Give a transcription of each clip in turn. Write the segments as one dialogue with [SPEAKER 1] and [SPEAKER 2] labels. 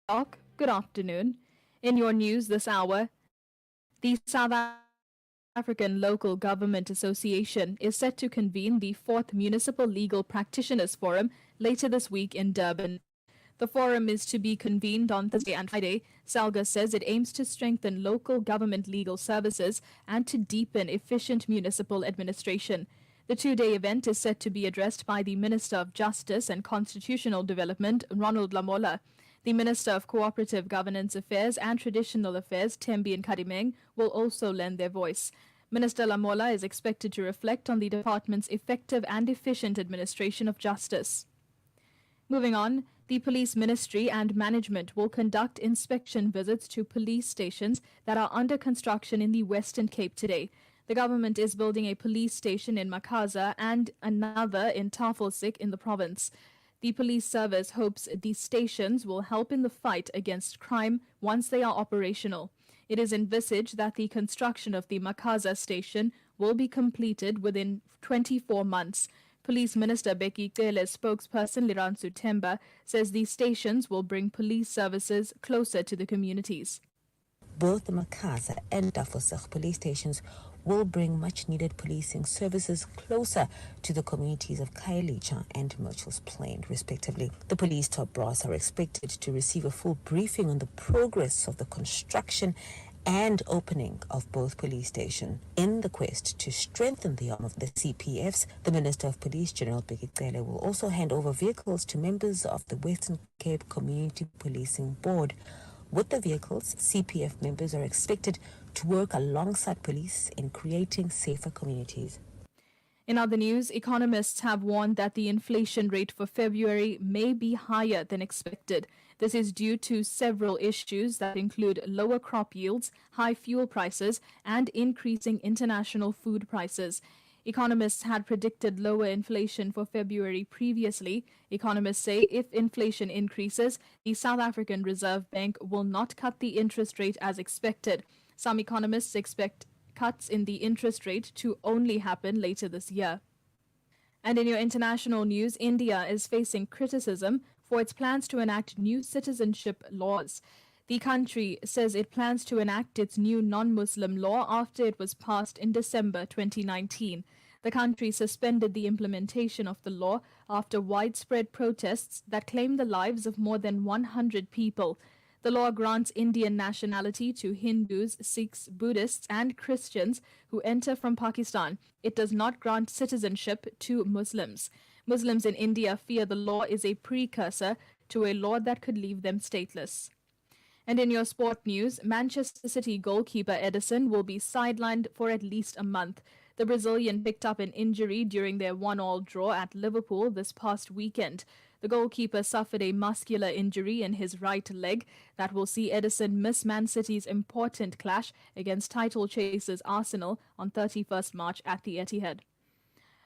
[SPEAKER 1] Good afternoon. In your news this hour, the South African Local Government Association is set to convene the 4th Municipal Legal Practitioners Forum later this week in Durban. The forum is to be convened on Thursday and Friday. SALGA says it aims to strengthen local government legal services and to deepen efficient municipal administration. The two-day event is set to be addressed by the Minister of Justice and Constitutional Development, Ronald Lamola. The Minister of Cooperative Governance Affairs and Traditional Affairs, Thembi Nkadimeng, will also lend their voice. Minister Lamola is expected to reflect on the department's effective and efficient administration of justice. Moving on, the Police Ministry and Management will conduct inspection visits to police stations that are under construction in the Western Cape today. The government is building a police station in Makaza and another in Tafelsig in the province. The police service hopes these stations will help in the fight against crime once they are operational. It is envisaged that the construction of the Makaza station will be completed within 24 months. Police Minister Bheki Cele's spokesperson Liransu Themba says these stations will bring police services closer to the communities.
[SPEAKER 2] Both the Makaza and Tafelsig police stations will bring much-needed policing services closer to the communities of Khayelitsha and Mitchells Plain, respectively. The police top brass are expected to receive a full briefing on the progress of the construction and opening of both police stations. In the quest to strengthen the arm of the CPFs, the Minister of Police, General Bheki Cele, will also hand over vehicles to members of the Western Cape Community Policing Board. With the vehicles, CPF members are expected to work alongside police in creating safer communities.
[SPEAKER 1] In other news, economists have warned that the inflation rate for February may be higher than expected. This is due to several issues that include lower crop yields, high fuel prices, and increasing international food prices. Economists had predicted lower inflation for February previously. Economists say if inflation increases, the South African Reserve Bank will not cut the interest rate as expected. Some economists expect cuts in the interest rate to only happen later this year. And in your international news, India is facing criticism for its plans to enact new citizenship laws. The country says it plans to enact its new non-Muslim law after it was passed in December 2019. The country suspended the implementation of the law after widespread protests that claimed the lives of more than 100 people. The law grants Indian nationality to Hindus, Sikhs, Buddhists, and Christians who enter from Pakistan. It does not grant citizenship to Muslims. Muslims in India fear the law is a precursor to a law that could leave them stateless. And in your sport news, Manchester City goalkeeper Ederson will be sidelined for at least a month. The Brazilian picked up an injury during their 1-1 draw at Liverpool this past weekend. The goalkeeper suffered a muscular injury in his right leg that will see Ederson miss Man City's important clash against title chasers Arsenal on 31st March at the Etihad.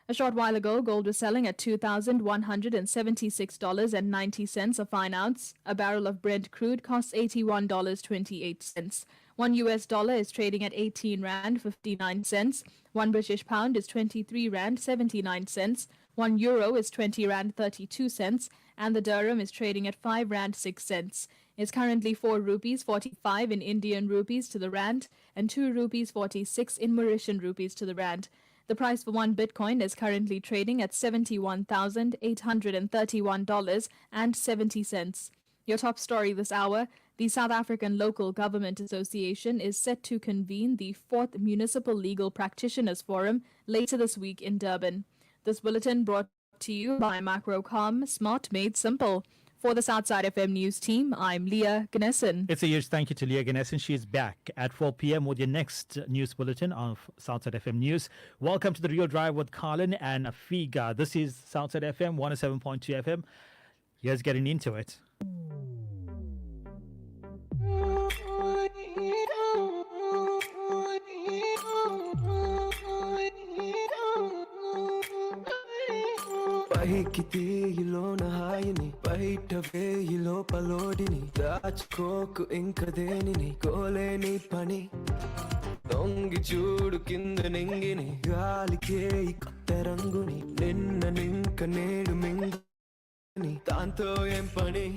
[SPEAKER 1] A short while ago, gold was selling at $2,176.90 a fine ounce. A barrel of Brent crude costs $81.28. $1 is trading at 18 Rand 59 cents. 1 British pound is 23 Rand 79 cents. 1 euro is 20 Rand 32 cents. And the dirham is trading at 5 Rand 6 cents. It's currently 4 rupees 45 in Indian rupees to the Rand and 2 rupees 46 in Mauritian rupees to the Rand. The price for 1 Bitcoin is currently trading at $71,831.70. Your top story this hour, the South African Local Government Association is set to convene the 4th Municipal Legal Practitioners Forum later this week in Durban. This bulletin brought to you by Macrocom, Smart Made Simple. For the Southside FM News team, I'm Leah Ganessen.
[SPEAKER 3] It's a huge thank you to Leah Ganessen. She is back at 4 p.m. with your next news bulletin of Southside FM News. Welcome to The Real Drive with Carlin and Afiga. This is Southside FM, 107.2 FM. Here's getting into it.
[SPEAKER 4] పైకితీయిలో నహాయిని బయట వేయిలో పలోడిని దాచుకోకు ఇంక దేనిని కోలేని పని తొంగి చూడు కింద నింగిని గాలికే కొత్త రంగుని నిన్న నింక నేడు మింగని దాంతో ఏం పని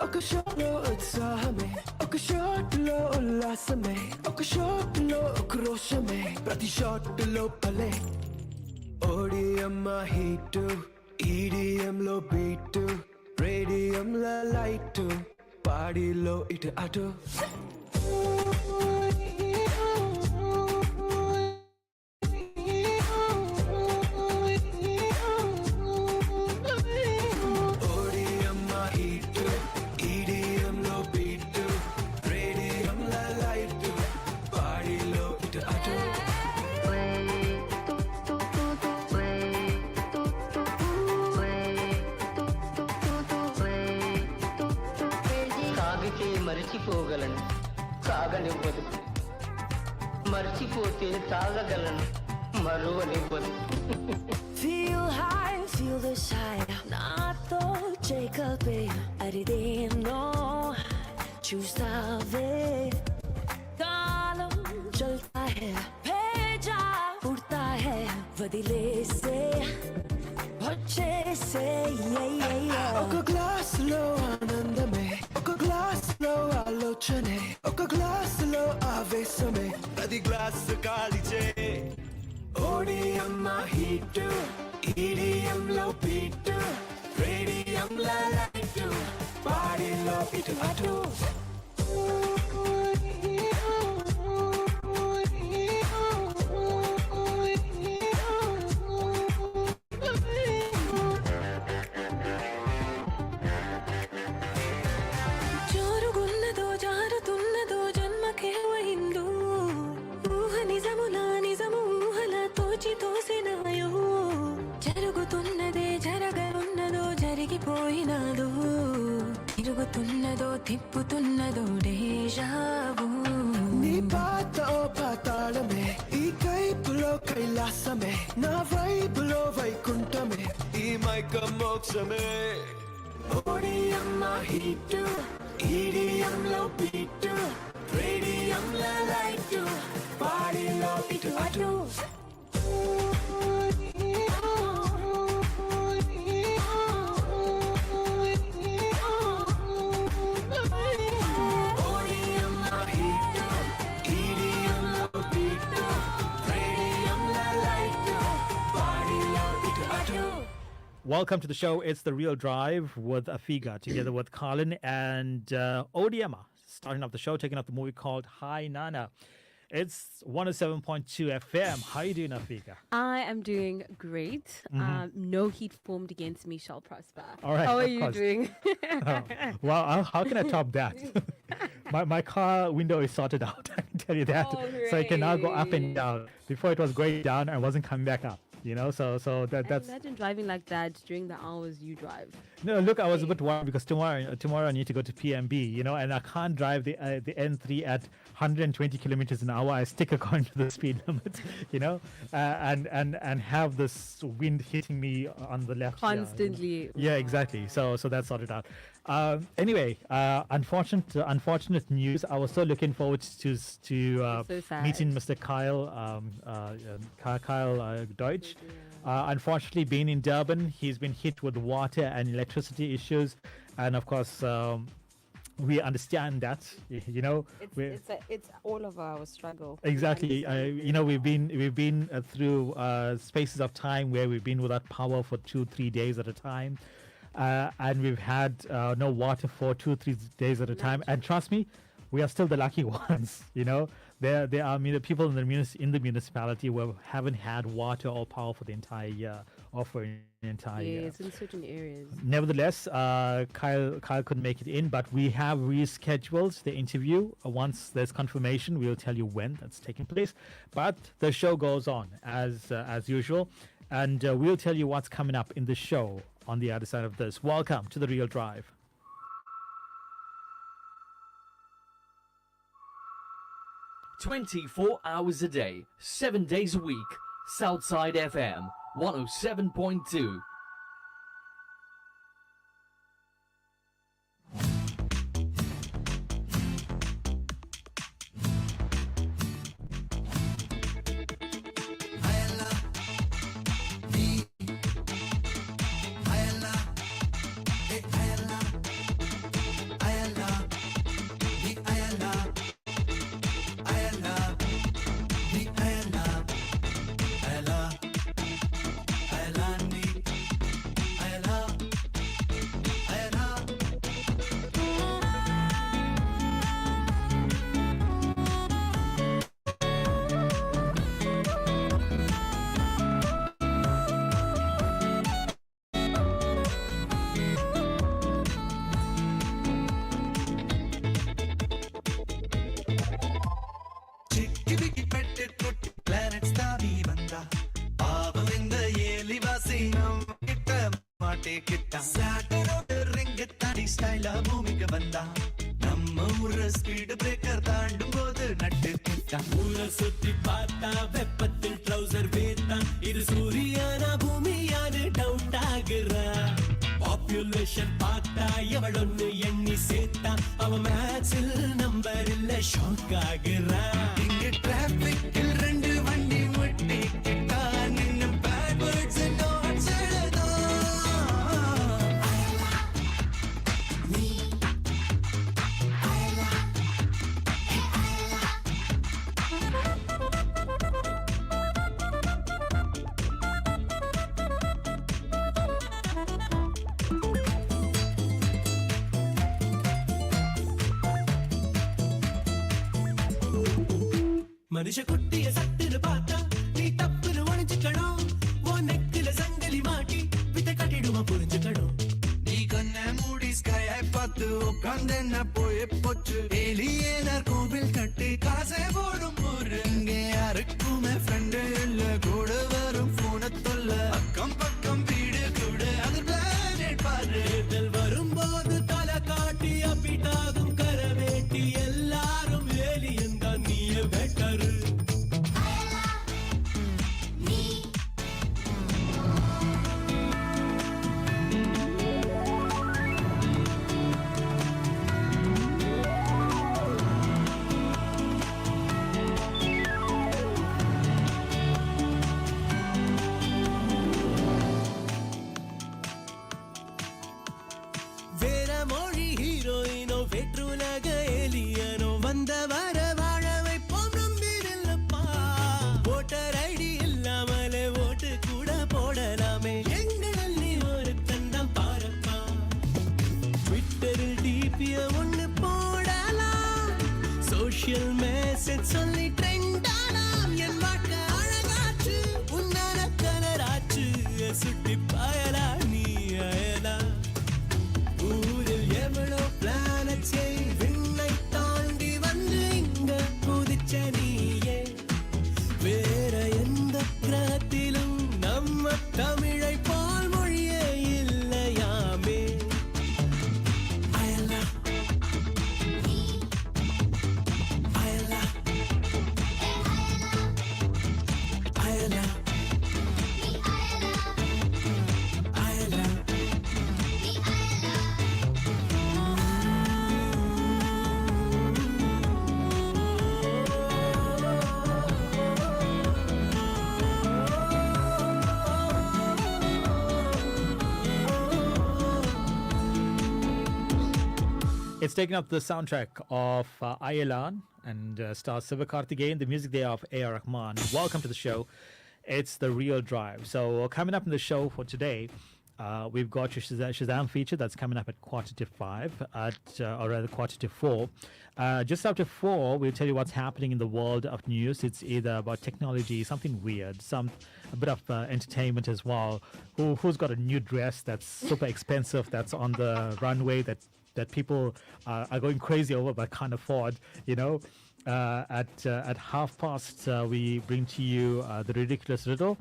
[SPEAKER 4] ఒక షోలో ఉత్సాహమే ఒక షాట్లో ఉల్లాసమే ఒక షాట్లో క్రోషమే ప్రతి షాట్ లోపలే ఓడిఎమ్మ హీటు ఈడిఎంలో బీటు రేడియంలో లైటు పాడిలో ఇటు అటు ఓడిఎమ్మ హీటు ఈడిఎంలో బీటు రేడియంలో లైటు పాడిలో ఇటు అటు
[SPEAKER 5] తాగితే మరిచిపోగలను తాగనివ్వదు మర్చిపోతే తాగగలను మరువనివ్వదు
[SPEAKER 6] Feel high, feel the shine. నాతో చేకల్పే అరిదేనో చూస్తావే కాలం చల్తా హై భేజా ఉడతా హై వదిలేసే వచ్చేసే
[SPEAKER 4] ఒక గ్లాస్ లో ఆనందమే ఒక గ్లాస్ లో ఆలోచనే ఒక గ్లాస్ లో ఆవేశమే అది గ్లాస్ కాలిచే ఓడిఎమ్మ హీటు ఈడిఎంలో బీటు రేడియంలో లైటు పాడిలో ఇటు అటు
[SPEAKER 6] జోరుగున్నదో జారుతున్నదో జన్మకే అయిందో ఊహ నిజములా నిజము ఊహలా తోచి తోసినాయో జరుగుతున్నదే జరగనున్నదో జరిగిపోయినాదో తిరుగుతున్నదో తిప్పుతున్నదో డేజావు
[SPEAKER 4] నీ పాత ఓ పాతాళమే ఈ కైపులో కైలాసమే నా వైపులో వైకుంఠమే ఈ మైక మోక్షమే ఓడిఎమ్మ హీటు ఈడిఎంలో బీటు రేడియంలో లైటు పాడిలో ఇటు అటు ఓడిఎమ్మ హీటు ఈడిఎంలో బీటు రేడియంలో లైటు పాడిలో ఇటు అటు
[SPEAKER 3] Welcome to the show. It's The Real Drive with Afiga, together with Colin and Odiema, starting off the show, taking up the movie called Hi Nana. It's 107.2 FM. How are you doing, Afiga?
[SPEAKER 7] I am doing great. No heat formed against me shall prosper.
[SPEAKER 3] All right,
[SPEAKER 7] How are
[SPEAKER 3] of
[SPEAKER 7] you
[SPEAKER 3] course.
[SPEAKER 7] doing?
[SPEAKER 3] Well, how can I top that? my car window is sorted out, I can tell you that.
[SPEAKER 7] Oh,
[SPEAKER 3] So it can now go up and
[SPEAKER 7] hooray.
[SPEAKER 3] down. Before it was going down and wasn't coming back up. You know, so that's
[SPEAKER 7] Imagine driving like that during the hours you drive.
[SPEAKER 3] no. Look, I was a bit worried because tomorrow I need to go to PMB, you know, and I can't drive the N3 at 120 kilometers an hour. I stick according to the speed limit, you know, and have this wind hitting me on the left here, you know.
[SPEAKER 7] Constantly.
[SPEAKER 3] Yeah, exactly. So that's sorted out. Anyway, unfortunate news. I was so looking forward to
[SPEAKER 7] So sad.
[SPEAKER 3] meeting Mr. Kyle Kyle Deutsch. Unfortunately, being in Durban, he's been hit with water and electricity issues, and of course, we understand that. You know, we're-
[SPEAKER 7] It's all of our struggle.
[SPEAKER 3] Exactly. You know, we've been through spaces of time where we've been without power for 2-3 days at a time, and we've had no water for 2-3 days at a time. And trust me, we are still the lucky ones. You know, there are people in the municipality who haven't had water or power for the entire year or for an entire year.
[SPEAKER 7] Yes, in certain areas.
[SPEAKER 3] Nevertheless, Kyle couldn't make it in, but we have rescheduled the interview. Once there's confirmation, we'll tell you when that's taking place. But the show goes on as usual, and we'll tell you what's coming up in the show on the other side of this. Welcome to The Real Drive.
[SPEAKER 8] 24 hours a day, 7 days a week. Southside FM 107.2.
[SPEAKER 4] மாட்டிக்கிட்டான் சாட்டரோட ரிங்க தாடி ஸ்டைலா பூமிக்கு வந்தான் நம்ம ஊர speed breaker தாண்டும் போது நட்டுக்கிட்டான் ஊரை சுத்தி பார்த்தா வெப்பத்தில் ட்ரௌசர் வேத்தான் இது சூரியானா பூமியானு டவுட் ஆகுறா பாப்புலேஷன் பார்த்தா எவளொன்னு எண்ணி சேர்த்தா அவன் மேட்சில் நம்பர் இல்ல ஷாக் ஆகுறா இங்க டிராபிக்கில் ரெண்டு வண்டி முட்டிக்கிட்டா நின்னு பேட் வேர்ட்ஸ் நோட்ஸ் எழுதா மனுஷ குட்டிய சட்டுன்னு பார்த்தா நீ தப்புன்னு ஒழிஞ்சுக்கணும் உன் நெக்கில சங்கலி மாட்டி வித்த கட்டிடுமா புரிஞ்சுக்கணும் நீ கண்ண மூடி ஸ்கையை பார்த்து உட்கார்ந்தென்ன போய் போச்சு ஏலியனர் கோவில் கட்டி காசை போடும் ஒரு இங்கே யாருக்குமே ஃப்ரெண்டு இல்ல கூட வரும் போன தொல்ல அக்கம் பக்கம் வீடு கூட அது பிளானட் பாரு தேர்தல் வரும்போது தலை காட்டி அப்பிட்டாகும் கரை வேட்டி எல்லாரும் ஏலியன் தான் நீயே பெட்டரு வேற மொழி ஹீரோயினோ வெற்றுலக ஏலியனோ வந்த வர வாழ வைப்போம் நம்பிடலப்பா ஓட்டர் ஐடி இல்லாமலே ஓட்டு கூட போடலாமே எங்கள் நீ ஒரு தந்தம் பாரப்பா ட்விட்டரில் டிபிய ஒண்ணு போடலாம் சோஷியல் மெசேஜ் சொல்லி ட்ரெண்ட் ஆலாம் என் வாழ்க்கை அழகாச்சு உன்னால கலராச்சு சுட்டி பாயலா நீ அயலா ஊரில் எவ்வளோ பிளானட்ஸே விண்ணை தாண்டி வந்து இங்க குதிச்ச நீயே வேற எந்த கிரகத்திலும் நம்ம தமிழை போல் மொழியே இல்லையாமே Ayala Ayala Ayala Ayala
[SPEAKER 3] It's taken up the soundtrack of Ayelan and stars Sivakarthikeyan, the music there of A.R. Rahman. Welcome to the show. It's The Real Drive. So coming up in the show for today, we've got your Shazam feature that's coming up at 4:45, or rather 4:45. Just after 4, we'll tell you what's happening in the world of news. It's either about technology, something weird, a bit of entertainment as well. Who's got a new dress that's super expensive, that's on the runway, that people are going crazy over but can't afford, you know. At 1:30, we bring to you the ridiculous riddle.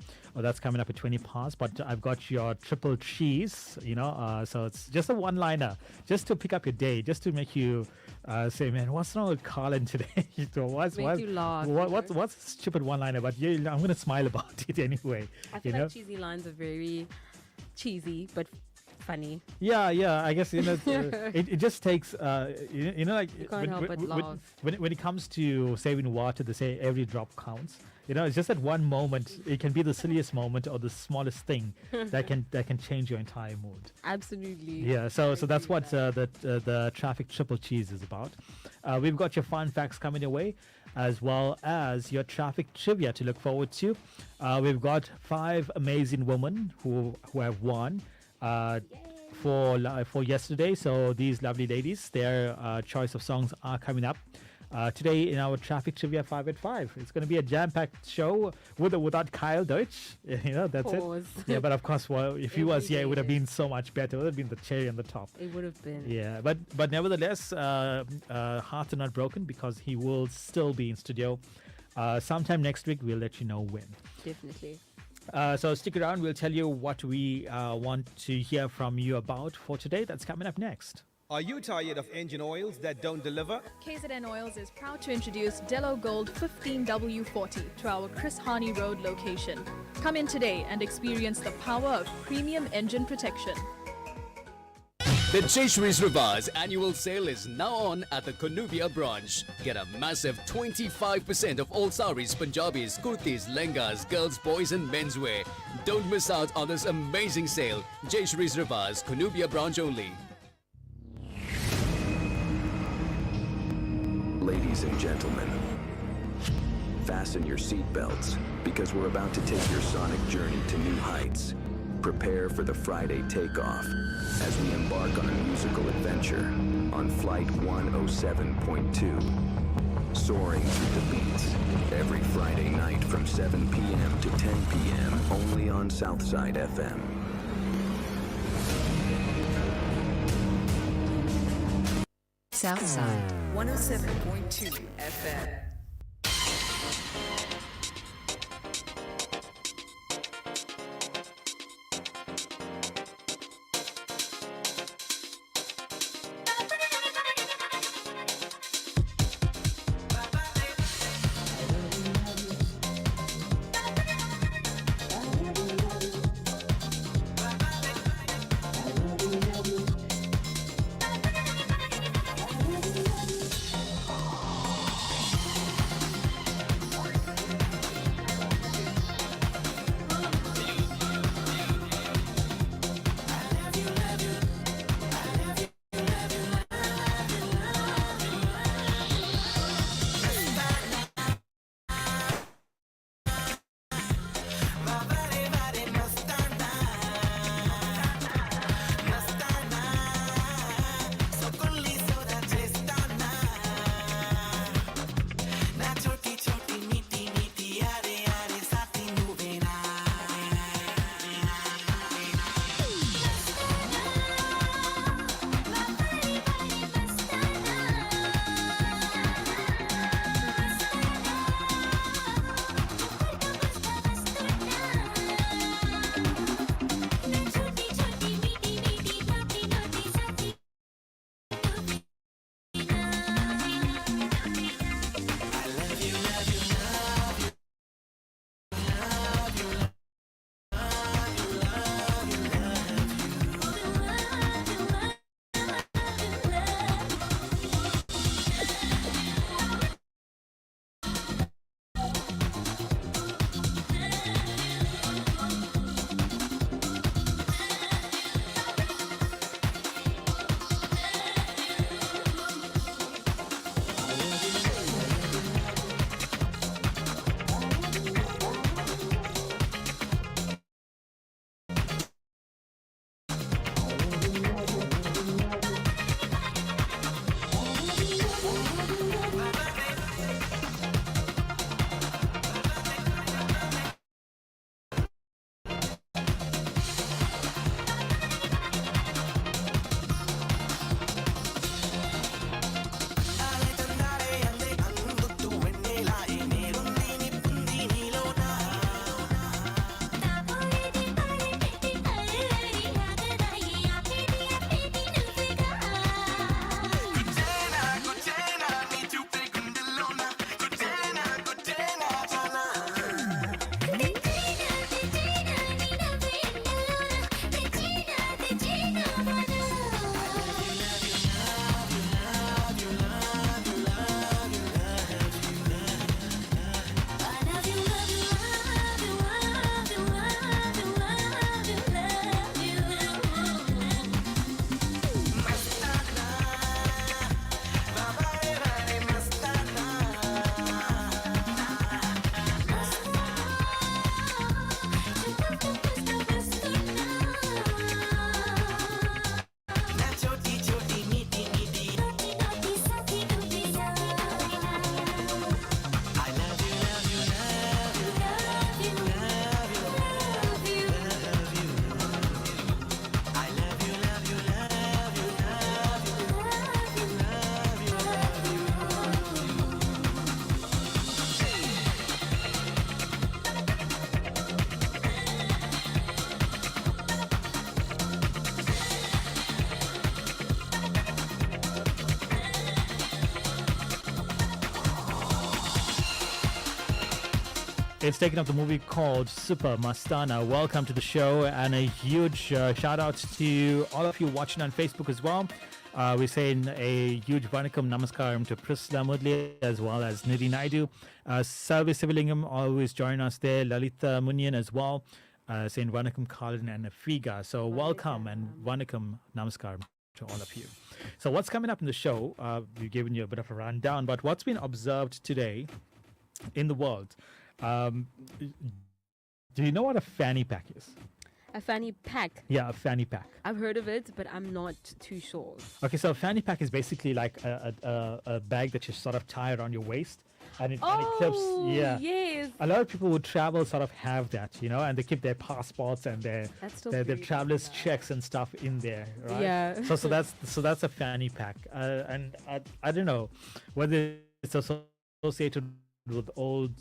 [SPEAKER 3] That's coming up at 20 past. But I've got your triple cheese, you know. So it's just a one-liner, just to pick up your day, just to make you say, "Man, what's wrong with Colin today?" So
[SPEAKER 7] Make you laugh,
[SPEAKER 3] what's a stupid one-liner? But I'm going to smile about it anyway.
[SPEAKER 7] I feel like cheesy lines are very cheesy, but funny.
[SPEAKER 3] Yeah, I guess it just takes like
[SPEAKER 7] You can't help but laugh.
[SPEAKER 3] when it comes to saving water, they say every drop counts. It's just that one moment. It can be the silliest moment or the smallest thing that can change your entire mood.
[SPEAKER 7] Absolutely.
[SPEAKER 3] Yeah, so that's what the traffic triple cheese is about. We've got your fun facts coming your way, as well as your traffic trivia to look forward to. We've got 5 amazing women who have won for yesterday. So these lovely ladies, their choice of songs are coming up today in our traffic trivia 5 at 5. It's going to be a jam-packed show with or without Kyle Deutsch. That's
[SPEAKER 7] Pause.
[SPEAKER 3] it. Yeah, but of course, well, if he was here, it would have
[SPEAKER 7] Every day
[SPEAKER 3] been so much better. It would have been the cherry on the top.
[SPEAKER 7] It would have been.
[SPEAKER 3] Yeah, but nevertheless, hearts are not broken because he will still be in studio. Sometime next week, we'll let you know when.
[SPEAKER 7] Definitely.
[SPEAKER 3] So stick around. We'll tell you what we want to hear from you about for today. That's coming up next.
[SPEAKER 9] Are you tired of engine oils that don't deliver?
[SPEAKER 1] KZN Oils is proud to introduce Dello Gold 15W40 to our Chris Harney Road location. Come in today and experience the power of premium engine protection.
[SPEAKER 10] The Jayashree Rivas annual sale is now on at the Konubia branch. Get a massive 25% of all saris, Punjabis, kurtis, lengas, girls, boys and menswear. Don't miss out on this amazing sale. Jayashree Rivas, Konubia branch only.
[SPEAKER 11] Ladies and gentlemen, fasten your seatbelts because we're about to take your sonic journey to new heights. Prepare for the Friday takeoff as we embark on a musical adventure on Flight 107.2. Soaring through the beats every Friday night from 7 p.m. to 10 p.m. only on Southside FM.
[SPEAKER 12] Southside 107.2 FM.
[SPEAKER 3] It's taken up the movie called Super Mastana. Welcome to the show, and a huge shout out to all of you watching on Facebook as well. We're saying a huge Vanakkam Namaskaram to Prisla Mudli as well as Nidhi Naidu. Sarve Sivalingam always join us there. Lalita Munyan as well, saying Vanakkam Kalin and Afiga. So welcome and Vanakkam Namaskaram to all of you. So what's coming up in the show? We've given you a bit of a rundown, but what's been observed today in the world? Do you know what a fanny pack is?
[SPEAKER 7] A fanny pack.
[SPEAKER 3] Yeah, a fanny pack.
[SPEAKER 7] I've heard of it, but I'm not too sure.
[SPEAKER 3] Okay, so a fanny pack is basically like a bag that you sort of tie around your waist, and it clips. Yeah.
[SPEAKER 7] Yes.
[SPEAKER 3] A lot of people who travel sort of have that, and they keep their passports and their travelers checks and stuff in there, right?
[SPEAKER 7] Yeah.
[SPEAKER 3] So that's a fanny pack, and I don't know whether it's associated with old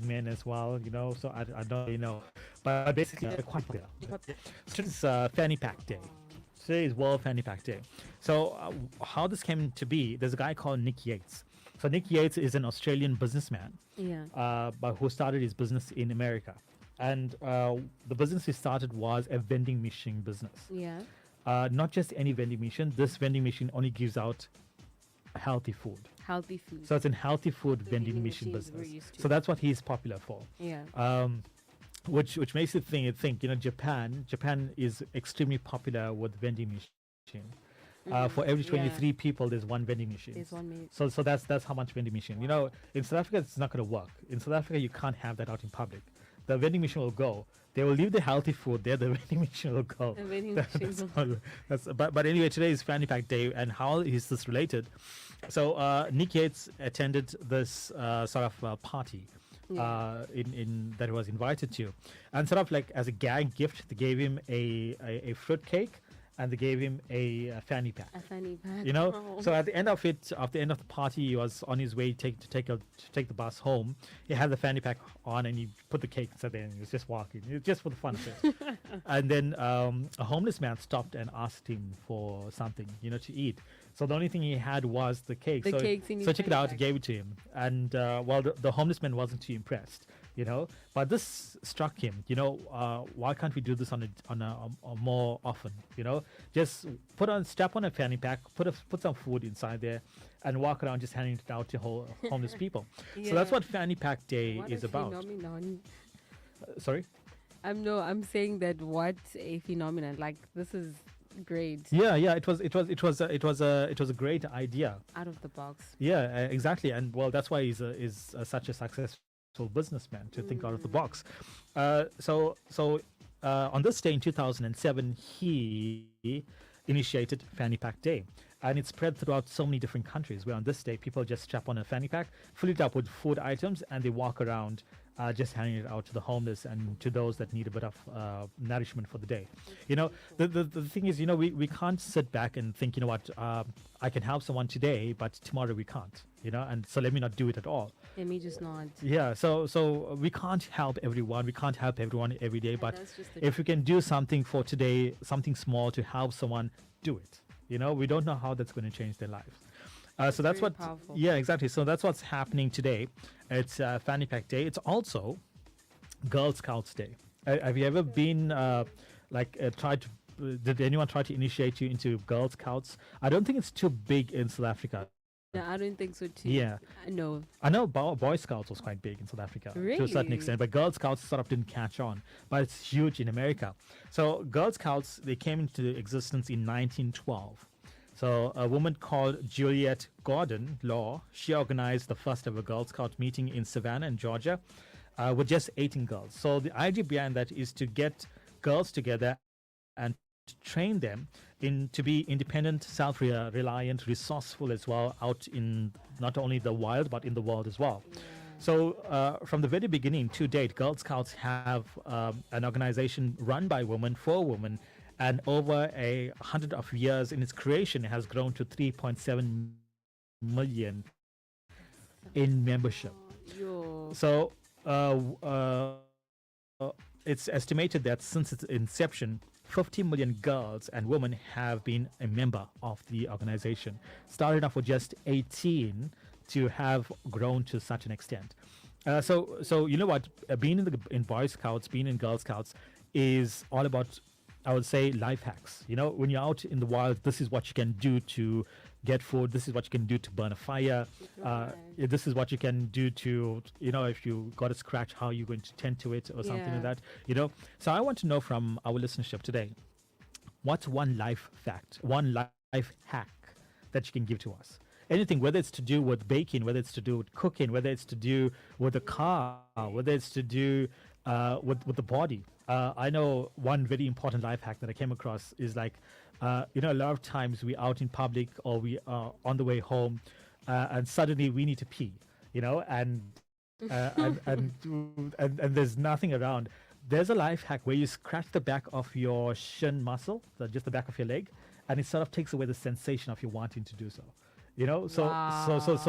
[SPEAKER 3] men as well, so I don't really know, but basically they're quite popular. So it's Fanny Pack Day. Today is World Fanny Pack Day. So how this came to be, there's a guy called Nick Yates. So Nick Yates is an Australian businessman, but who started his business in America, and the business he started was a vending machine business.
[SPEAKER 7] Yeah.
[SPEAKER 3] Not just any vending machine. This vending machine only gives out healthy food.
[SPEAKER 7] Healthy food.
[SPEAKER 3] So it's a healthy food vending machine business. So that's what he's popular for.
[SPEAKER 7] Yeah.
[SPEAKER 3] Which makes it think, Japan is extremely popular with vending machine. For every 23 people, there's one vending machine.
[SPEAKER 7] There's one.
[SPEAKER 3] So that's how much vending machine. In South Africa, it's not going to work. In South Africa, you can't have that out in public. The vending machine will go. They will leave the healthy food there. The vending machine will go.
[SPEAKER 7] The vending machine will go.
[SPEAKER 3] But anyway, today is Fanny Pack Day, and how is this related? So Nick Yates attended this sort of party in that he was invited to, and sort of like as a gag gift, they gave him a fruit cake. And they gave him a fanny pack.
[SPEAKER 7] A fanny pack.
[SPEAKER 3] So at the end of the party, he was on his way to take the bus home. He had the fanny pack on, and he put the cake inside there, and he was just walking, just for the fun of it. And then a homeless man stopped and asked him for something, to eat. So the only thing he had was the cake. So check it out, gave it to him, and the homeless man wasn't too impressed. But this struck him. Why can't we do this on a more often? Just strap on a fanny pack, put some food inside there, and walk around just handing it out to homeless people. So that's what Fanny Pack Day is about.
[SPEAKER 7] Phenomenon.
[SPEAKER 3] Sorry.
[SPEAKER 7] I'm saying that what a phenomenon. Like, this is great.
[SPEAKER 3] Yeah. It was a great idea.
[SPEAKER 7] Out of the box.
[SPEAKER 3] Yeah, exactly. And that's why he's such a successful businessman, to think out of the box. So on this day in 2007, he initiated Fanny Pack Day, and it spread throughout so many different countries, where on this day people just strap on a fanny pack, fill it up with food items, and they walk around just handing it out to the homeless and to those that need a bit of nourishment for the day. The thing is, we can't sit back and think, I can help someone today, but tomorrow we can't, and so let me not do it at all.
[SPEAKER 7] Let me just not.
[SPEAKER 3] Yeah, so we can't help everyone. We can't help everyone every day, but if we can do something for today, something small to help someone, do it. We don't know how that's going to change their lives. So that's what.
[SPEAKER 7] Powerful.
[SPEAKER 3] Yeah, exactly. So that's what's happening today. It's Fanny Pack Day. It's also Girl Scouts Day. Have you ever been tried to? Did anyone try to initiate you into Girl Scouts? I don't think it's too big in South Africa.
[SPEAKER 7] No, I don't think so too.
[SPEAKER 3] Yeah.
[SPEAKER 7] No.
[SPEAKER 3] I know Boy Scouts was quite big in South Africa to a certain extent, but Girl Scouts sort of didn't catch on. But it's huge in America. So Girl Scouts, they came into existence in 1912. So a woman called Juliet Gordon Law, she organized the first ever Girl Scout meeting in Savannah in Georgia with just 18 girls. So the idea behind that is to get girls together and train them to be independent, self-reliant, resourceful as well, out in not only the wild but in the world as well. So from the very beginning to date, Girl Scouts have an organization run by women for women, and over 100 of years in its creation, it has grown to 3.7 million in membership. So it's estimated that since its inception, 50 million girls and women have been a member of the organization. Started off with just 18 to have grown to such an extent. So you know what? Being in Boy Scouts, being in Girl Scouts, is all about, I would say, life hacks. You know, when you're out in the wild, this is what you can do to get food. This is what you can do to burn a fire. This is what you can do to, you know, if you got a scratch, how you're going to tend to it or something like that. You know. So I want to know from our listenership today, what's one life fact, one life hack that you can give to us? Anything, whether it's to do with baking, whether it's to do with cooking, whether it's to do with the car, whether it's to do with the body. I know one very important life hack that I came across is like, you know, a lot of times we're out in public or we are on the way home and suddenly we need to pee, you know, and there's nothing around. There's a life hack where you scratch the back of your shin muscle, just the back of your leg, and it sort of takes away the sensation of you wanting to do so. You know, so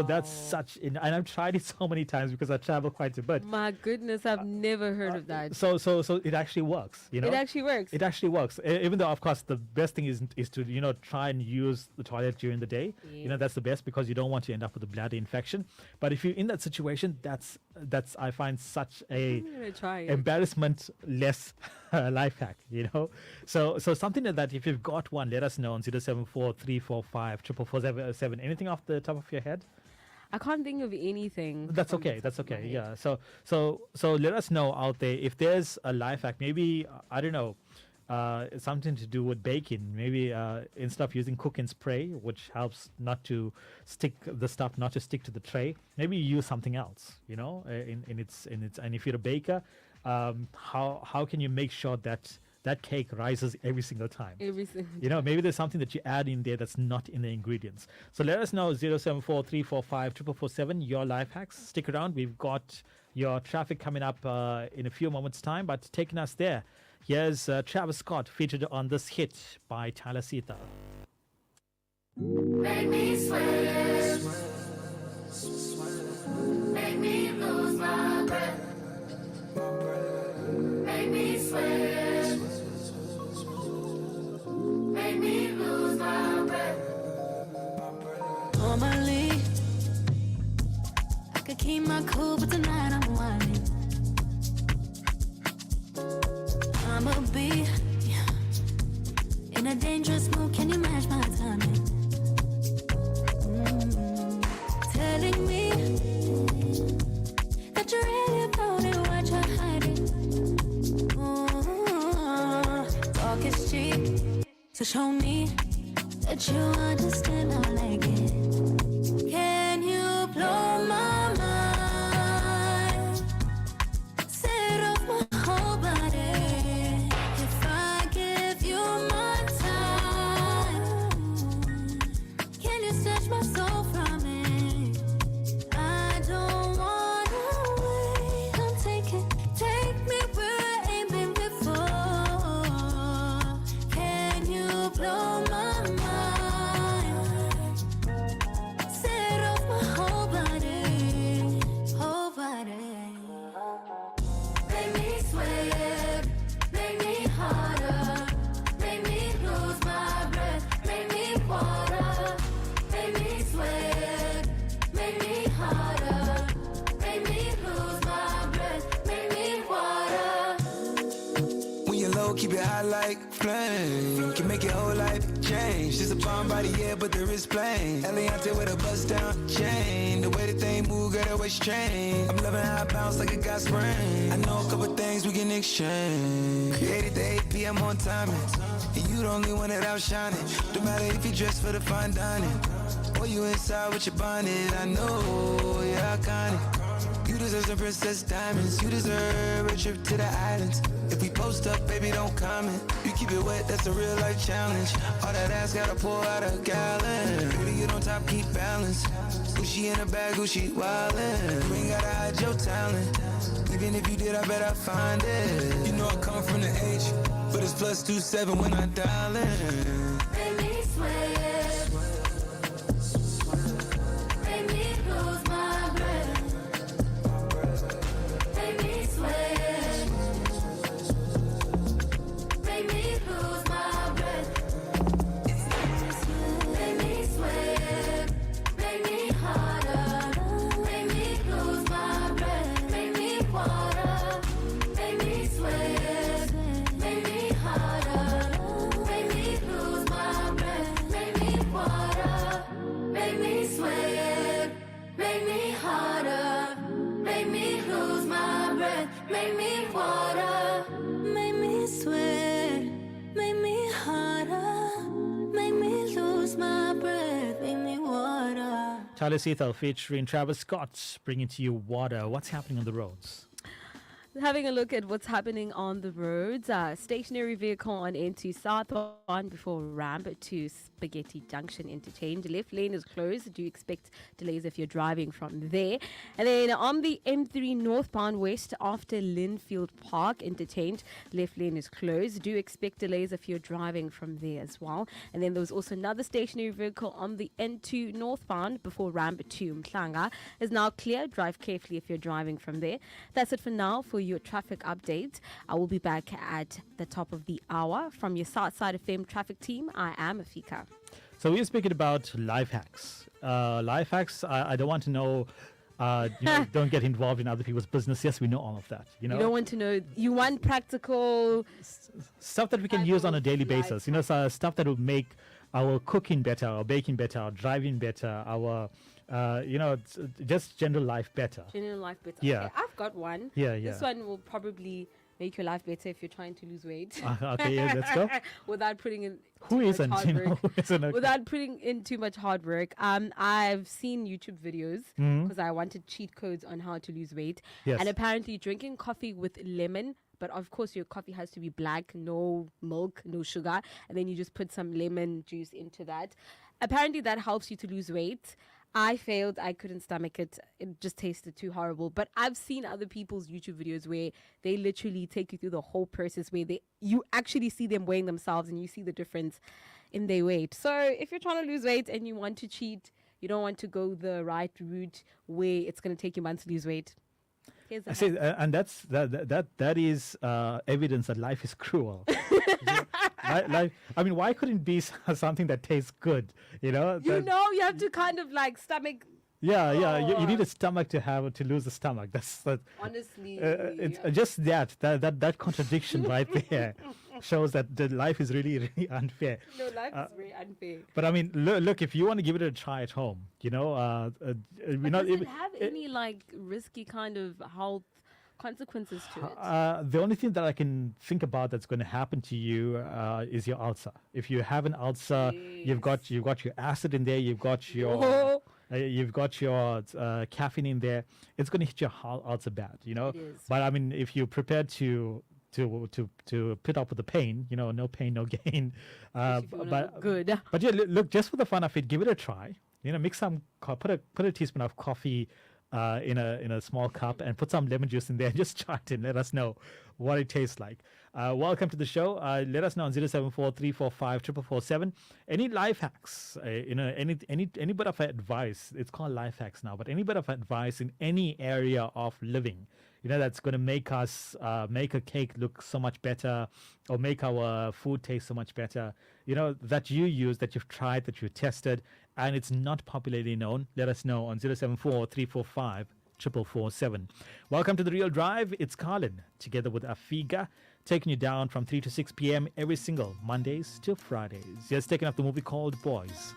[SPEAKER 3] that's such, and I've tried it so many times because I travel quite a bit.
[SPEAKER 7] My goodness, I've never heard of that.
[SPEAKER 3] So it actually works. You know,
[SPEAKER 7] it actually works.
[SPEAKER 3] It actually works. Even though, of course, the best thing is to, you know, try and use the toilet during the day. You know, that's the best because you don't want to end up with a bladder infection. But if you're in that situation, that's I find such a embarrassment less life hack. You know, so something like that. If you've got one, let us know on 074 345 44477. Anything off the top of your head?
[SPEAKER 7] I can't think of anything.
[SPEAKER 3] That's okay. That's okay. Yeah. So let us know out there if there's a life hack. Maybe I don't know, something to do with baking. Maybe instead of using cook and spray, which helps not to stick the stuff, not to stick to the tray. Maybe you use something else. You know, in its. And if you're a baker, how can you make sure that cake rises every single time? You know, maybe there's something that you add in there that's not in the ingredients. So let us know, 074 345 44477, your life hacks. Stick around. We've got your traffic coming up in a few moments' time, but taking us there, here's Travis Scott featured on this hit by Tyler Sita.
[SPEAKER 6] Make me sweat. Make me lose my breath. Make me sweat. Make me lose my breath. Normally, I could keep my cool, but tonight I'm whining. I'ma be in a dangerous mood. Can you match my timing? Telling me that you're really about it, what you're hiding. Talk is cheap. So show me that you understand I like it. Can you blow my mind? Set off my whole body. If I give you my time, can you snatch my soul from it? I don't wanna wait. Come take me where I ain't been before. Blow my mind, set off my whole body, whole body. Make me sweat, make me harder, make me lose my breath, make me water, make me sweat, make me harder, make me lose my breath, make me water.
[SPEAKER 4] When you're low, keep it high like flame. Can make your whole life change. Just a bomb body, yeah, but there is plain. Eliante with a bust down chain. The way the thing move, girl, that way strange. I'm loving how I bounce like a got spring. I know a couple things we can exchange. Created the 8 p.m. on timing. And you the only one that outshining. No matter if you dress for the fine dining or you inside with your bonnet. I know you're iconic. You deserve some princess diamonds. You deserve a trip to the islands. If we post up, baby, don't comment. You keep it wet, that's a real life challenge. All that ass gotta pour out a gallon. Baby, get on top, keep balance. Gucci in a bag, Gucci wildin'. You ain't gotta hide your talent. Even if you did, I bet I find it. You know I come from the H, but it's +27 when I dial in.
[SPEAKER 6] Make me sweat. Make me lose my breath. Make me sweat. Make me lose my breath. Make me sweat. Make me harder. Make me lose my breath.
[SPEAKER 3] Tyler Seathal featuring Travis Scott bringing to you Water. What's happening on the roads?
[SPEAKER 7] Having a look at what's happening on the roads. Stationary vehicle on N2 southbound before ramp to Spaghetti Junction interchange. Left lane is closed. Do expect delays if you're driving from there. And then on the M3 northbound west after Linfield Park interchange, left lane is closed. Do expect delays if you're driving from there as well. And then there was also another stationary vehicle on the N2 northbound before ramp to Mhlanga. Is now clear. Drive carefully if you're driving from there. That's it for now for your traffic update. I will be back at the top of the hour. From your Southside FM traffic team, I am Afika.
[SPEAKER 3] So we're speaking about life hacks. Life hacks, I don't want to know, don't get involved in other people's business. Yes, we know all of that. You
[SPEAKER 7] don't want to know. You want practical
[SPEAKER 3] stuff that we can use on a daily basis. So stuff that will make our cooking better, our baking better, our driving better, our just general life better.
[SPEAKER 7] General life better.
[SPEAKER 3] Yeah.
[SPEAKER 7] Okay, I've got one.
[SPEAKER 3] Yeah.
[SPEAKER 7] This one will probably make your life better if you're trying to lose weight.
[SPEAKER 3] Okay, yeah, let's go.
[SPEAKER 7] Without putting in Without putting in too much hard work. I've seen YouTube videos because I wanted cheat codes on how to lose weight.
[SPEAKER 3] Yes.
[SPEAKER 7] And apparently drinking coffee with lemon, but of course your coffee has to be black, no milk, no sugar, and then you just put some lemon juice into that. Apparently that helps you to lose weight. I failed. I couldn't stomach it. It just tasted too horrible. But I've seen other people's YouTube videos where they literally take you through the whole process where you actually see them weighing themselves and you see the difference in their weight. So if you're trying to lose weight and you want to cheat, you don't want to go the right route where it's going to take you months to lose weight.
[SPEAKER 3] I say, and that is evidence that life is cruel. Life, I mean, why couldn't it be something that tastes good? You have to kind of like stomach. Yeah. You need a stomach to lose a stomach. That's
[SPEAKER 7] honestly.
[SPEAKER 3] It's just that contradiction right there shows that the life is really, really unfair.
[SPEAKER 7] No, life is very unfair.
[SPEAKER 3] But I mean, look, if you want to give it a try at home, does
[SPEAKER 7] it have any like risky kind of health consequences to it?
[SPEAKER 3] The only thing that I can think about that's going to happen to you is your ulcer. If you have an ulcer, you've got your acid in there, you've got your caffeine in there. It's going to hit your ulcer bad,
[SPEAKER 7] It is.
[SPEAKER 3] But I mean, if you're prepared to put up with the pain, no pain, no gain.
[SPEAKER 7] But good.
[SPEAKER 3] But yeah, look, just for the fun of it, give it a try. Mix some, put a teaspoon of coffee in a small cup and put some lemon juice in there and just try it and let us know what it tastes like. Welcome to the show. Let us know on 074-345-4447. Any life hacks, any bit of advice. It's called life hacks now, but any bit of advice in any area of living, that's going to make us make a cake look so much better or make our food taste so much better, that you use, that you've tried, that you've tested, and it's not popularly known. Let us know on 074-345-4447. Welcome to The Real Drive. It's Carlin, together with Afiga, taking you down from 3 to 6 p.m. every single Mondays to Fridays. Just taking up the movie called Boys.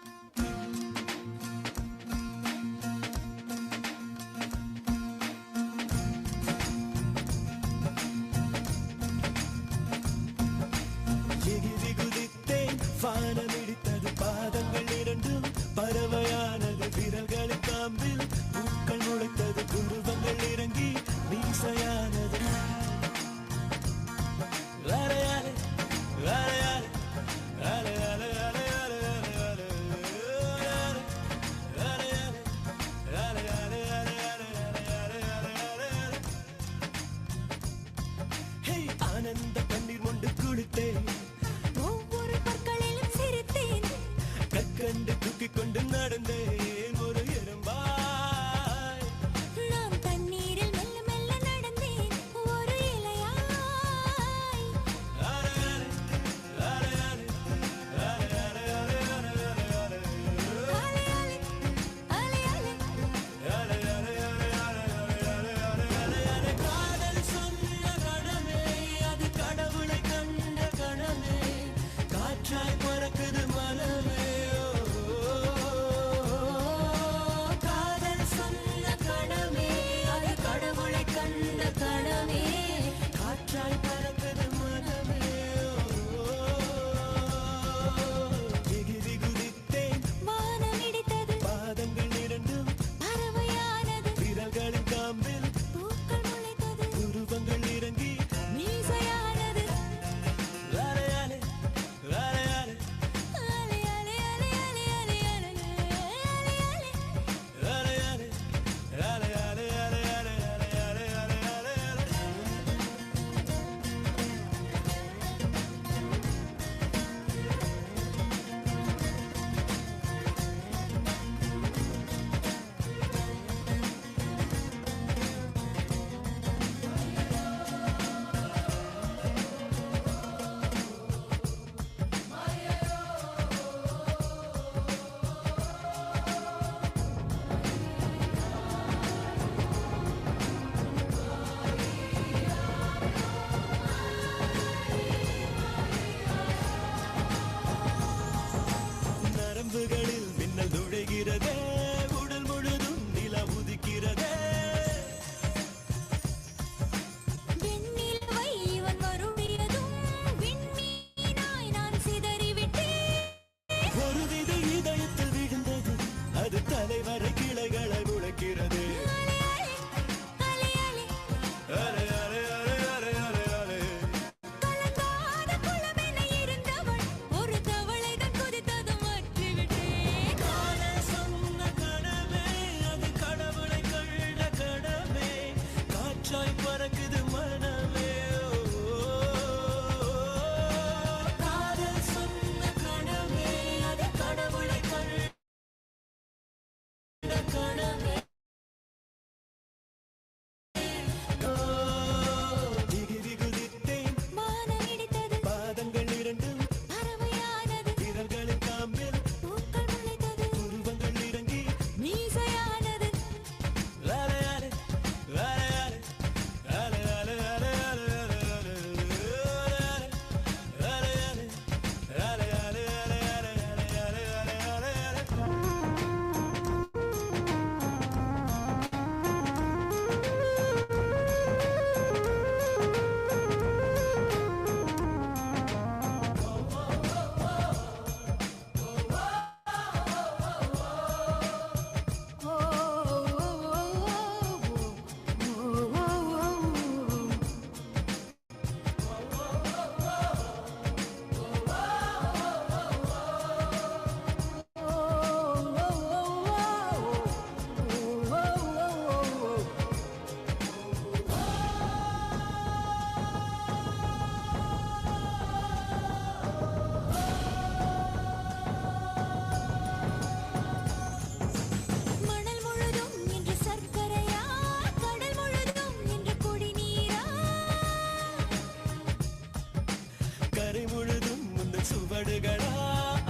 [SPEAKER 4] ஆடுகளா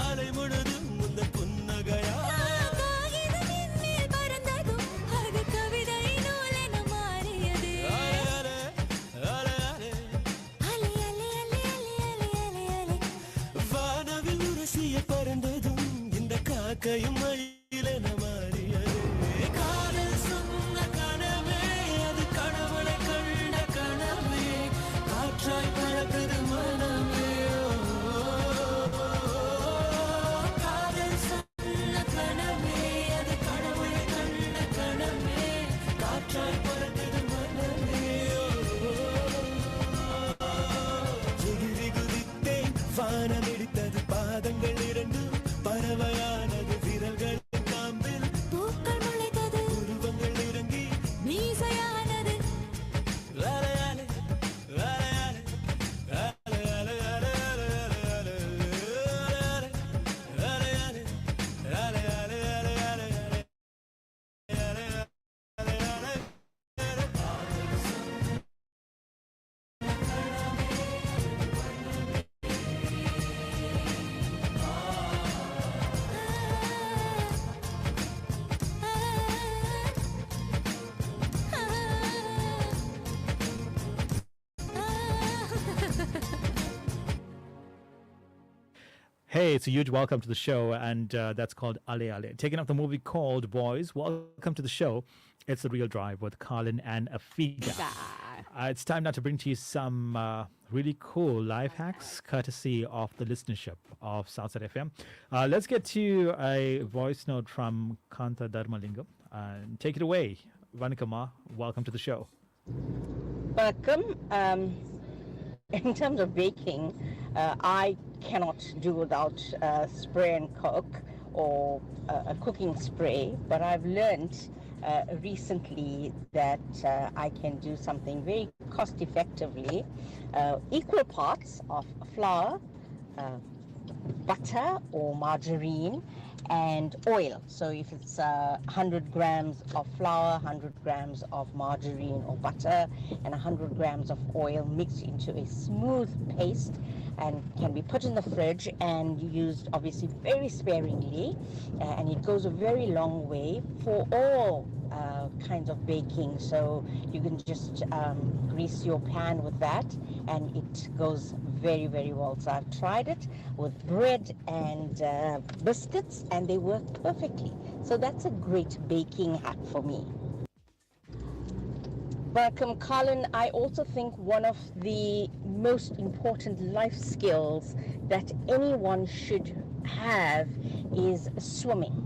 [SPEAKER 4] அலை முழுதும் முந்த புன்னகையா
[SPEAKER 6] காகிதமின்மேல் பறந்ததும் அது கவிதை நூலென மாறியது.
[SPEAKER 4] அலை அலை அலை
[SPEAKER 6] அலை அலை அலை அலை அலை அலை அலை
[SPEAKER 4] வானவில் உரசிய பறந்ததும் இந்த காக்கையும் மயிலென மாறியது. காதல் சொன்ன கனவே அது கடவுளை கண்ட கனவே காற்றாய் பறக்குது மனமே. காதல் சொன்ன கனவே அது கடவுளை கண்ட கனவே காற்றாய் பறக்குது மனமே. எகிரி குதித்தேன் வானம் இடித்தது பாதங்கள் இரண்டும் பறவையானது விரல்கள் காம்பில்
[SPEAKER 6] பூக்கள் முளைத்தது
[SPEAKER 4] உருவங்கள் இறங்கி
[SPEAKER 6] மீசையானது.
[SPEAKER 4] அலை அலை அலை அலை அலை அலை அலை அலை அலை அலை அலை அலை அலை அலை
[SPEAKER 3] Hey, it's a huge welcome to the show, and that's called Ale Ale. Taking up the movie called Boys. Welcome to the show. It's The Real Drive with Carlin and Afiga. It's time now to bring to you some really cool life hacks, courtesy of the listenership of Southside FM. Let's get to a voice note from Kanta Dharmalingam. Take it away, Vanikama. Welcome to the show.
[SPEAKER 13] Welcome. In terms of baking, I cannot do without spray and cook or a cooking spray, but I've learned recently that I can do something very cost effectively. Equal parts of flour, butter or margarine, and oil. So if it's 100 grams of flour, 100 grams of margarine or butter, and 100 grams of oil mixed into a smooth paste, and can be put in the fridge and used obviously very sparingly, and it goes a very long way for all kinds of baking. So you can just grease your pan with that and it goes very, very well. So I've tried it with bread and biscuits and they work perfectly. So that's a great baking hack for me. Welcome, Colin. I also think one of the most important life skills that anyone should have is swimming.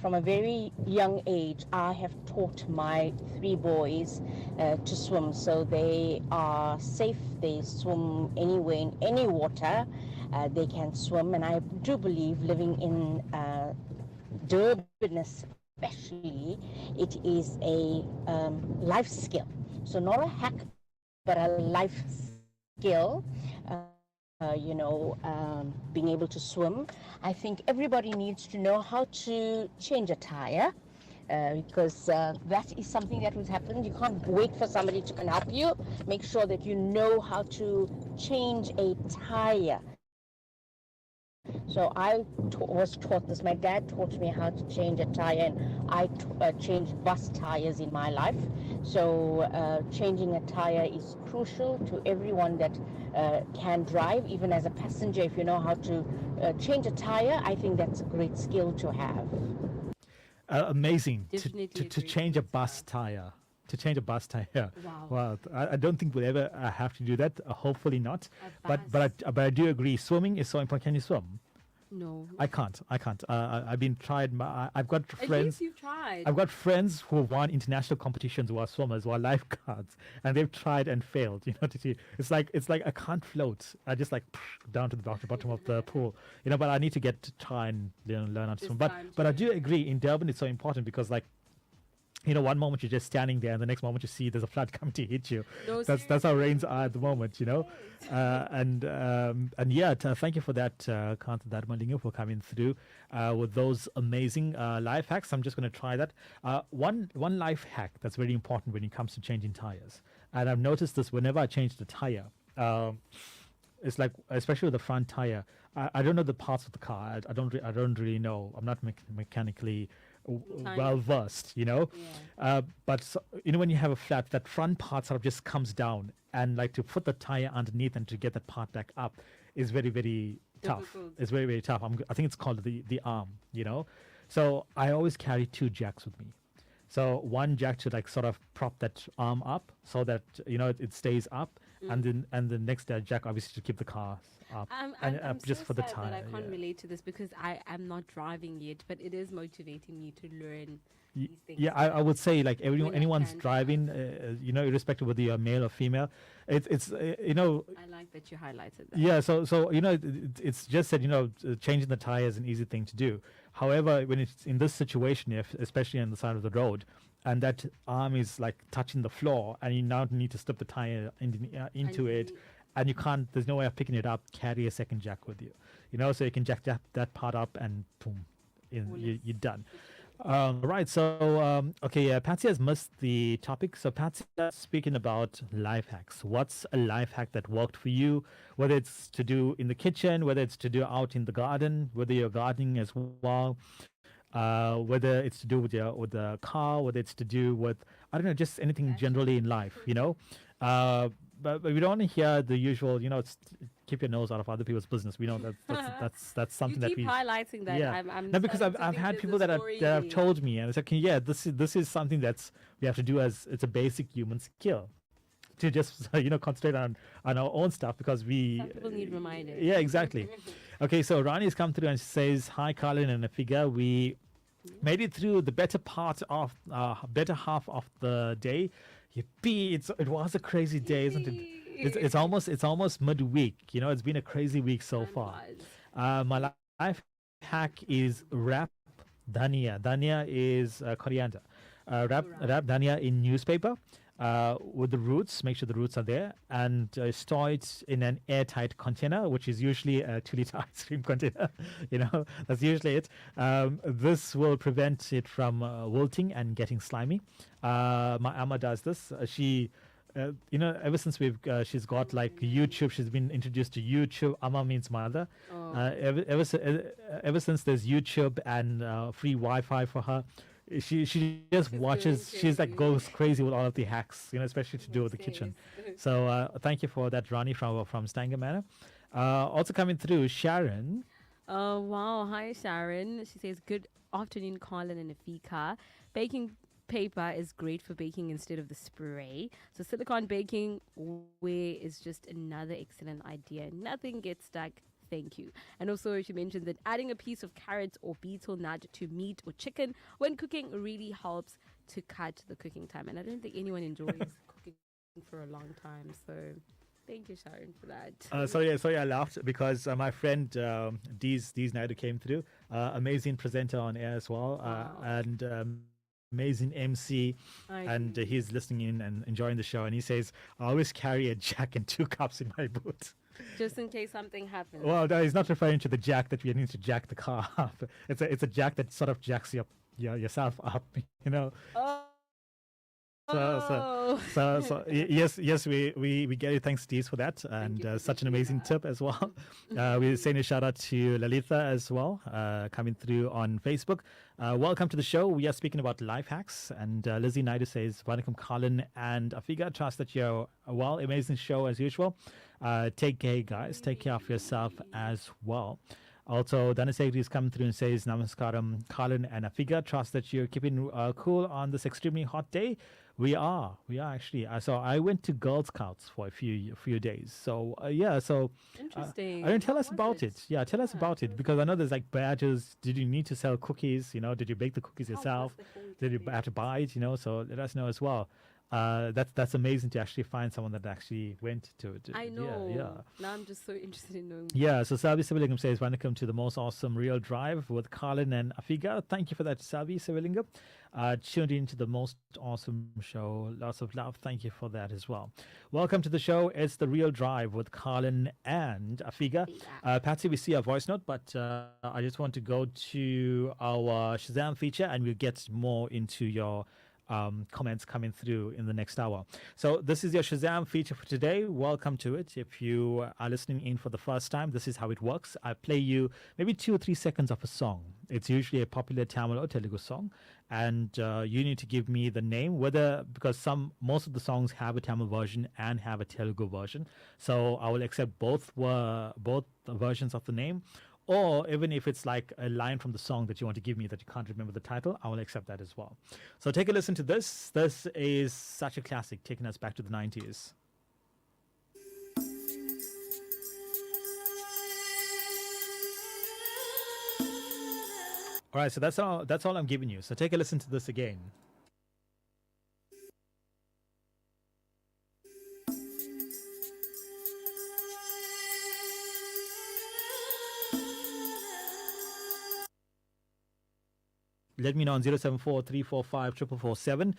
[SPEAKER 13] From a very young age, I have taught my 3 boys to swim, so they are safe. They swim anywhere, in any water. They can swim, and I do believe living in Durban especially, it is a life skill. So not a hack, but a life skill. Being able to swim. I think everybody needs to know how to change a tire because that is something that would happen. You can't wait for somebody to come help you. Make sure that you know how to change a tire. So I was taught this. My dad taught me how to change a tire, and I changed bus tires in my life. So changing a tire is crucial to everyone that can drive, even as a passenger. If you know how to change a tire, I think that's a great skill to have.
[SPEAKER 3] Amazing to change a bus tire. To change a bus tire.
[SPEAKER 7] Wow.
[SPEAKER 3] Well, I don't think we'll ever have to do that. Hopefully not. But I do agree. Swimming is so important. Can you swim?
[SPEAKER 7] No.
[SPEAKER 3] I can't. I've been tried. I've got
[SPEAKER 7] At
[SPEAKER 3] friends.
[SPEAKER 7] least you've tried.
[SPEAKER 3] I've got friends who have won international competitions who are swimmers, who are lifeguards, and they've tried and failed. It's like I can't float. I just down to the bottom of the pool. But I need to try and learn how to swim. But I do agree. In Durban, it's so important because one moment you're just standing there, and the next moment you see there's a flood coming to hit you.
[SPEAKER 7] No,
[SPEAKER 3] that's how rains are at the moment, thank you for that, Kanta Dharmalingam, for coming through with those amazing life hacks. I'm just going to try that. One life hack that's very important when it comes to changing tires, and I've noticed this whenever I change the tire. it's like, especially with the front tire. I don't know the parts of the car. I don't really know. I'm not mechanically well versed, you know. But you know, when you have a flat, that front part sort of just comes down, and like to put the tire underneath and to get that part back up is very, very tough. It's very, very tough. I think it's called the arm, you know. So I always carry 2 jacks with me. So one jack to like sort of prop that arm up so that, you know, it stays up, and the next jack obviously to keep the car up,
[SPEAKER 7] I'm
[SPEAKER 3] just
[SPEAKER 7] so
[SPEAKER 3] for the
[SPEAKER 7] sad
[SPEAKER 3] tire.
[SPEAKER 7] that I can't relate to this because I am not driving yet, but it is motivating me to learn these things.
[SPEAKER 3] Yeah, I would say like anyone's driving, you know, irrespective whether you're male or female, it's you know.
[SPEAKER 7] I like that you highlighted that.
[SPEAKER 3] Yeah, so you know, it's just that, you know, changing the tire is an easy thing to do. However, when it's in this situation, if especially on the side of the road, and that arm is like touching the floor, and you now need to slip the tire into it, and you can't. There's no way of picking it up. Carry a second jack with you, you know, so you can jack that part up, and boom, you're done. Right, so okay, yeah, Patsy has missed the topic. So Patsy, speaking about life hacks, what's a life hack that worked for you? Whether it's to do in the kitchen, whether it's to do out in the garden, whether you're gardening as well, whether it's to do with the car, whether it's to do with, I don't know, just anything generally in life, you know. But we don't want to hear the usual, you know, keep your nose out of other people's business. We know that's something
[SPEAKER 7] you
[SPEAKER 3] that
[SPEAKER 7] keep
[SPEAKER 3] we
[SPEAKER 7] highlighting that.
[SPEAKER 3] Yeah,
[SPEAKER 7] I'm
[SPEAKER 3] no, because I've had people that have told me, and it's like, yeah, this is something that's we have to do, as it's a basic human skill to just, you know, concentrate on our own stuff, because we
[SPEAKER 7] Some people need reminding.
[SPEAKER 3] Yeah, exactly. Okay, so Rani's come through and says, hi Colin and Afiga, we made it through the better half of the day. Yippee, it was a crazy day, isn't it? It's almost midweek. You know, it's been a crazy week so far. My life hack is wrap dhania. Dhania is coriander. Wrap dhania in newspaper with the roots. Make sure the roots are there, and store it in an airtight container, which is usually a 2-liter ice cream container. You know, that's usually it. This will prevent it from wilting and getting slimy. My Amma does this. She, you know, ever since she's got like YouTube, she's been introduced to YouTube. Amma means mother. Ever since there's YouTube and free Wi-Fi for her, she just watches. She's like goes crazy with all of the hacks, you know, especially to do with the kitchen. So thank you for that, Rani from Stanger Manor. Also coming through, Sharon.
[SPEAKER 7] Oh wow, hi Sharon. She says, good afternoon, Colin and Afika. Baking paper is great for baking instead of the spray. So silicone baking ware is just another excellent idea. Nothing gets stuck. Thank you. And also she mentioned that adding a piece of carrot or beetle nut to meat or chicken when cooking really helps to cut the cooking time. And I don't think anyone enjoys cooking for a long time. So thank you, Sharon, for that.
[SPEAKER 3] Sorry, I laughed because my friend Deez Naidu came through. Amazing presenter on air as well. And amazing MC, and he's listening in and enjoying the show. And he says, I always carry a jack and 2 cups in my boot.
[SPEAKER 7] Just in case something happens.
[SPEAKER 3] Well, no, he's not referring to the jack that we need to jack the car up. It's a jack that sort of jacks yourself up, you know. So yes, we get it. Thanks, Steve, for that, and such an amazing tip as well. We're saying a shout out to Lalitha as well, coming through on Facebook. Welcome to the show. We are speaking about life hacks, and Lizzie Naidu says, "Welcome, Colin and Afiga. Trust that you're well. Amazing show as usual. Take care, guys. Take care of yourself as well." Also, Dhanasegri is coming through and says, Namaskaram, Colin and Afiga. Trust that you're keeping cool on this extremely hot day. We are actually. So I went to Girl Scouts for a few days. So so
[SPEAKER 7] interesting.
[SPEAKER 3] I didn't tell us about it. Yeah, tell us about it, because I know there's like badges. Did you need to sell cookies? You know, did you bake the cookies yourself? Did you have to buy it? You know, so let us know as well. That's amazing to actually find someone that actually went to it.
[SPEAKER 7] I know.
[SPEAKER 3] Yeah.
[SPEAKER 7] Now I'm just so interested in knowing.
[SPEAKER 3] Yeah, so Savi Sivalingam says, welcome to the most awesome Real Drive with Colin and Afiga. Thank you for that, Savi Sivalingam. Tuned into the most awesome show. Lots of love. Thank you for that as well. Welcome to the show. It's the Real Drive with Colin and Afiga. Patsy, we see a voice note, but I just want to go to our Shazam feature, and we'll get more into your comments coming through in the next hour. So this is your Shazam feature for today. Welcome to it. If you are listening in for the first time, this is how it works. I play you maybe 2 or 3 seconds of a song. It's usually a popular Tamil or Telugu song, and you need to give me the name, because most of the songs have a Tamil version and have a Telugu version. So I will accept both versions of the name. Or even if it's like a line from the song that you want to give me that you can't remember the title, I will accept that as well. So take a listen to this. This is such a classic, taking us back to the 90s. All right, so that's all I'm giving you. So take a listen to this again. Let me know on 074-345-4447.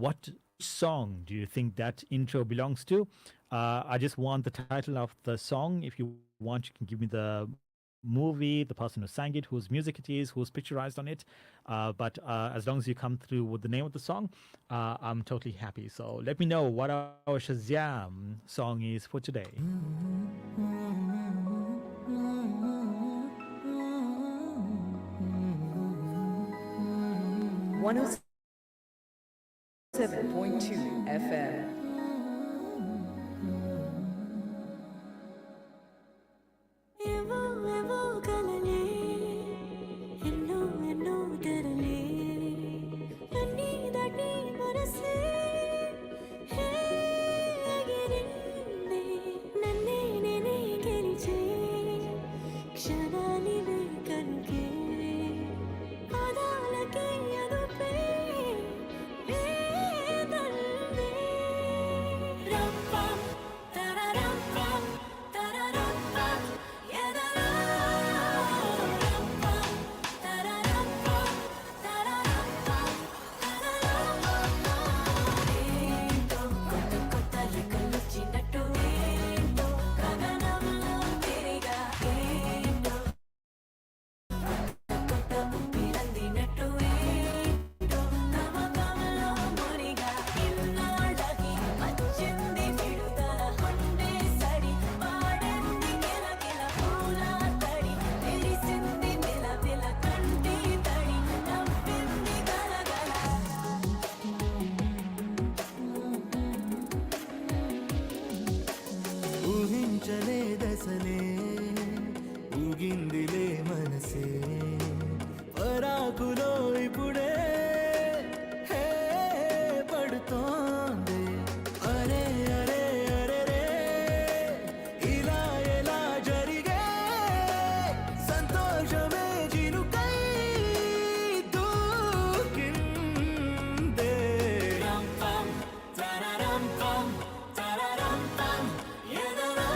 [SPEAKER 3] What song do you think that intro belongs to? I just want the title of the song. If you want, you can give me the movie, the person who sang it, whose music it is, who's picturized on it. But as long as you come through with the name of the song, I'm totally happy. So let me know what our Shazam song is for today.
[SPEAKER 12] 107.2 FM.
[SPEAKER 4] ఊహించలేదసలే ఊగిందిలే మనసే పరాకులో ఇప్పుడే హే పడుతోంది అరే అరే అరే రే ఇలా ఎలా జరిగే సంతోషమే జినుకై దూకిందే రం పం తరరం పం తరరం పం ఎదలో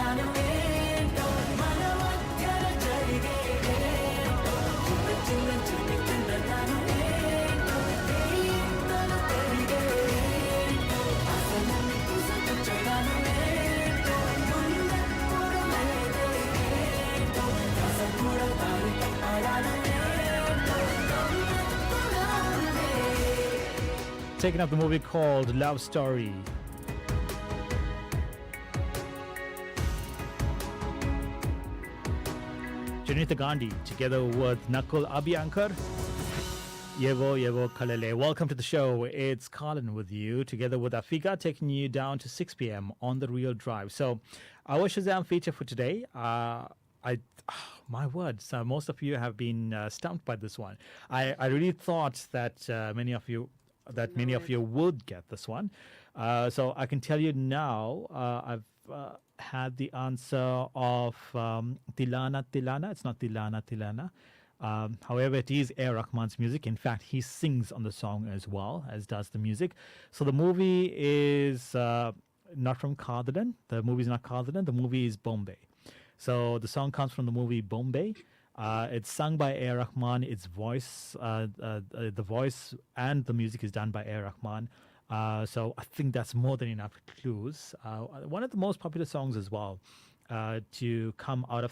[SPEAKER 4] కథనం ఏంటో మన మధ్యన జరిగేదేంటో చిన్న చిన్న చిన్న చిన్నతనం ఏంటో ఇంతలో పెరిగేదేంటో అసలు కుసకుచ్చదనం ఏంటో ముందెప్పుడు లేదేంటో అసలు కూడా తాను తప్పడానం ఏంటో గమ్మత్తుగా ఉందే.
[SPEAKER 3] Taking up the movie called Love Story. Janita Gandhi together with Nakul Abhyankar. Yevo Kalele. Welcome to the show. It's Colin with you, together with Afika, taking you down to 6 p.m. on the Real Drive. So, our Shazam feature for today, my words, most of you have been stumped by this one. I really thought that many of you would get this one. So I can tell you now, I've had the answer of Tilana. It's not Tilana. However, it is A. Rahman's music. In fact, he sings on the song as well, as does the music. So the movie is not from Cardigan. The movie is not Cardigan. The movie is Bombay. So the song comes from the movie Bombay. It's sung by A. Rahman. Its voice, the voice and the music is done by A. Rahman. So I think that's more than enough clues. One of the most popular songs as well to come out of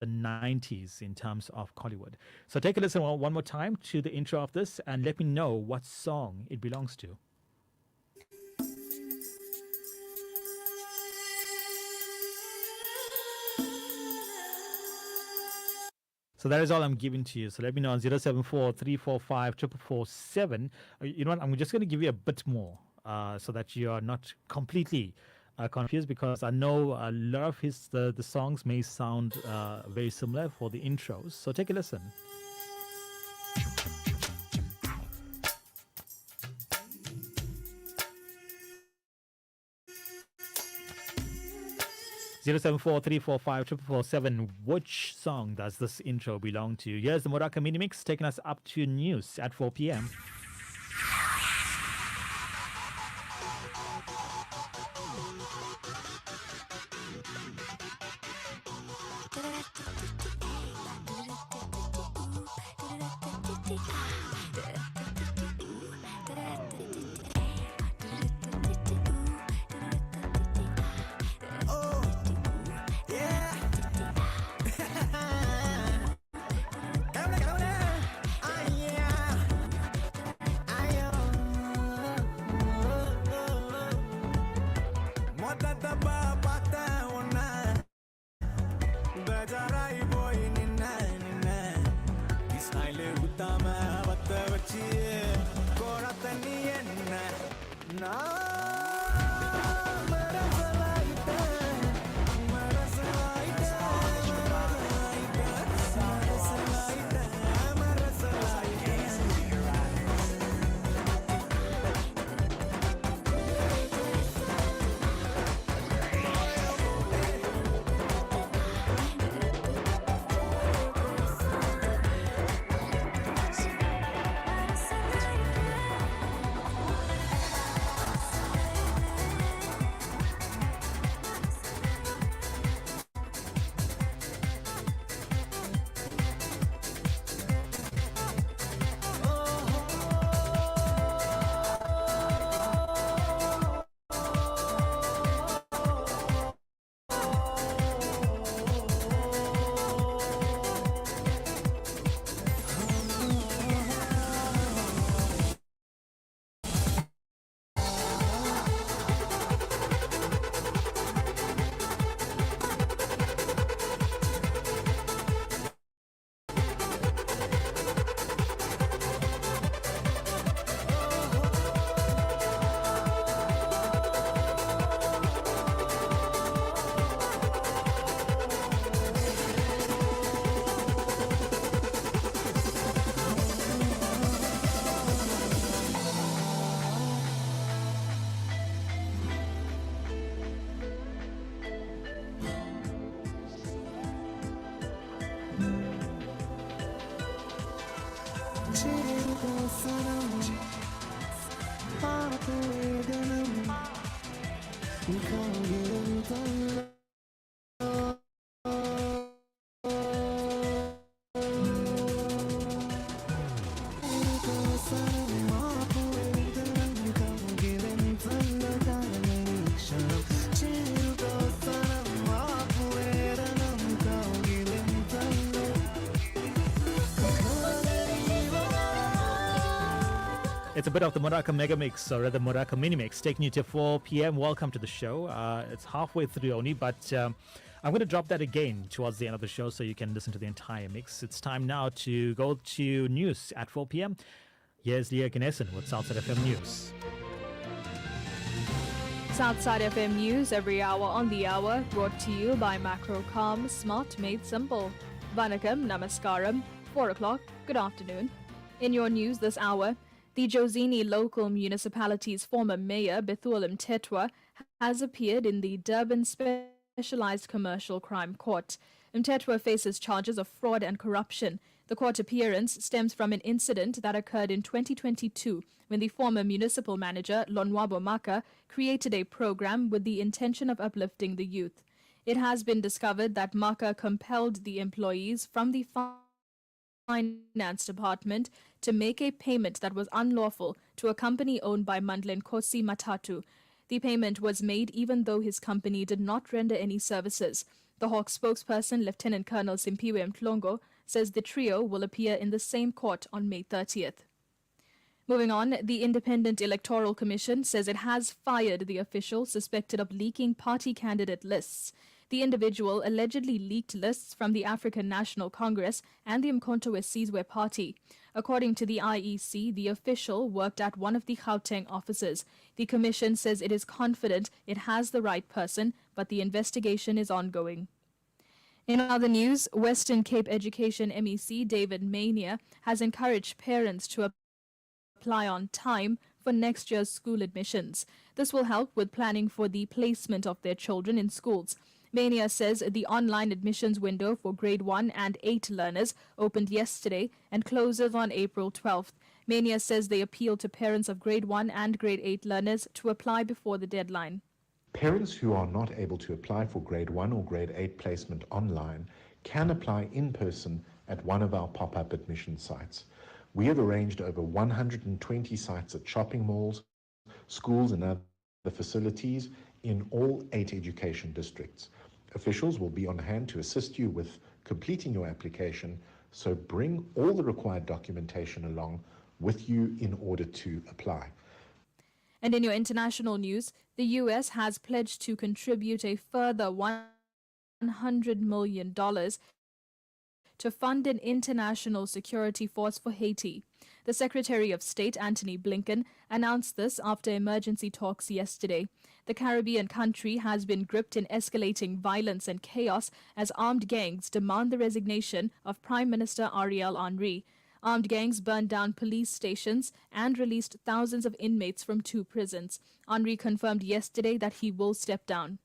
[SPEAKER 3] the 90s in terms of Hollywood. So take a listen one more time to the intro of this and let me know what song it belongs to. So that is all I'm giving to you. So let me know on 074 345 447. You know what? I'm just going to give you a bit more so that you are not completely confused, because I know a lot of the songs may sound very similar for the intros. So take a listen. Zero 074 Which song does this intro belong to? Here's the Moraka mini mix taking us up to news at 4 p.m. It's a bit of the Moraka Mega Mix, or rather Moraka Mini Mix, taking you to 4 p.m. Welcome to the show. It's halfway through only, but I'm going to drop that again towards the end of the show so you can listen to the entire mix. It's time now to go to news at 4 p.m. Here's Leah Ganesan with Southside FM News.
[SPEAKER 1] Southside FM News every hour on the hour, brought to you by Macrocom, smart made simple. Vanakkam, namaskaram, 4 o'clock, good afternoon. In your news this hour, the Jozini local municipality's former mayor, Bethul Mtetwa, has appeared in the Durban Specialized Commercial Crime Court. Mtetwa faces charges of fraud and corruption. The court appearance stems from an incident that occurred in 2022 when the former municipal manager, Lonwabo Maka, created a program with the intention of uplifting the youth. It has been discovered that Maka compelled the employees from the finance department to make a payment that was unlawful to a company owned by Mandla Nkosi Matatu. The payment was made even though his company did not render any services. The Hawk spokesperson, Lieutenant Colonel Simpiwe Mtlongo, says the trio will appear in the same court on May 30th. Moving on, the Independent Electoral Commission says it has fired the official suspected of leaking party candidate lists. The individual allegedly leaked lists from the African National Congress and the Umkhonto weSizwe Party. According to the IEC, the official worked at one of the Gauteng offices. The commission says it is confident it has the right person, but the investigation is ongoing. In other news, Western Cape Education MEC David Mania has encouraged parents to apply on time for next year's school admissions. This will help with planning for the placement of their children in schools. Mania says the online admissions window for grade 1 and 8 learners opened yesterday and closes on April 12th. Mania says they appeal to parents of grade 1 and grade 8 learners to apply before the deadline.
[SPEAKER 14] Parents who are not able to apply for grade 1 or grade 8 placement online can apply in person at one of our pop-up admission sites. We have arranged over 120 sites at shopping malls, schools and other facilities in all 8 education districts. Officials will be on hand to assist you with completing your application, so bring all the required documentation along with you in order to apply.
[SPEAKER 1] And in your international news, the US has pledged to contribute a further $100 million to fund an international security force for Haiti. The Secretary of State, Antony Blinken, announced this after emergency talks yesterday. The Caribbean country has been gripped in escalating violence and chaos as armed gangs demand the resignation of Prime Minister Ariel Henry. Armed gangs burned down police stations and released thousands of inmates from 2 prisons. Henry confirmed yesterday that he will step down.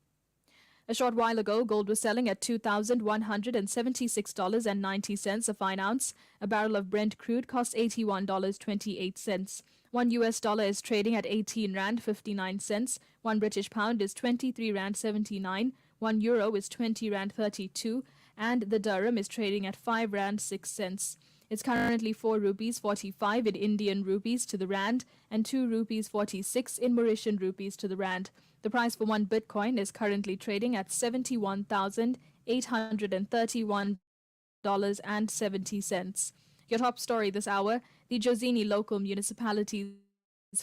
[SPEAKER 1] A short while ago, gold was selling at $2,176.90 a fine ounce. A barrel of Brent crude cost $81.28. $1 is trading at 18 Rand 59 cents. 1 British pound is 23 Rand 79. 1 euro is 20 Rand 32. And the dirham is trading at 5 Rand 6 cents. It's currently 4 rupees 45 in Indian rupees to the rand and 2 rupees 46 in Mauritian rupees to the rand. The price for 1 Bitcoin is currently trading at $71,831.70. Your top story this hour, the Jozini local municipality's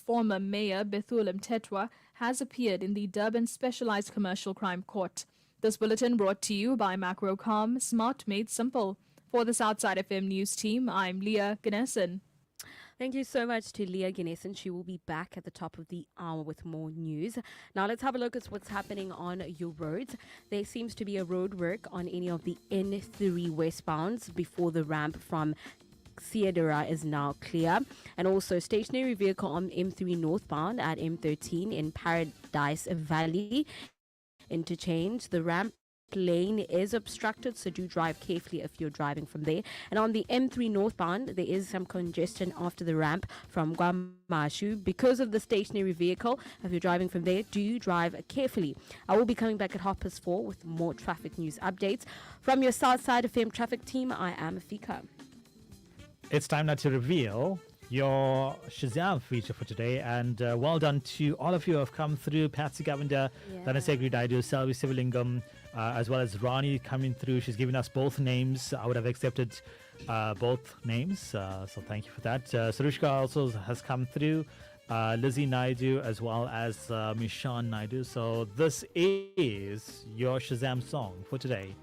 [SPEAKER 1] former mayor, Bethul Mtetwa, has appeared in the Durban Specialized Commercial Crime Court. This bulletin brought to you by Macrocom, smart made simple. For the Southside FM News team, I'm Leah Ganesan.
[SPEAKER 7] Thank you so much to Leah Ganesan. She will be back at the top of the hour with more news. Now let's have a look at what's happening on your roads. There seems to be a road work on any of the N3 westbounds before the ramp from Theodora is now clear. And also stationary vehicle on M3 northbound at M13 in Paradise Valley interchange. The ramp lane is obstructed, so do drive carefully if you're driving from there. And on the M3 northbound, there is some congestion after the ramp from Guamashu because of the stationary vehicle. If you're driving from there, do drive carefully. I will be coming back at 4:30 with more traffic news updates. From your Southside FM traffic team, I am Afika.
[SPEAKER 3] It's time now to reveal your Shazam feature for today, and well done to all of you who have come through. Patsy Gavanda, Dhanasegri Daidu, Selvi Sivalingam, as well as Rani coming through. She's given us both names. I would have accepted both names. So thank you for that. Sarushka also has come through. Lizzie Naidu as well as Mishan Naidu. So this is your Shazam song for today.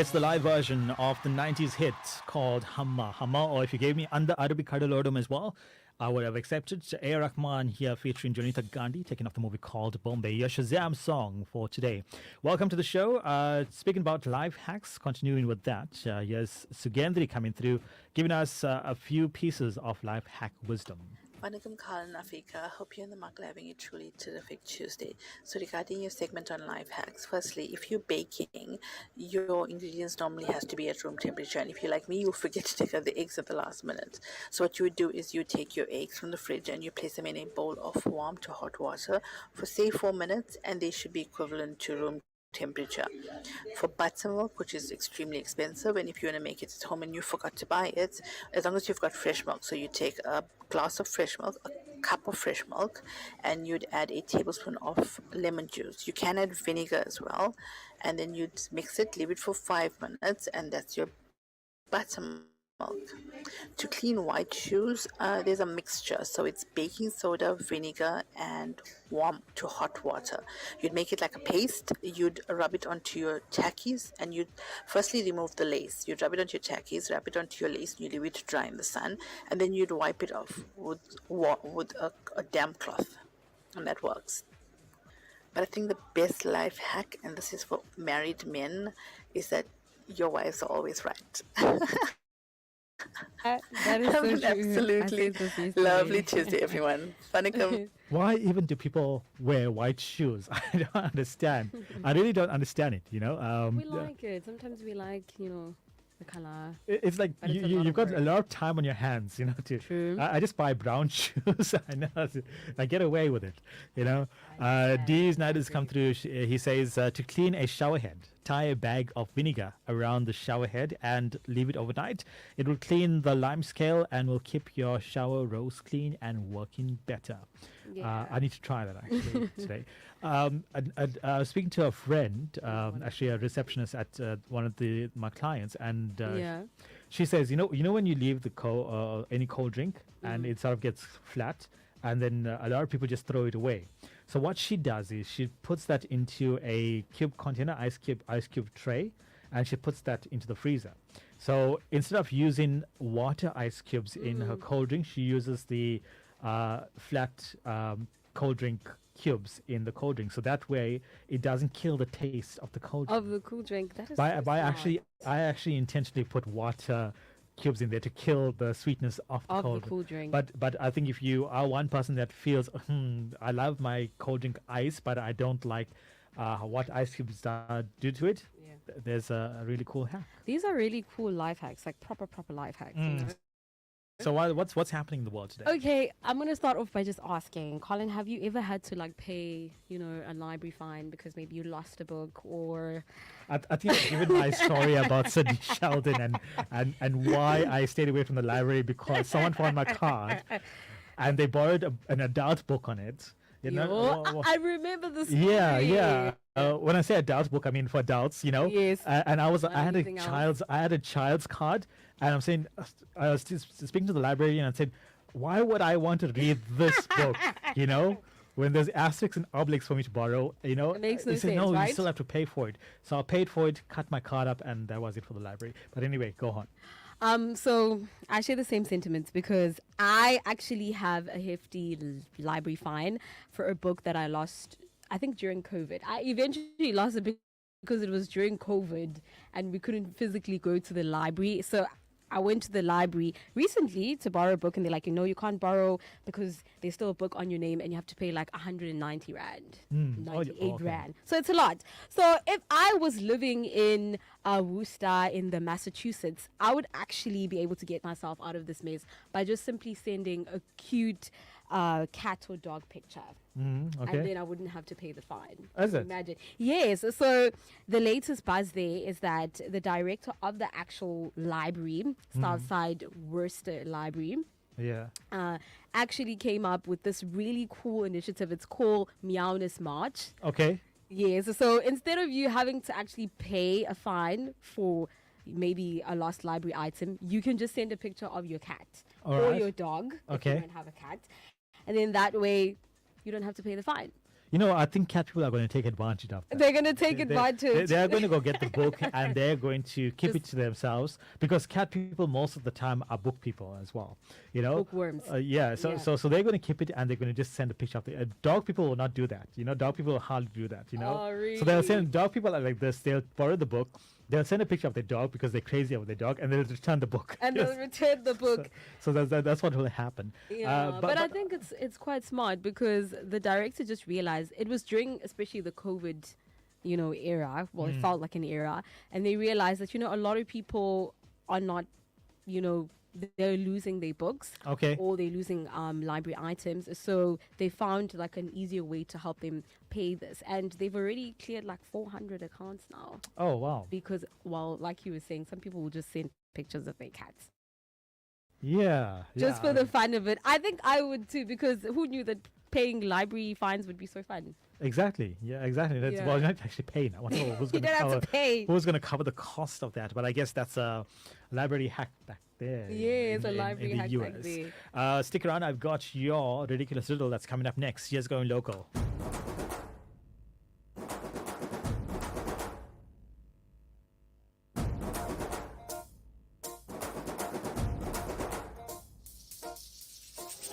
[SPEAKER 3] It's the live version of the 90s hit called Hamma. Hamma, or if you gave me Anda Arabi Kadalodum as well, I would have accepted. A. Rahman here featuring Jonita Gandhi, taking off the movie called Bombay, your Shazam song for today. Welcome to the show. Speaking about life hacks, continuing with that, here's Sugendri coming through, giving us a few pieces of life hack wisdom.
[SPEAKER 15] Vanakkam Kalan Africa. Hope you and the Mark are having a truly terrific Tuesday. So regarding your segment on life hacks, firstly, if you're baking, your ingredients normally has to be at room temperature. And if you're like me, you'll forget to take out the eggs at the last minute. So what you would do is you take your eggs from the fridge and you place them in a bowl of warm to hot water for say 4 minutes, and they should be equivalent to room temperature. For buttermilk, which is extremely expensive, and if you want to make it at home and you forgot to buy it, as long as you've got fresh milk, so you take a glass of fresh milk, a cup of fresh milk, and you'd add a tablespoon of lemon juice. You can add vinegar as well, and then you'd mix it, leave it for 5 minutes, and that's your buttermilk. To clean white shoes, there's a mixture, so it's baking soda, vinegar, and warm to hot water. You'd make it like a paste. You'd rub it onto your tackies, and you'd firstly remove the lace. You'd rub it onto your tackies, wrap it onto your lace, and you leave it to dry in the sun, and then you'd wipe it off with a damp cloth, and that works. But I think the best life hack, and this is for married men, is that your wives are always right.
[SPEAKER 7] That is so
[SPEAKER 15] Have an
[SPEAKER 7] true.
[SPEAKER 15] absolutely
[SPEAKER 7] I said this yesterday.
[SPEAKER 15] lovely Tuesday, everyone. Vanakkam.
[SPEAKER 3] Why even do people wear white shoes? I don't understand. I really don't understand it,
[SPEAKER 7] We like it. Sometimes we like, the color.
[SPEAKER 3] It's like
[SPEAKER 7] But it's a lot
[SPEAKER 3] you've
[SPEAKER 7] of
[SPEAKER 3] got a
[SPEAKER 7] work.
[SPEAKER 3] lot of time on your hands, to.
[SPEAKER 7] True.
[SPEAKER 3] I just buy brown shoes. I know. I get away with it, D. Snyder's come through. He says to clean a shower head, tie a bag of vinegar around the shower head and leave it overnight. It will clean the lime scale and will keep your shower rows clean and working better. I need to try that actually today. I was speaking to a friend, actually a receptionist at one of my clients, and she says, you know when you leave the any cold drink and it sort of gets flat, and then a lot of people just throw it away. So what she does is she puts that into a cube container, ice cube tray, and she puts that into the freezer. So instead of using water ice cubes in her cold drink, she uses the flat cold drink cubes in the cold drink. So that way it doesn't kill the taste of the cold drink.
[SPEAKER 7] Of the cool drink. That is
[SPEAKER 3] I
[SPEAKER 7] so
[SPEAKER 3] actually intentionally put water cubes in there to kill the sweetness of the
[SPEAKER 7] cool drink.
[SPEAKER 3] But I think if you are one person that feels, I love my cold drink ice, but I don't like what ice cubes do to it, there's a really cool hack.
[SPEAKER 7] These are really cool life hacks, like proper life hacks.
[SPEAKER 3] So what's happening in the world today?
[SPEAKER 7] Okay, I'm going to start off by just asking, Colin, have you ever had to pay, a library fine because maybe you lost a book, or...
[SPEAKER 3] I think I've given my story about Sydney Sheldon and why I stayed away from the library because someone found my card and they borrowed an adult book on it.
[SPEAKER 7] I remember this story.
[SPEAKER 3] Yeah. When I say adult book, I mean for adults,
[SPEAKER 7] Yes.
[SPEAKER 3] And I had
[SPEAKER 7] anything else.
[SPEAKER 3] I had a child's card, and I'm saying, I was speaking to the librarian and I said, why would I want to read this book? When there's asterisks and obliques for me to borrow,
[SPEAKER 7] It makes no
[SPEAKER 3] they said,
[SPEAKER 7] sense,
[SPEAKER 3] no,
[SPEAKER 7] right?
[SPEAKER 3] you still have to pay for it. So I paid for it, cut my card up, and that was it for the library. But anyway, go on.
[SPEAKER 7] So I share the same sentiments because I actually have a hefty library fine for a book that I lost, I think, during COVID. I eventually lost it because it was during COVID and we couldn't physically go to the library. So I went to the library recently to borrow a book, and they're like, you can't borrow because there's still a book on your name and you have to pay like 190 Rand, 98 Rand. So it's a lot. So if I was living in Worcester in the Massachusetts, I would actually be able to get myself out of this mess by just simply sending a cute cat or dog picture.
[SPEAKER 3] Okay.
[SPEAKER 7] And then I wouldn't have to pay the fine.
[SPEAKER 3] Is it?
[SPEAKER 7] Imagine. Yes. So the latest buzz there is that the director of the actual library, Southside Worcester Library, actually came up with this really cool initiative. It's called Meowness March.
[SPEAKER 3] Okay.
[SPEAKER 7] Yes. So instead of you having to actually pay a fine for maybe a lost library item, you can just send a picture of your cat or your dog if you don't have a cat. And then that way you don't have to pay the fine.
[SPEAKER 3] I think cat people are going to take advantage of that.
[SPEAKER 7] They're going to take advantage.
[SPEAKER 3] They're going to go get the book and they're going to keep it to themselves because cat people most of the time are book people as well.
[SPEAKER 7] Bookworms.
[SPEAKER 3] So they're going to keep it and they're going to just send a picture of it. Dog people will not do that. Dog people will hardly do that.
[SPEAKER 7] Oh, really?
[SPEAKER 3] So they'll send dog people are like this. They'll borrow the book. They'll send a picture of their dog because they're crazy about their dog, and they'll return the book.
[SPEAKER 7] And they'll return the book.
[SPEAKER 3] So that's what will happen.
[SPEAKER 7] Yeah, but I think it's quite smart because the director just realized it was during especially the COVID, era. Well, it felt like an era, and they realized that a lot of people are not, they're losing their books.
[SPEAKER 3] Okay.
[SPEAKER 7] Or they're losing library items. So they found like an easier way to help them pay this, and they've already cleared like 400 accounts now.
[SPEAKER 3] Oh wow!
[SPEAKER 7] Because like you were saying, some people will just send pictures of their cats.
[SPEAKER 3] Yeah.
[SPEAKER 7] Just for the fun of it. I think I would too, because who knew that paying library fines would be so fun?
[SPEAKER 3] Exactly. Yeah, exactly. Well, you don't have to actually pay now. I don't know who's
[SPEAKER 7] You
[SPEAKER 3] going
[SPEAKER 7] don't have to pay.
[SPEAKER 3] Who's going to cover the cost of that? But I guess that's a library hack back there.
[SPEAKER 7] Yeah, it's a library
[SPEAKER 3] in
[SPEAKER 7] hack
[SPEAKER 3] the
[SPEAKER 7] back
[SPEAKER 3] US.
[SPEAKER 7] there.
[SPEAKER 3] Stick around. I've got your ridiculous riddle that's coming up next. Here's Going Local.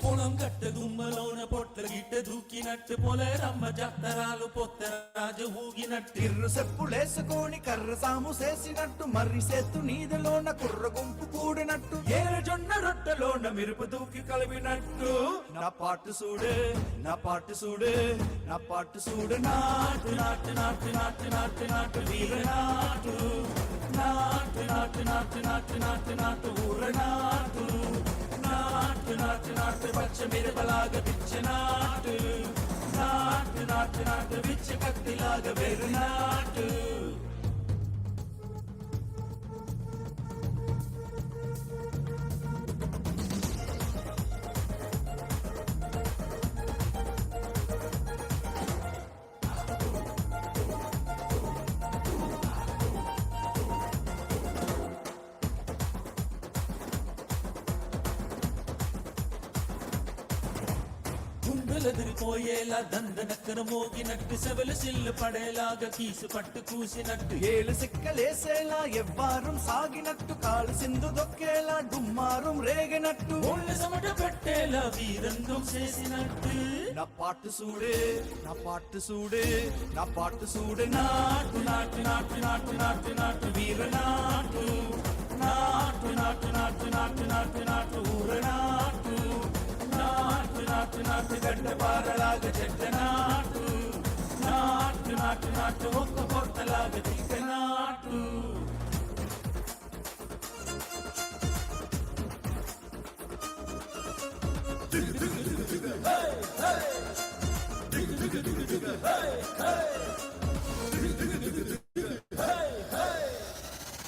[SPEAKER 4] పొలం గట్ట దుమ్మలోన పొట్ల గిట్ట దూకినట్టు పొలేరమ్మ జాతరాలు పొత్తరాజు ఊగినట్టు ఇర్రు సెప్పులేసుకొని కర్ర సాము చేసినట్టు మర్రి సేత్తు నీదలోన కుర్ర గుంపు కూడినట్టు ఏర జొన్న రొట్టెలోన మిరుపు దూకి కలిపినట్టు నా పాటు చూడే నా పాటు చూడే నా పాటు చూడు నాటు నాటు నాటు నాటు నాటు నాటు వీర నాటు నాటు నాటు నాటు నాటు నాటు నాటు ఊర నాటు నాటు నాటు నాటు పచ్చ మిరపలాగా పిచ్చ నాటు నాటు నాటు నాటు పిచ్చ కత్తిలాగా వెర్రి నాటు ఎదిరిపోయేలా దందనక్కన మోగినట్టు సెవలు సిల్లు పడేలాగా కీసు పట్టు కూసినట్టు ఏలు సిక్కలేసేలా ఎవ్వారం సాగినట్టు కాలు సింధు దొక్కేలా డుమ్మారం రేగినట్టు ఒళ్ళు సమట పెట్టేలా వీరంగం చేసినట్టు నా పాటు చూడే నా పాటు చూడే నా పాటు చూడే నాటు నాటు నాటు నాటు నాటు నాటు వీర నాటు నాటు నాటు నాటు నాటు నాటు నాటు ఊర నాటు నాటు నాటు నాటు గడ్డ పారలాగా చెట్ట నాటు నాటు నాటు నాటు ఒక్క పొట్టలాగా తిక్క నాటు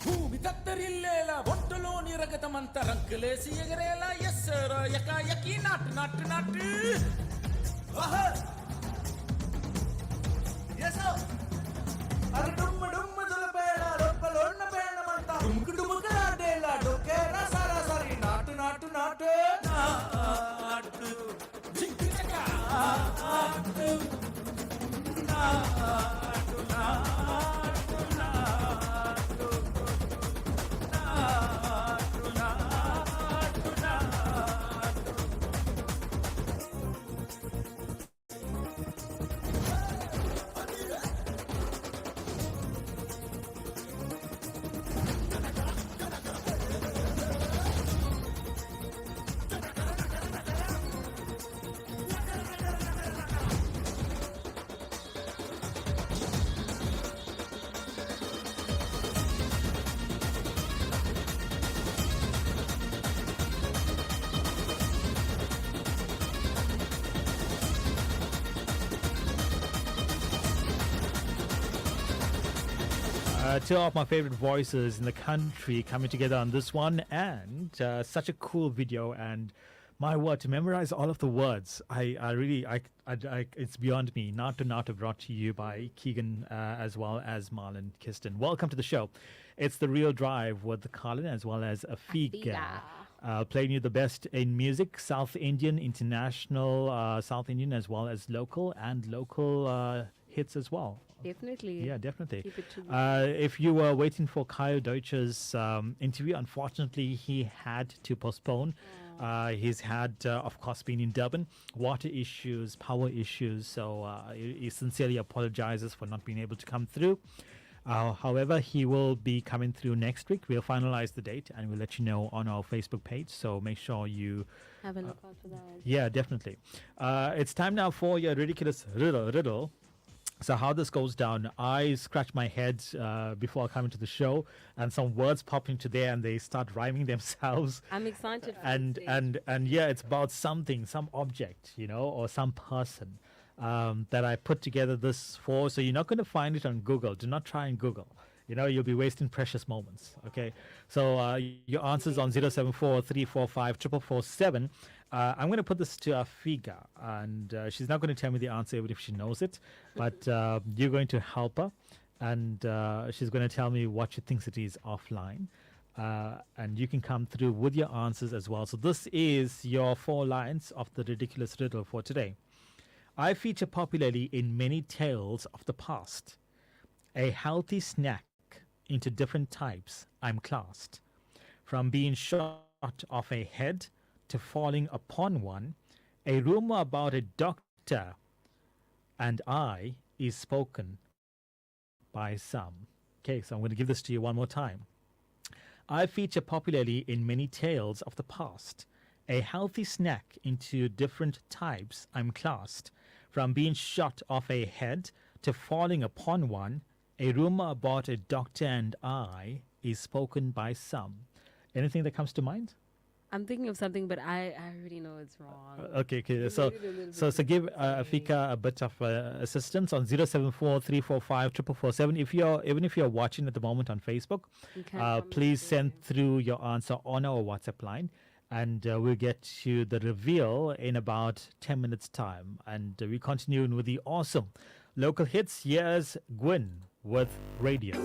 [SPEAKER 4] భూమి కత్తరిల్లేలా ఒంటలోని రగతమంత రంకులేసి ఎగరేలా ఎస్సరా ఎకాయకి నాటు నాటు నాటు అరే డుమ్మ డుమ్మ దులపేడ రొప్పలోన్న పేడమంతా డుమ్కు డుమ్ముకలాడేలా డొక్కేరా సరాసరి నాటు నాటు నాటు నాటు జింకిచక నాటు నాటు నాటు నాటు
[SPEAKER 3] Two of my favorite voices in the country coming together on this one, and such a cool video. And my word, to memorize all of the words, I really, it's beyond me. Not brought to you by Keegan as well as Marlon Kiston. Welcome to the show. It's The Real Drive with Colin as well as Afiga. playing you the best in music, South Indian, international, South Indian, as well as local hits as well.
[SPEAKER 7] Definitely.
[SPEAKER 3] Yeah, definitely.
[SPEAKER 7] Keep it to the-
[SPEAKER 3] If you were waiting for Kyle Deutsch's interview, unfortunately, he had to postpone. He's had, of course, been in Durban, water issues, power issues. So he sincerely apologizes for not being able to come through. However, he will be coming through next week. We'll finalize the date and we'll let you know on our Facebook page. So make sure you
[SPEAKER 7] have a look out for that.
[SPEAKER 3] Yeah, definitely. It's time now for your ridiculous riddle. So how this goes down, I scratch my head before I come into the show, and some words pop into there, and they start rhyming themselves.
[SPEAKER 7] I'm excited. For
[SPEAKER 3] And yeah, it's about something, some object, or some person that I put together this for. So you're not going to find it on Google. Do not try and Google. You'll be wasting precious moments. Okay. So your answers on 074-345-4447. I'm going to put this to Afiga, and she's not going to tell me the answer even if she knows it, but you're going to help her, and she's going to tell me what she thinks it is offline, and you can come through with your answers as well. So this is your 4 lines of the ridiculous riddle for today. I feature popularly in many tales of the past. A healthy snack into different types I'm classed. From being shot off a head to falling upon one, a rumor about a doctor and I is spoken by some. Okay, so I'm going to give this to you one more time. I feature popularly in many tales of the past. A healthy snack into different types I'm classed. From being shot off a head to falling upon one, a rumor about a doctor and I is spoken by some. Anything that comes to mind?
[SPEAKER 7] I'm thinking of something, but I already know it's wrong.
[SPEAKER 3] Okay.
[SPEAKER 7] You
[SPEAKER 3] So
[SPEAKER 7] made it a little bit
[SPEAKER 3] give Afika a bit of assistance on 074-345-4447. Even if you're watching at the moment on Facebook, please send through your answer on our WhatsApp line, and we'll get you the reveal in about 10 minutes' time. And we continue with the awesome local hits. Here's Gwen with Radio.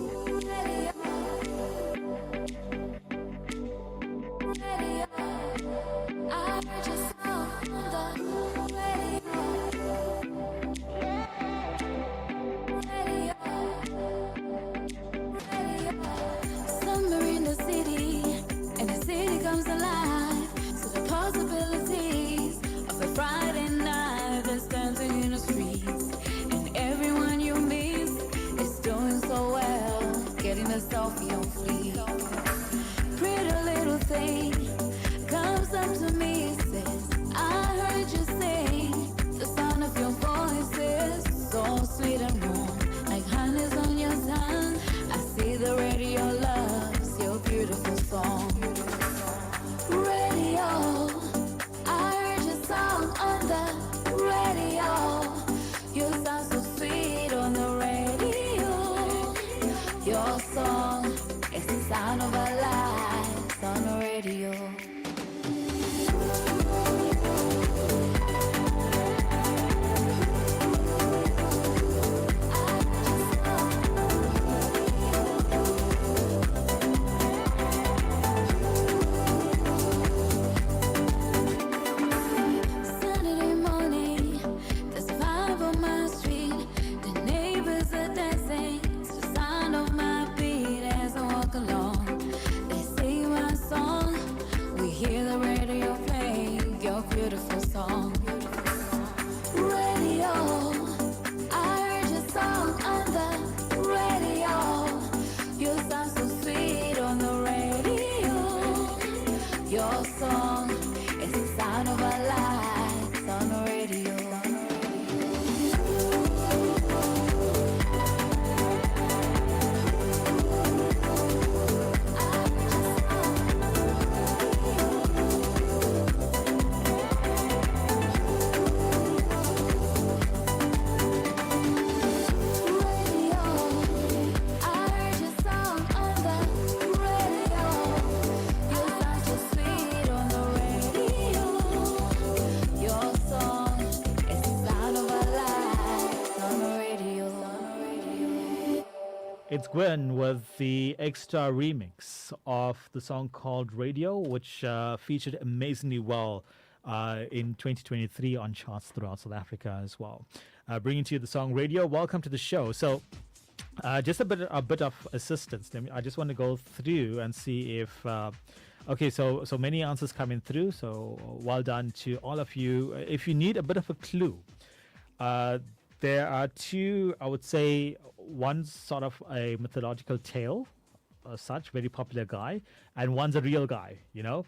[SPEAKER 6] Summer in the city, and the city comes alive. So the possibilities of a Friday night that's dancing in the streets, and everyone you miss is doing so well, getting a selfie on fleek. Pretty little thing comes up to me, says, I heard you sing. The sound of your voice is so sweet and warm, like honey's on your tongue. I see the radio loves your beautiful song. Radio, I heard your song on the radio. You sound so sweet on the radio. Your song is the sound of our lives on the radio. Saturday morning, there's a vibe on my street. The neighbors are dancing to the sound of my beat as I walk along.
[SPEAKER 3] It's Gwen with the extra remix of the song called Radio, which featured amazingly well in 2023 on charts throughout South Africa as well. Bringing to you the song Radio. Welcome to the show. So, just a bit of assistance. I just want to go through and see if. Okay, so many answers coming through. So well done to all of you. If you need a bit of a clue, there are two. I would say one's sort of a mythological tale, such very popular guy, and one's a real guy. You know,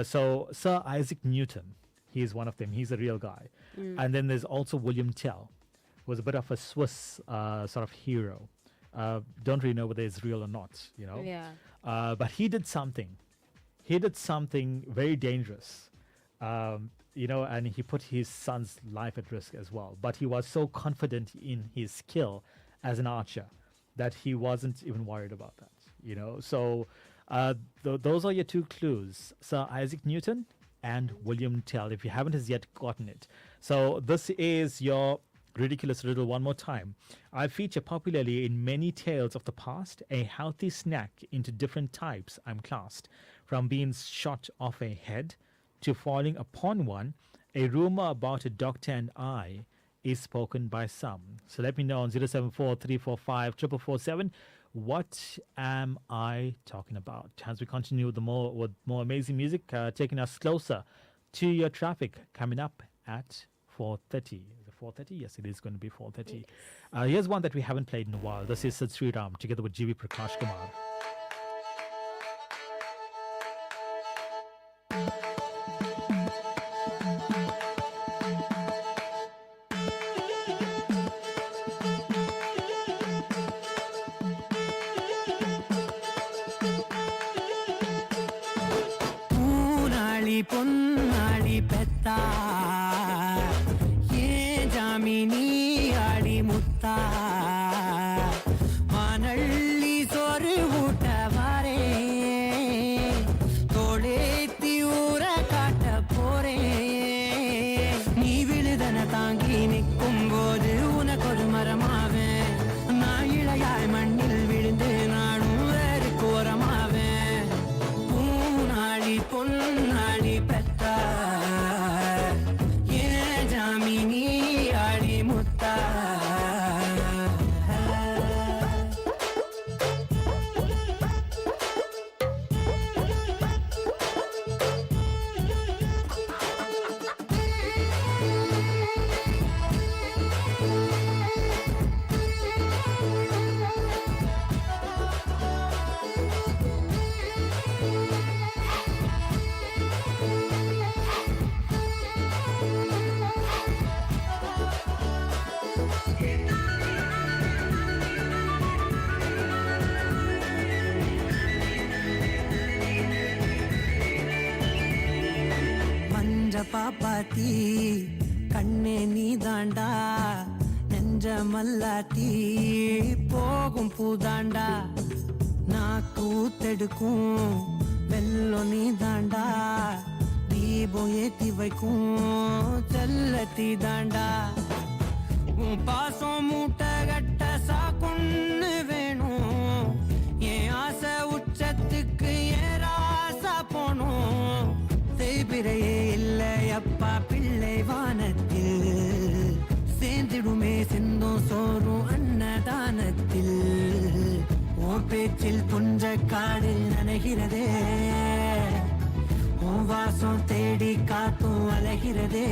[SPEAKER 3] so Sir Isaac Newton. He is one of them. He's a real guy. And then there's also William Tell, who was a bit of a Swiss sort of hero. Don't really know whether it's real or not, you know.
[SPEAKER 7] Yeah.
[SPEAKER 3] But he did something. He did something very dangerous, you know, and he put his son's life at risk as well. But he was so confident in his skill as an archer that he wasn't even worried about that, you know. So those are your two clues, Sir Isaac Newton and William Tell, if you haven't as yet gotten it. So this is your ridiculous riddle one more time. I feature popularly in many tales of the past. A healthy snack into different types I'm classed. From being shot off a head to falling upon one, a rumor about a doctor and I is spoken by some. So let me know on 074 345 4447. What am I talking about? As we continue with more amazing music, taking us closer to your traffic coming up at 4:30. Is it 4:30? Yes, it is going to be 4:30. Here's one that we haven't played in a while. This is Sid Sriram together with G.V. Prakash Kumar.
[SPEAKER 4] பொன்னாடி பெத்தா ஏ ஜாமினி ஆடி முத்தா வானள்ளி சோறு ஊட்ட வாரே தோளேத்தி ஊற காட்ட போறே நீ விழுதன தாங்கி நிற்கும் போது உனக்கு ஒரு மரமாவேன் நான் இளையாய் மண்ணில் விழுந்து நானும் வேறு கோரமாவேன் பூனாடி பொன்னாடி பெத்தா ஏ ஜாமினி ஆடி முத்தா பாப்பாத்தி கண்ணே நீ தாண்டா நெஞ்ச மல்லாத்தி போகும் பூதாண்டா நாக்கு ஊத்தெடுக்கும் வெள்ளம் நீ தாண்டா தீபம் ஏத்தி வைக்கும் செல்லத்தி தாண்டா உன் பாசம் மூட்டை கட்ட சாக்குன்னு வேணும் என் ஆசை உச்சத்துக்கு ஏன் ராசா போணும் தேய்பிரையே இல்லை அப்பா பிள்ளை வானத்தில் சேர்ந்திடுமே சிந்தும் சோறும் அன்னதானத்தில் உன் பேச்சில் புஞ்ச காடு நனைகிறதே உன் வாசம் தேடி காத்தும் அலைகிறதே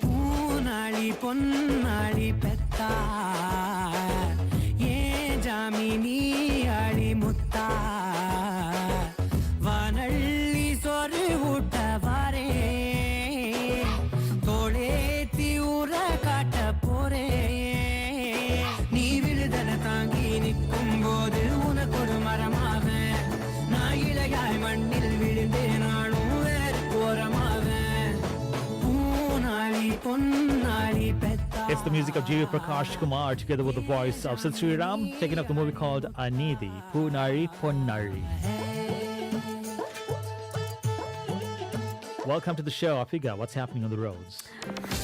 [SPEAKER 4] பூனாளி பொன்னாளி பெத்தா ஏ ஜாமினி ஆளி முத்தா வானள்ளி சோறு ஊட்ட வாரே தோளேத்தி ஊற காட்ட போறே நீ விழுதன தாங்கி நிற்கும் போது உனக்கு ஒரு மரமாவேன் நான் இளையாய் மண்ணில் விழுந்தே நானும் வேறு கோரமாவேன் பூனாளி பொன்னாளி பெத்தா.
[SPEAKER 3] It's the music of G.V. Prakash Kumar together with the voice of Sid Sriram, taking up the movie called Anidhi, Punari Ponnari. Welcome to the show, Afiga. What's happening on the roads?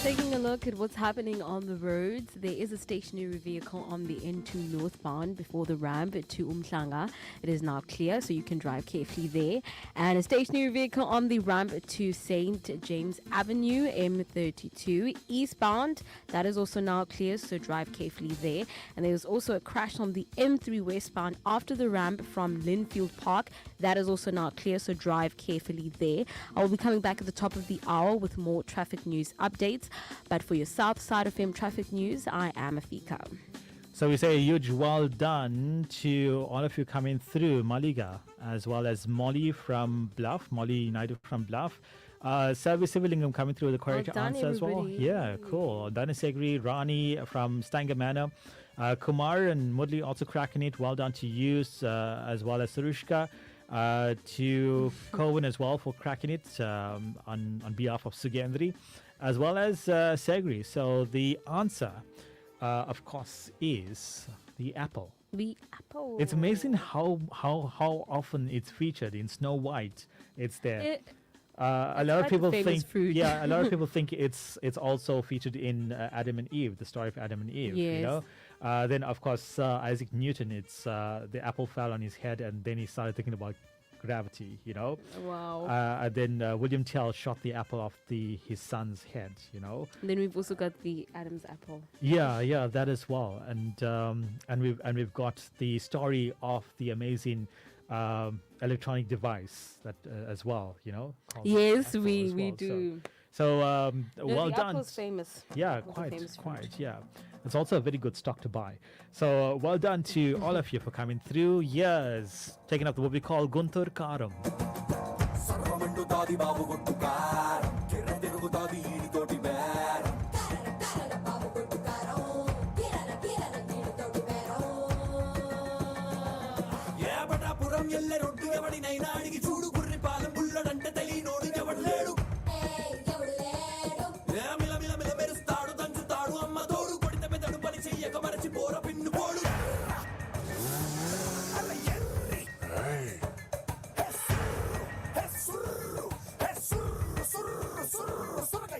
[SPEAKER 7] Taking a look at what's happening on the roads, there is a stationary vehicle on the N2 northbound before the ramp to Umhlanga. It is now clear, so you can drive carefully there. And a stationary vehicle on the ramp to St. James Avenue, M32 eastbound. That is also now clear, so drive carefully there. And there's also a crash on the M3 westbound after the ramp from Linfield Park. That is also now clear, so drive carefully there. I will be coming back at the top of the hour with more traffic news updates. But for your South Side of FM traffic news, I am Afika.
[SPEAKER 3] So we say a huge well done to all of you coming through, Maliga, as well as Molly from Bluff, Molly United from Bluff. Service Civilingam coming through with the correct
[SPEAKER 7] done,
[SPEAKER 3] answer as well.
[SPEAKER 7] everybody.
[SPEAKER 3] Yeah, cool. Danisegri, Rani from Stanger Manor. Kumar and Mudli also cracking it. Well done to you, as well as Sarushka. To Cohen as well for cracking it on behalf of Sugendri, as well as Segri. So the answer, of course, is the apple.
[SPEAKER 7] The apple.
[SPEAKER 3] It's amazing how often it's featured in Snow White. It's there. A lot of
[SPEAKER 7] quite a
[SPEAKER 3] people
[SPEAKER 7] famous
[SPEAKER 3] think,
[SPEAKER 7] fruit.
[SPEAKER 3] yeah, a lot of people think it's also featured in Adam and Eve, the story of Adam and Eve. You
[SPEAKER 7] Yes.
[SPEAKER 3] know, then of course Isaac Newton. It's the apple fell on his head, and then he started thinking about gravity. You know.
[SPEAKER 7] Wow.
[SPEAKER 3] And then William Tell shot the apple off his son's head. You know.
[SPEAKER 7] And then we've also got the Adam's apple.
[SPEAKER 3] Yeah, that as well, and we've got the story of the amazing electronic device that as well, you know. called
[SPEAKER 7] Yes,
[SPEAKER 3] Apple
[SPEAKER 7] we
[SPEAKER 3] as well.
[SPEAKER 7] do.
[SPEAKER 3] So
[SPEAKER 7] No,
[SPEAKER 3] well
[SPEAKER 7] the
[SPEAKER 3] done.
[SPEAKER 7] apple's famous.
[SPEAKER 3] Yeah,
[SPEAKER 7] Apple's a famous fruit.
[SPEAKER 3] quite. Yeah, it's also a very good stock to buy. So well done to all of you for coming through. Yes, taking up what we call Guntur Karam.
[SPEAKER 4] ఎల్లరొడ్డు ఎవడినైనా అడిగి చూడు గుర్రి పాలెం బుల్లడంటే తెలియనోడు ఎవడు లేడు మిల మిల మిల మెరుస్తాడు దంచుతాడు అమ్మ తోడు కొడితే పెద్దడు పని చెయ్యక మరచి పోర పిన్ను పోడు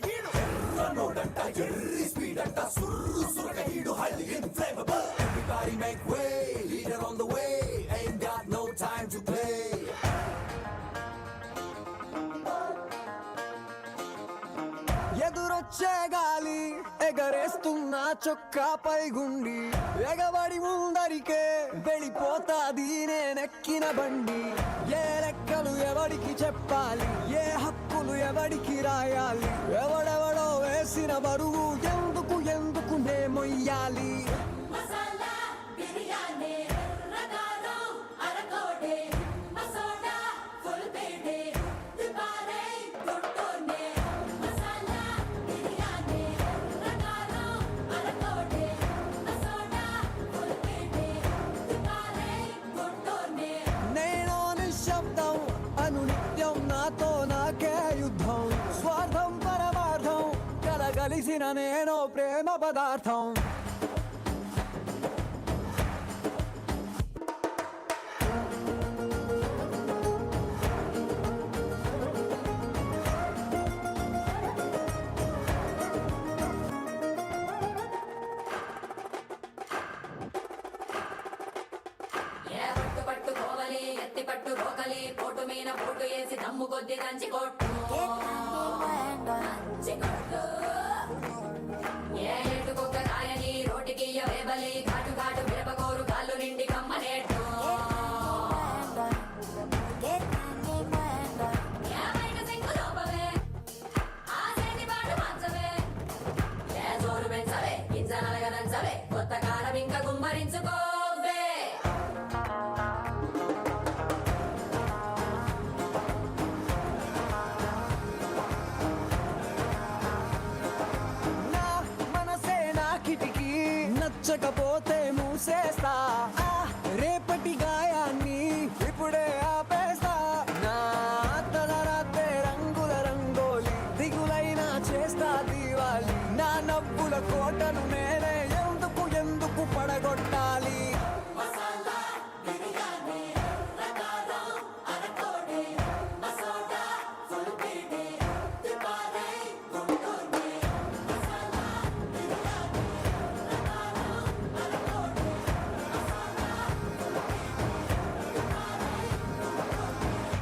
[SPEAKER 4] ఎర్రనోడంట ఎర్రి స్పీడ్ అంట సుర్రు సురక హీడు highly inflammable everybody make way leader on the way ain't got no time to play ఎదురొచ్చే గాలి ఎగరేస్తున్న చొక్కాపై గుండి ఎగబడి ముందరికే వెళ్ళిపోతాది నేనెక్కిన బండి ఏ లెక్కలు ఎవడికి చెప్పాలి ఏ హక్కులు ఎవడికి రాయాలి ఎవడెవడో వేసిన బరువు ఎందుకు నే మొయ్యాలి నేనో నిశ్శబ్దం అను నిత్యం నాతో నాకే యుద్ధం స్వార్థం పరమార్థం కలగలిసిన నేనో ప్రేమ పదార్థం
[SPEAKER 6] పట్టుకోవలి ఎత్తి పట్టు రోకలి పోటు మీన పోటు వేసి దమ్ము కొద్ది దంచి కొట్టు దంచి కొట్టు ఏ ఎట్టుకొక్క కాయని రోటికి వేబలి ఘాటు ఘాటు మిరపకోరు కాళ్ళు నిండి కమ్మనేట్టు ఏ బయట సింగు లోపవే ఆ సేటి పాటు మంచవే ఏ జోరు పెంచవే గింజ నలగదంచవే కొత్త కారం ఇంకా గుమ్మరించుకోవే
[SPEAKER 4] నా మనసే నా కిటికీ నచ్చకపోతే మూసేస్తా ఆ రేపటి గాయాన్ని ఇప్పుడే ఆపేస్తా నా తలరాతే రంగుల రంగోలి దిగులైనా చేస్తా దీవాలి నా నవ్వుల కోటను నేనే ఎందుకు పడగొట్టాలి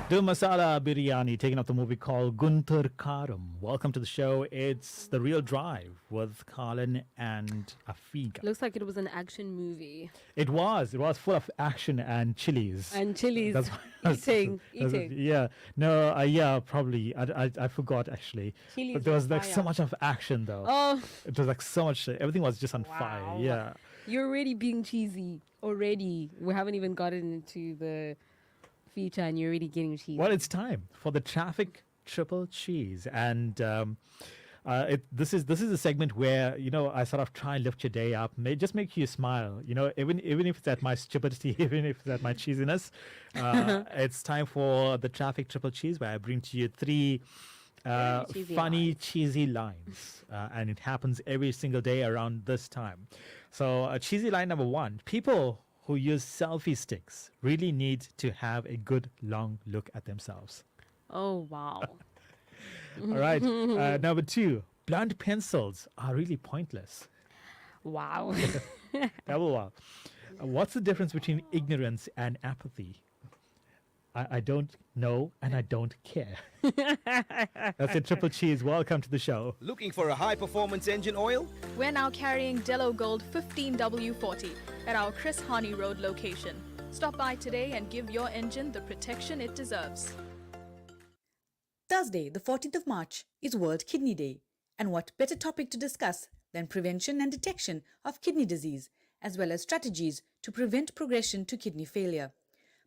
[SPEAKER 3] Do Masala Biryani, taking up the movie called Guntur Karam. Welcome to the show. It's The Real Drive with Carlin and Afiga.
[SPEAKER 7] Looks like it was an action movie.
[SPEAKER 3] It was full of action and chilies.
[SPEAKER 7] And chilies.
[SPEAKER 3] That's
[SPEAKER 7] eating.
[SPEAKER 3] Yeah. No, yeah, probably. I forgot actually.
[SPEAKER 7] Chilies
[SPEAKER 3] But there was like
[SPEAKER 7] fire.
[SPEAKER 3] so much of action though.
[SPEAKER 7] Oh.
[SPEAKER 3] It was like so much, everything was just on fire. Yeah.
[SPEAKER 7] You're already being cheesy. Already. We haven't even gotten into the feature and you're already getting cheesy.
[SPEAKER 3] Well, it's time for the traffic triple cheese, and this is a segment where I sort of try and lift your day up, just make you smile. Even if it's at my stupidity, even if it's at my cheesiness. It's time for the traffic triple cheese, where I bring to you three funny cheesy lines, and it happens every single day around this time. So, cheesy line number one: people who use selfie sticks really need to have a good long look at themselves.
[SPEAKER 7] Oh, wow.
[SPEAKER 3] All right. Number two, blunt pencils are really pointless.
[SPEAKER 7] Wow.
[SPEAKER 3] Double wow. What's the difference between ignorance and apathy? I don't know and I don't care. That's a triple cheese. Welcome to the show.
[SPEAKER 9] Looking for a high-performance engine oil?
[SPEAKER 1] We're now carrying Dello Gold 15W40 at our Chris Harney Road location. Stop by today and give your engine the protection it deserves.
[SPEAKER 16] Thursday, the 14th of March, is World Kidney Day. And what better topic to discuss than prevention and detection of kidney disease, as well as strategies to prevent progression to kidney failure.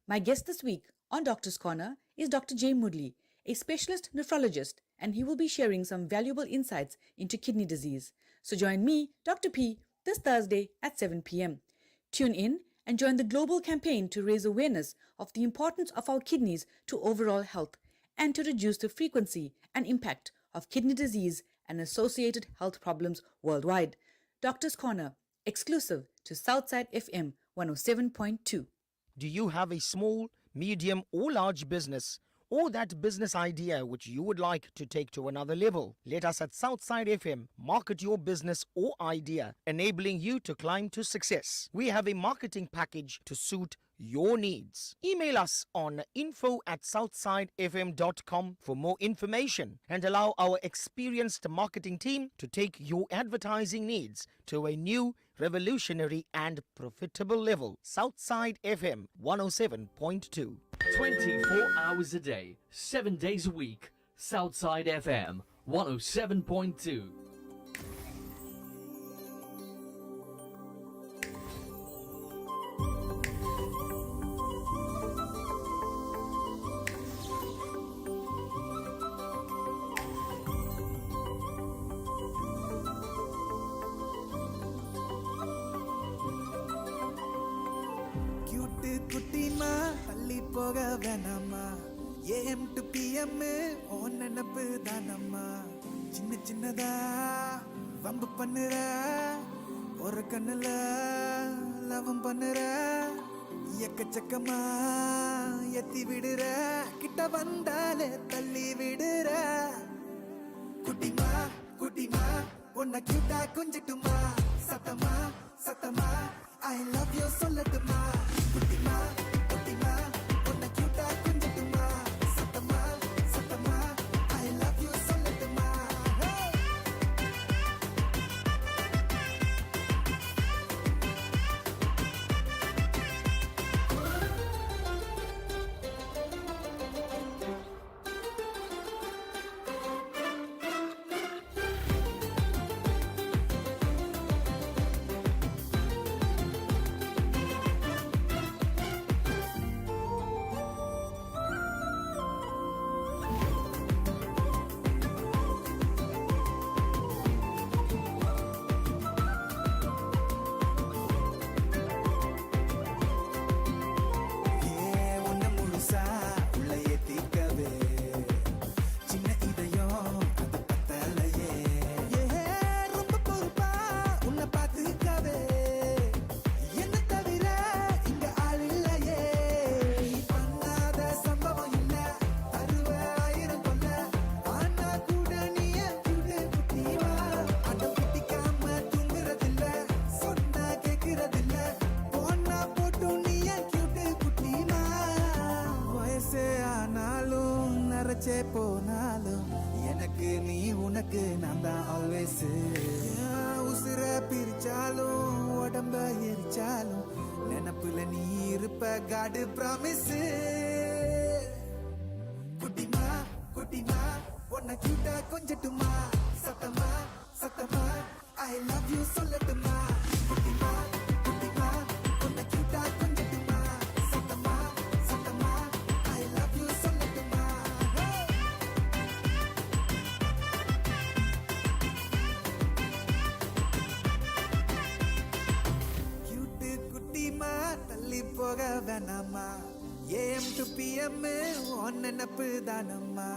[SPEAKER 16] My guest this week on Doctor's Corner is Dr. Jay Moodley, a specialist nephrologist, and he will be sharing some valuable insights into kidney disease. So join me, Dr. P, this Thursday at 7 p.m. Tune in and join the global campaign to raise awareness of the importance of our kidneys to overall health and to reduce the frequency and impact of kidney disease and associated health problems worldwide. Doctor's Corner, exclusive to Southside FM 107.2.
[SPEAKER 17] Do you have a small, medium or large business, or that business idea which you would like to take to another level? Let us at Southside FM market your business or idea, enabling you to climb to success. We have a marketing package to suit your needs. Email us on info@southsidefm.com for more information and allow our experienced marketing team to take your advertising needs to a new, revolutionary and profitable level. Southside FM 107.2.
[SPEAKER 8] 24 hours a day, 7 days a week. Southside FM 107.2.
[SPEAKER 4] Cute குட்டிமா பள்ளி போக வேணாமா AM to PM ஓ நினப்பு தானம்மா சின்ன சின்னதா வம்பு பண்ணுற ஒரு கண்ணுல லவம் பண்ணுற எக்கச்சக்கமா எத்தி விடுற கிட்ட வந்தாலே தள்ளி விடுற குட்டிமா குட்டிமா உன்னை கியூட்டா கொஞ்சட்டுமா சத்தமா சத்தமா I love you சொல்லட்டுமா குட்டிமா குட்டிமா உன்னை கியூட்டா கொஞ்சட்டுமா சத்தமா சத்தமா I love you சொல்லட்டுமா பிரிச்சே போனாலும் எனக்கு நீ உனக்கு நான் தான் ஆல்வேஸ் உசுர பிரிச்சாலும் உடம்ப எரிச்சாலும் நினப்புல நீ இருப்ப காடு ப்ராமிஸ் குட்டிமா குட்டிமா உன்னை கியூட்டா கொஞ்சட்டுமா சத்தமா சத்தமா ஐ லவ் யூ சொல்லட்டுமா குட்டிமா குட்டிமா உன்னை கியூட்டா கொஞ்சட்டுமா சத்தமா சத்தமா ஐ லவ் யூ சொல்லட்டுமா கியூட்டு குட்டிமா தள்ளி போக வேணாமா ஏஎம் டு பிஎம் ஒன் நினப்பு தானம்மா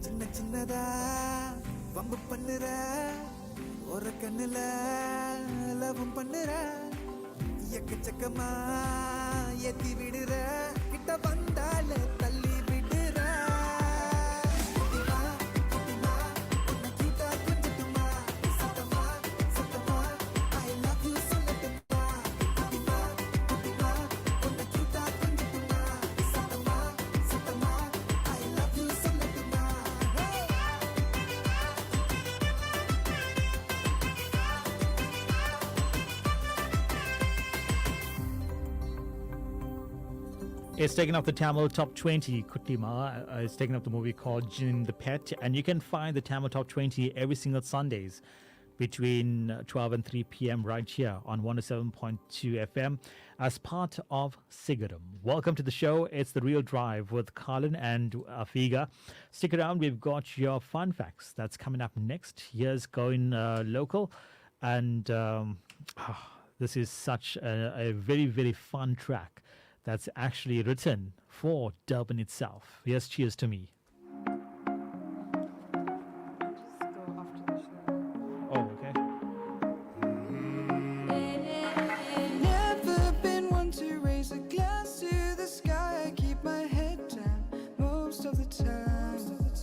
[SPEAKER 4] சின்ன சின்னதா வம்பு பண்ணுற ஒரு கண்ணுல லவம் பண்ணுற எக்கச்சக்கமா ஏத்தி விடுற கிட்ட வந்தால தள்ளி விடுற குட்டிமா குட்டிமா உன்னை கிட்ட கொஞ்சட்டுமா சத்தமா சத்தமா ஐ லவ் யூ சொல்லட்டுமா குட்டிமா குட்டிமா உன்னை கிட்ட கொஞ்சட்டுமா சத்தமா சத்தமா ஐ லவ் யூ சொல்லட்டுமா
[SPEAKER 3] It's taken off the Tamil Top 20. Kuttima is taken off the movie called Jin the Pet. And you can find the Tamil Top 20 every single Sundays between 12 and 3 p.m. right here on 107.2 FM as part of Sigaram. Welcome to the show. It's The Real Drive with Colin and Afiga. Stick around. We've got your fun facts. That's coming up next. Here's going local. And this is such a very, very fun track that's actually written for Durban itself. Yes, cheers to me. Oh, okay.
[SPEAKER 4] Never been one to raise a glass to the sky. I keep my head down most of the time.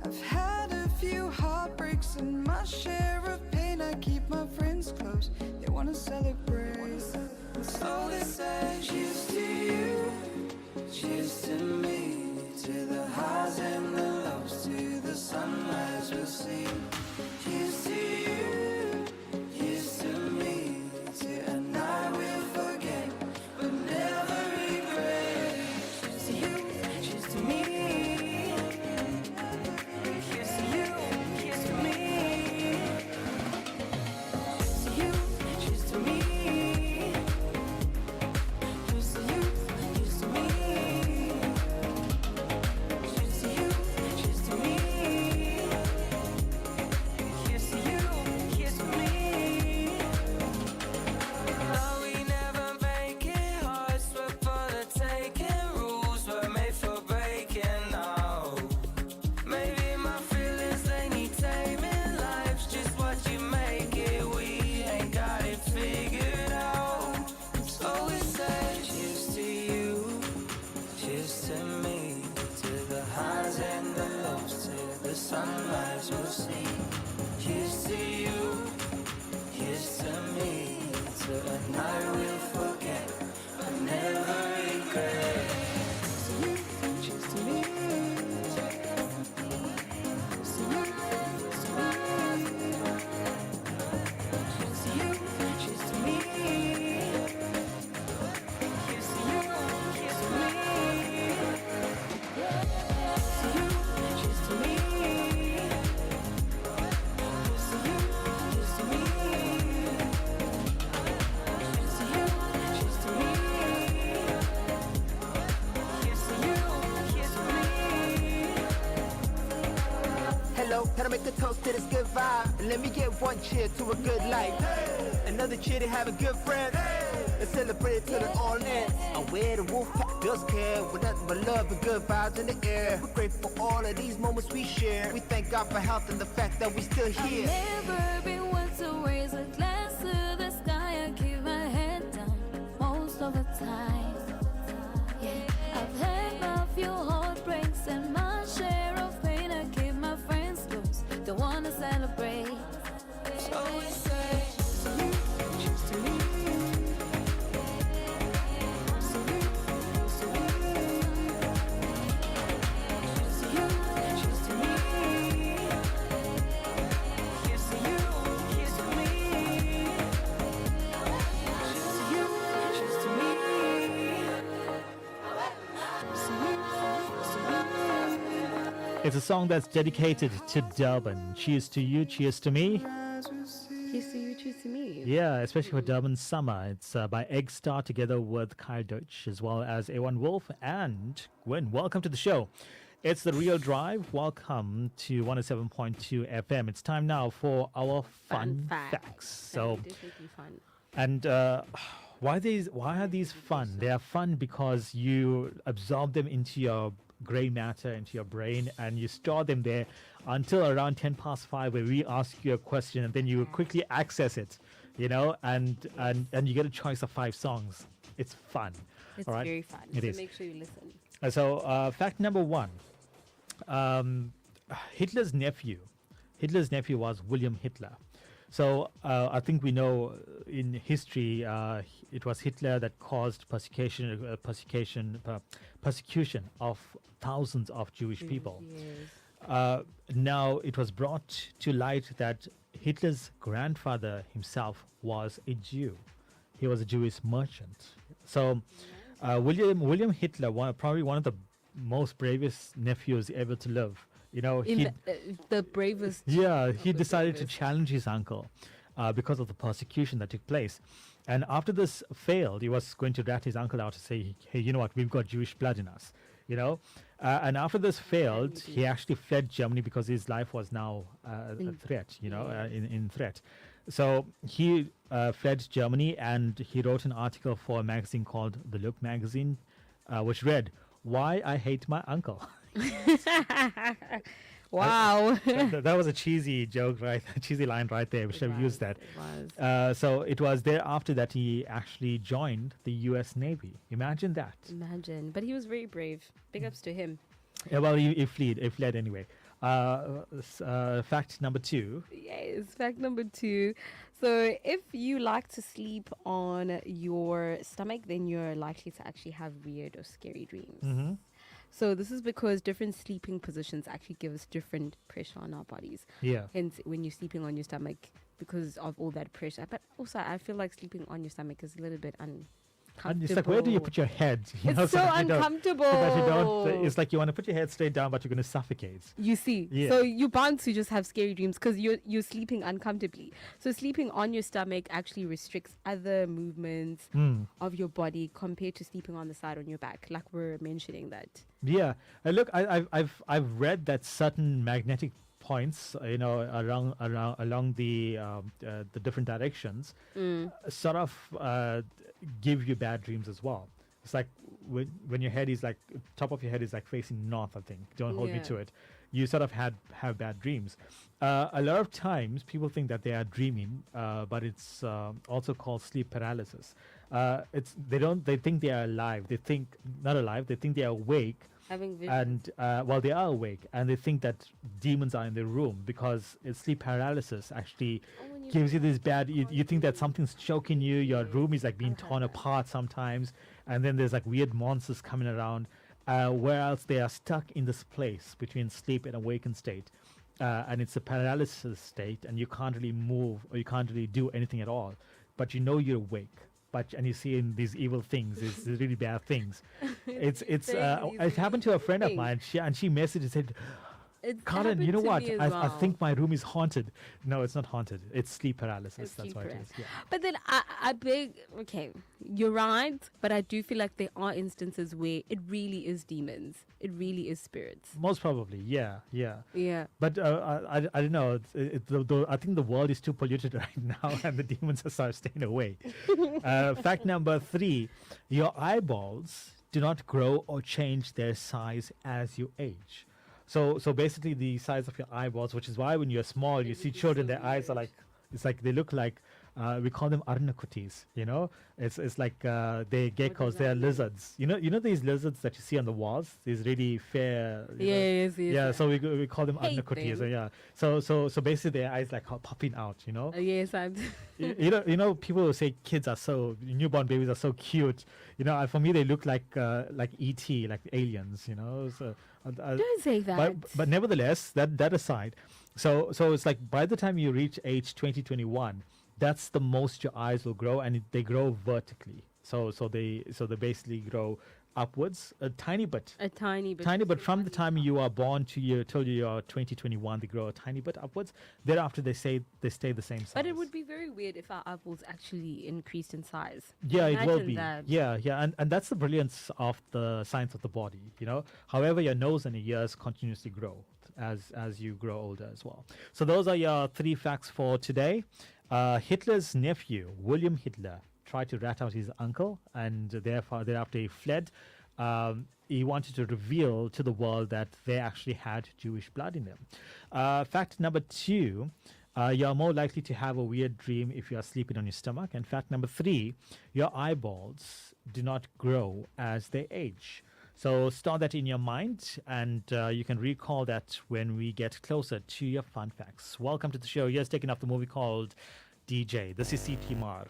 [SPEAKER 4] I've had a few heartbreaks and my share of pain. I keep my friends close, they wanna celebrate. So they say, cheers to you, cheers to me, to the highs and the lows, to the sunrise we'll see. Cheers to you, cheers to me, to a night we'll forget, but never regret. Cheers to you, cheers to me. Cheers to you, cheers to me. Cheers to you, cheers to me. Cheers to you, cheers to me. Cheers to you, cheers to me. Here's to you, here's to me. Though we never make it, hearts were for the taking, rules were made for breaking now. Maybe my feelings, they need taming, life's just what you make it, we ain't got it figured out. So we say, cheers to you, cheers to me, to the highs and the lows, to the sunrise we'll see. Here's to you, here's to me, to a night we'll forget, but never regret. Cheers to you, cheers to me. Cheers to you, cheers to me. Cheers to you, cheers to me. Here's to you, here's to me. Cheers to you, cheers to me. Here's to you, here's to me. Here's to you, here's to me. Here's to you, here's to me.
[SPEAKER 18] Hello, can I make a toast to this good vibe? Let me get one cheer to a good life. Another cheer to have a good friend. Let's celebrate till it all ends. And where the wolf pack does care, with nothing but love and good vibes in the air. We're grateful for all of these moments we share. We thank God for health and the fact that we still here.
[SPEAKER 6] I've never been one to raise a glass to the sky. I keep my head down most of the time. Yeah, I've had a few heartbreaks and my share of pain. I keep my friends close, they wanna celebrate.
[SPEAKER 4] So we say, cheers to you, cheers to me. Cheers to you, cheers to me. Cheers to you,
[SPEAKER 3] It's a song that's dedicated to Durban. Cheers to you, cheers to me.
[SPEAKER 7] Cheers to you, cheers to me.
[SPEAKER 3] Yeah, especially for Durban summer. It's by Egg Star together with Kyle Deutsch as well as A1 Wolf and Gwen. Welcome to the show. It's The Real Drive. Welcome to 107.2 FM. It's time now for our fun facts. So,
[SPEAKER 7] Definitely fun.
[SPEAKER 3] and why are these fun? They are fun because you absorb them into your gray matter, into your brain, and you store them there until around 10 past 5 where we ask you a question and then you quickly access it, you know, and you get a choice of 5 songs. It's fun.
[SPEAKER 7] It's
[SPEAKER 3] all right?
[SPEAKER 7] very fun.
[SPEAKER 3] It
[SPEAKER 7] so
[SPEAKER 3] is.
[SPEAKER 7] make sure you listen.
[SPEAKER 3] So fact number 1. Hitler's nephew was William Hitler. So I think we know in history it was Hitler that caused persecution of thousands of Jewish people. Now it was brought to light that Hitler's grandfather himself was a Jew. He was a Jewish merchant. So William Hitler, probably one of the most bravest nephews ever to live. You know,
[SPEAKER 7] The bravest.
[SPEAKER 3] yeah, he decided to challenge his uncle because of the persecution that took place. And after this failed, he was going to rat his uncle out to say, hey, you know what, we've got Jewish blood in us, you know. And after this failed, he actually fled Germany because his life was now a threat, you know, in threat. So he fled Germany and he wrote an article for a magazine called The Look magazine, which read, "Why I Hate My Uncle."
[SPEAKER 7] Wow.
[SPEAKER 3] That was a cheesy joke, right? A cheesy line right there. We should have used that. So it was thereafter that he actually joined the U.S. Navy. Imagine that.
[SPEAKER 7] Imagine. But he was very brave. Big ups to him.
[SPEAKER 3] Yeah, well, he fled anyway. Fact number 2.
[SPEAKER 7] Yes, fact number 2. So if you like to sleep on your stomach, then you're likely to actually have weird or scary dreams.
[SPEAKER 3] Mm-hmm.
[SPEAKER 7] So this is because different sleeping positions actually give us different pressure on our bodies.
[SPEAKER 3] Yeah.
[SPEAKER 7] Hence, when you're sleeping on your stomach, because of all that pressure. But also, I feel like sleeping on your stomach is a little bit uncomfortable.
[SPEAKER 3] And it's like, where do you put your head? You know,
[SPEAKER 7] It's so
[SPEAKER 3] that you don't-
[SPEAKER 7] uncomfortable.
[SPEAKER 3] that you don't, it's like you want to put your head straight down, but you're going to suffocate.
[SPEAKER 7] You see,
[SPEAKER 3] Yeah.
[SPEAKER 7] so you're bound to just have scary dreams because you're sleeping uncomfortably. So sleeping on your stomach actually restricts other movements of your body compared to sleeping on the side on your back, like we're mentioning that.
[SPEAKER 3] Yeah, look, I've read that certain magnetic points, you know, along the different directions, sort of give you bad dreams as well. It's like when your head is like top of your head is like facing north. I think. Don't hold me
[SPEAKER 7] Yeah.
[SPEAKER 3] to it. You sort of have bad dreams. A lot of times people think that they are dreaming, but it's also called sleep paralysis. They think they are alive. They think not alive. They think they are awake.
[SPEAKER 7] Having visions.
[SPEAKER 3] And they are awake and they think that demons are in the room because it's sleep paralysis actually gives you this bad, you think that something's choking you, your room is like being torn apart sometimes, and then there's like weird monsters coming around, whereas they are stuck in this place between sleep and awakened state. And it's a paralysis state and you can't really move or you can't really do anything at all, but you know you're awake. And you see in these evil things, these really bad things. It happened to a friend of mine. She messaged and said, "Colin, you know what? I think my room is haunted." No, it's not haunted. It's sleep paralysis. That's what it is. Yeah.
[SPEAKER 7] But then okay, you're right, but I do feel like there are instances where it really is demons. It really is spirits.
[SPEAKER 3] Most probably, yeah.
[SPEAKER 7] Yeah.
[SPEAKER 3] But I don't know. I think the world is too polluted right now, and the demons are sort of staying away. Fact number 3: your eyeballs do not grow or change their size as you age. So basically, the size of your eyeballs, which is why when you're small, you see children, their eyes are like, it's like they look like. We call them arnakutis, you know. It's like they're geckos, they're lizards. You know these lizards that you see on the walls, these really fair.
[SPEAKER 7] Yes.
[SPEAKER 3] Yeah, so we call them
[SPEAKER 7] Hate
[SPEAKER 3] arnakutis.
[SPEAKER 7] them.
[SPEAKER 3] Yeah. So basically their eyes like popping out, you know.
[SPEAKER 7] Yes, I'm.
[SPEAKER 3] you know people will say kids are newborn babies are so cute. You know, for me they look like E.T., like aliens. You know. So
[SPEAKER 7] Don't say that.
[SPEAKER 3] But nevertheless, that aside, so it's like by the time you reach age 2021. That's the most your eyes will grow, and they grow vertically. So they basically grow upwards, a tiny bit.
[SPEAKER 7] A tiny bit.
[SPEAKER 3] Tiny bit from the time you are born to you till you are 2021, they grow a tiny bit upwards. Thereafter, they stay the same size.
[SPEAKER 7] But it would be very weird if our eyeballs actually increased in size.
[SPEAKER 3] Yeah, it will
[SPEAKER 7] Imagine
[SPEAKER 3] be.
[SPEAKER 7] that.
[SPEAKER 3] Yeah, and that's the brilliance of the science of the body. However, your nose and your ears continuously grow as you grow older as well. So those are your 3 facts for today. Hitler's nephew, William Hitler, tried to rat out his uncle, and thereafter he fled. He wanted to reveal to the world that they actually had Jewish blood in them. Fact number 2, you're more likely to have a weird dream if you are sleeping on your stomach. And fact number 3, your eyeballs do not grow as they age. So store that in your mind, and you can recall that when we get closer to your fun facts. Welcome to the show. Here's taking up the movie called DJ. This is C.T. Mar.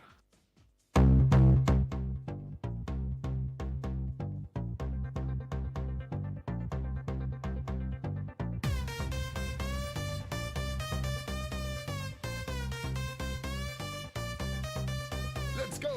[SPEAKER 19] Let's go.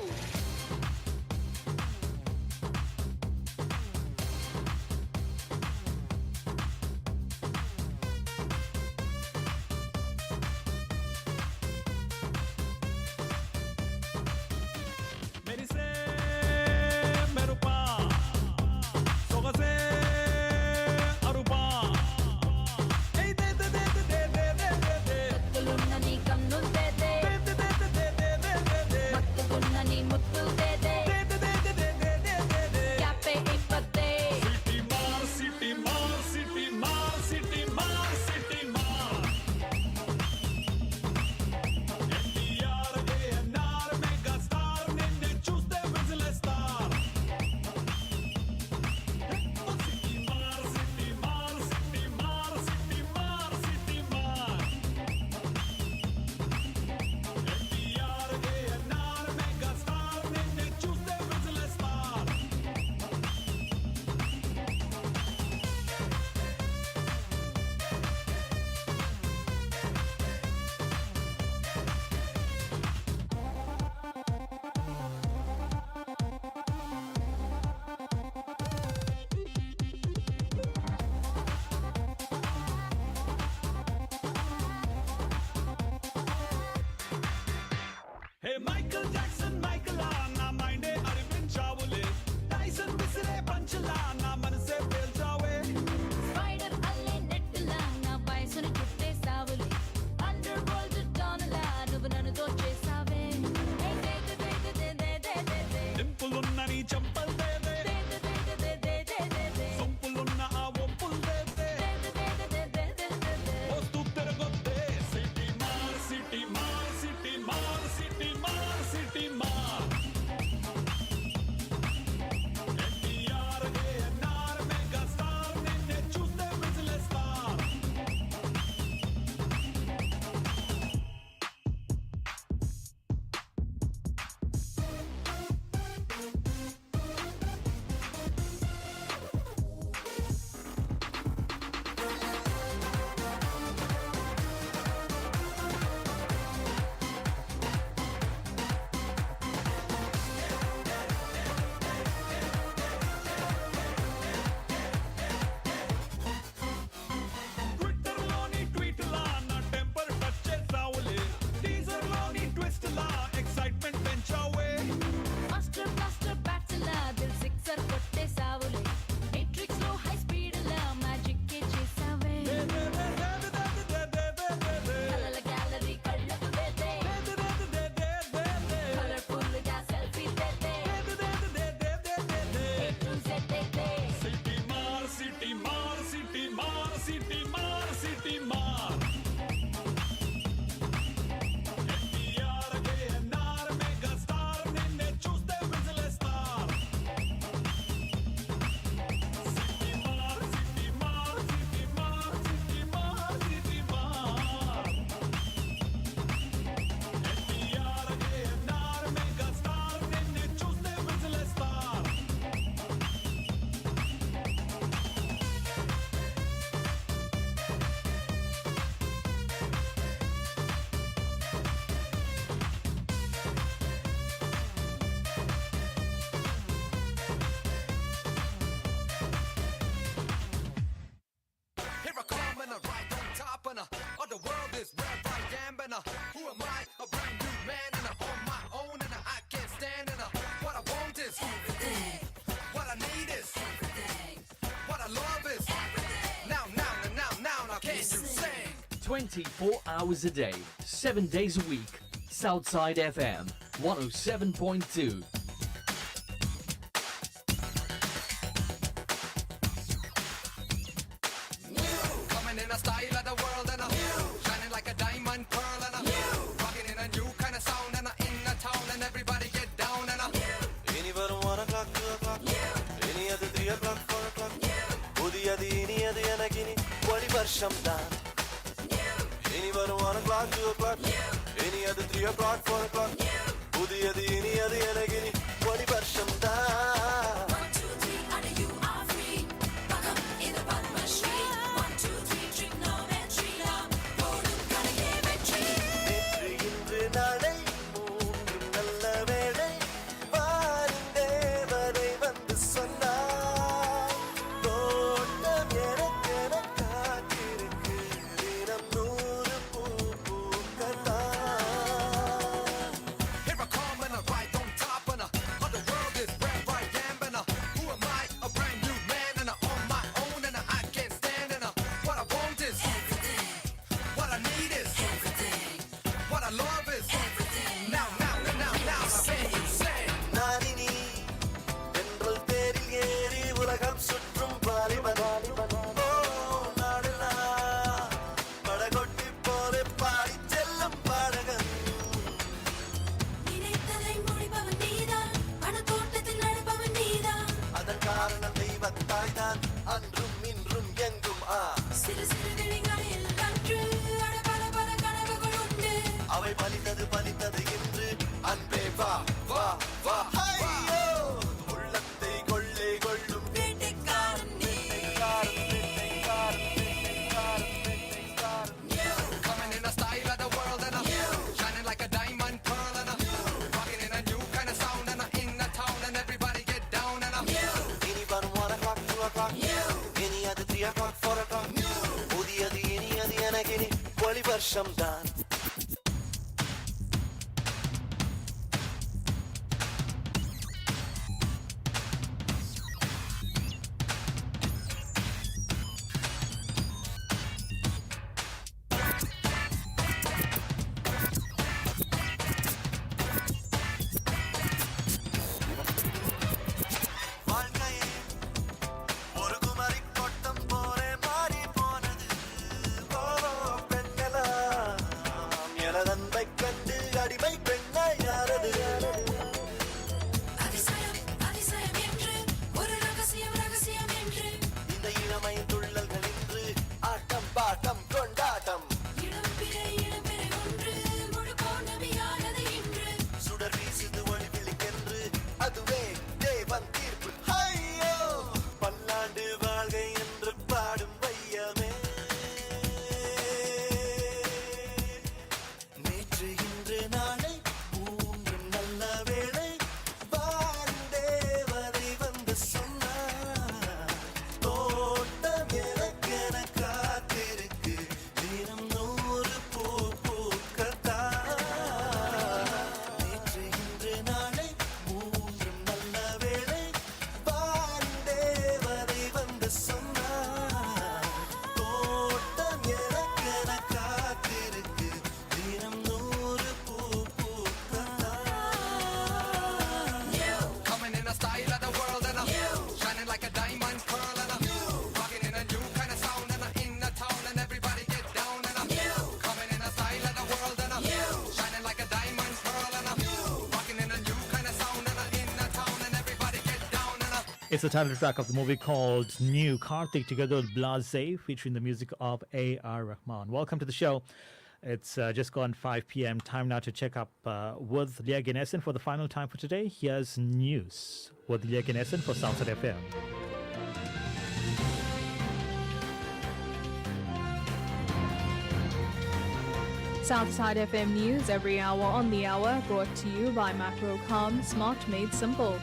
[SPEAKER 8] 24 hours a day, 7 days a week. Southside FM 107.2.
[SPEAKER 4] Coming in a style of the world and a shining like a diamond pearl and a rocking in a new kind of sound and a in a town and everybody get down and a
[SPEAKER 20] Any but 1 o'clock, 2 o'clock, any other 3 o'clock, 4 o'clock. Udiyadi, any other yanagini, Wali Varsham Dan. Any but 1 o'clock, 2 o'clock, any other 3 o'clock, 4 o'clock. Udiyadi, any other yanagini, Wali Varsham Dan.
[SPEAKER 6] 1, 2, 3, under you are free. Welcome in the Padma Shri. 1, 2, 3, drink no entry now. Golden gonna give it
[SPEAKER 20] நேற்று இன்று நாளை மூன்றும் நல்ல வேளை வாரும் தேவதை வந்து சொன்னார் தோட்டம் எனக்கென காத்திருக்கு தினம் 100 பூ பூக்கத்தான்
[SPEAKER 4] here I come and I ride on top and the world is where I am and who am I? A brand new man and on my own and I can't stand and what I want is everything. What I need is everything. What I love is everything. Now, say you say.
[SPEAKER 20] நானினி தென்றல் தேரில் ஏறி உலகம் சுற்றும் வாலிபன் ஓ நாடெல்லாம் படகொட்டி போலே பாடிச் செல்லும் பாடகன்
[SPEAKER 6] நினைத்ததை முடிப்பவன் நீதான். பணத்தோட்டத்தில் நடப்பவன் நீதான்.
[SPEAKER 20] அதன் காரணம் தெய்வத்தாய் தான் அன்றும் இன்றும் எங்கும்
[SPEAKER 6] சிறு சிறு விழிகளில் அன்று அட பல பல கனவுகள் உண்டு.
[SPEAKER 20] அவை பலித்தது இன்று அன்பே வா வா வா ஐயோ உள்ளத்தை கொள்ளை கொள்ளும்
[SPEAKER 6] வேட்டைக்காரன் நீ.
[SPEAKER 4] Coming in a style of the world and shining like a diamond pearl and rocking in a new kind of sound and in a town and everybody get down and
[SPEAKER 20] இனி வரும் 1 o'clock 2 o'clock இனி அது 3 o'clock 4 o'clock புதியது இனி அது எனக்கினி ஒளி வருஷம் தான் வாழ்க்கையே ஒரு குமரி கொட்டம் போலே மாறி போனது ஓ பெண்ணெல்லாம் எனதன்பை கண்டு அடிமை பெண்ணாய் யாரது
[SPEAKER 6] அதிசயம் அதிசயம் என்று ஒரு ரகசியம் ரகசியம் என்று
[SPEAKER 20] இந்த இளமை துள்ளல்கள் இன்று ஆட்டம் பாட்டம் கொண்டாட்டம்
[SPEAKER 6] இளம்பிறை ஒன்று முழு பௌர்ணமியானது இன்று
[SPEAKER 20] சுடர் வீசுது ஒளி விழிக்கென்று அதுவே தேவன் தீர்ப்பு ஐயோ பல்லாண்டு வாழ்கை என்று பாடும் வையமே நேற்று இன்று நாளை மூன்றும் நல்ல வேளை வாரும் தேவதை வந்து சொன்னார் தோட்டம் எனக்கென காத்திருக்கு தினம் 100 பூ பூக்கத்தான் நேற்று இன்று நாளை மூன்றும் நல்ல வேளை வாரும் தேவதை வந்து சொன்னார் தோட்டம் எனக்கென காத்திருக்கு தினம் 100 பூ பூக்கத்தான்
[SPEAKER 4] coming in a style of the world and shining like a diamond pearl and rocking in a new kind of sound and in a town and everybody get down and coming in a style of the world and shining like a diamond pearl and rocking in a new kind of sound and in a town and everybody get down and
[SPEAKER 3] It's the title track of the movie called New, Karthik together with Blase, featuring the music of A.R. Rahman. Welcome to the show. It's just gone 5 p.m. Time now to check up with Leah Ganesan for the final time for today. Here's news with Leah Ganesan for Southside FM.
[SPEAKER 1] Southside FM News every hour on the hour, brought to you by Macrocom, Smart Made Simple.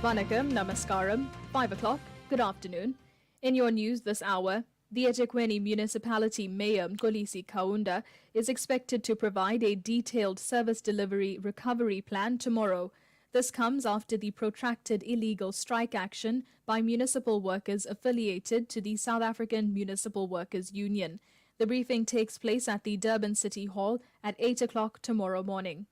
[SPEAKER 1] Vanakkam, Namaskaram, 5 o'clock, good afternoon. In your news this hour, the eThekwini Municipality Mayor Mkolisi Kaunda is expected to provide a detailed service delivery recovery plan tomorrow. This comes after the protracted illegal strike action by municipal workers affiliated to the South African Municipal Workers Union. The briefing takes place at the Durban City Hall at 8 o'clock tomorrow morning.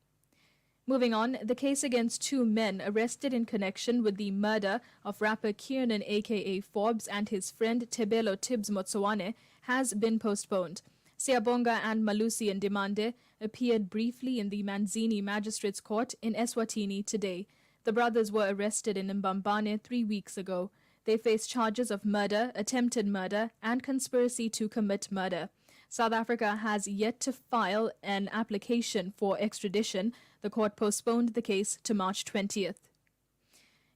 [SPEAKER 1] Moving on, the case against 2 men arrested in connection with the murder of rapper Kiernan aka Forbes and his friend Tebelo Tibbs Motsoane has been postponed. Siyabonga and Malusi Ndimande appeared briefly in the Manzini Magistrates Court in Eswatini today. The brothers were arrested in Mbambane 3 weeks ago. They face charges of murder, attempted murder, and conspiracy to commit murder. South Africa has yet to file an application for extradition. The court postponed the case to March 20th.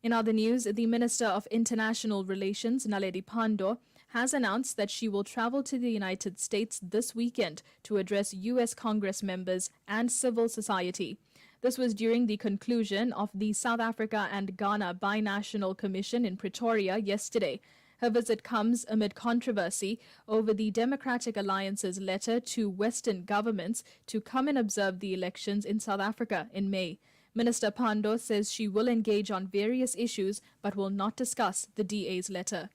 [SPEAKER 1] In other news, the Minister of International Relations, Naledi Pandor, has announced that she will travel to the United States this weekend to address U.S. Congress members and civil society. This was during the conclusion of the South Africa and Ghana Binational Commission in Pretoria yesterday. Her visit comes amid controversy over the Democratic Alliance's letter to Western governments to come and observe the elections in South Africa in May. Minister Pandor says she will engage on various issues but will not discuss the DA's letter.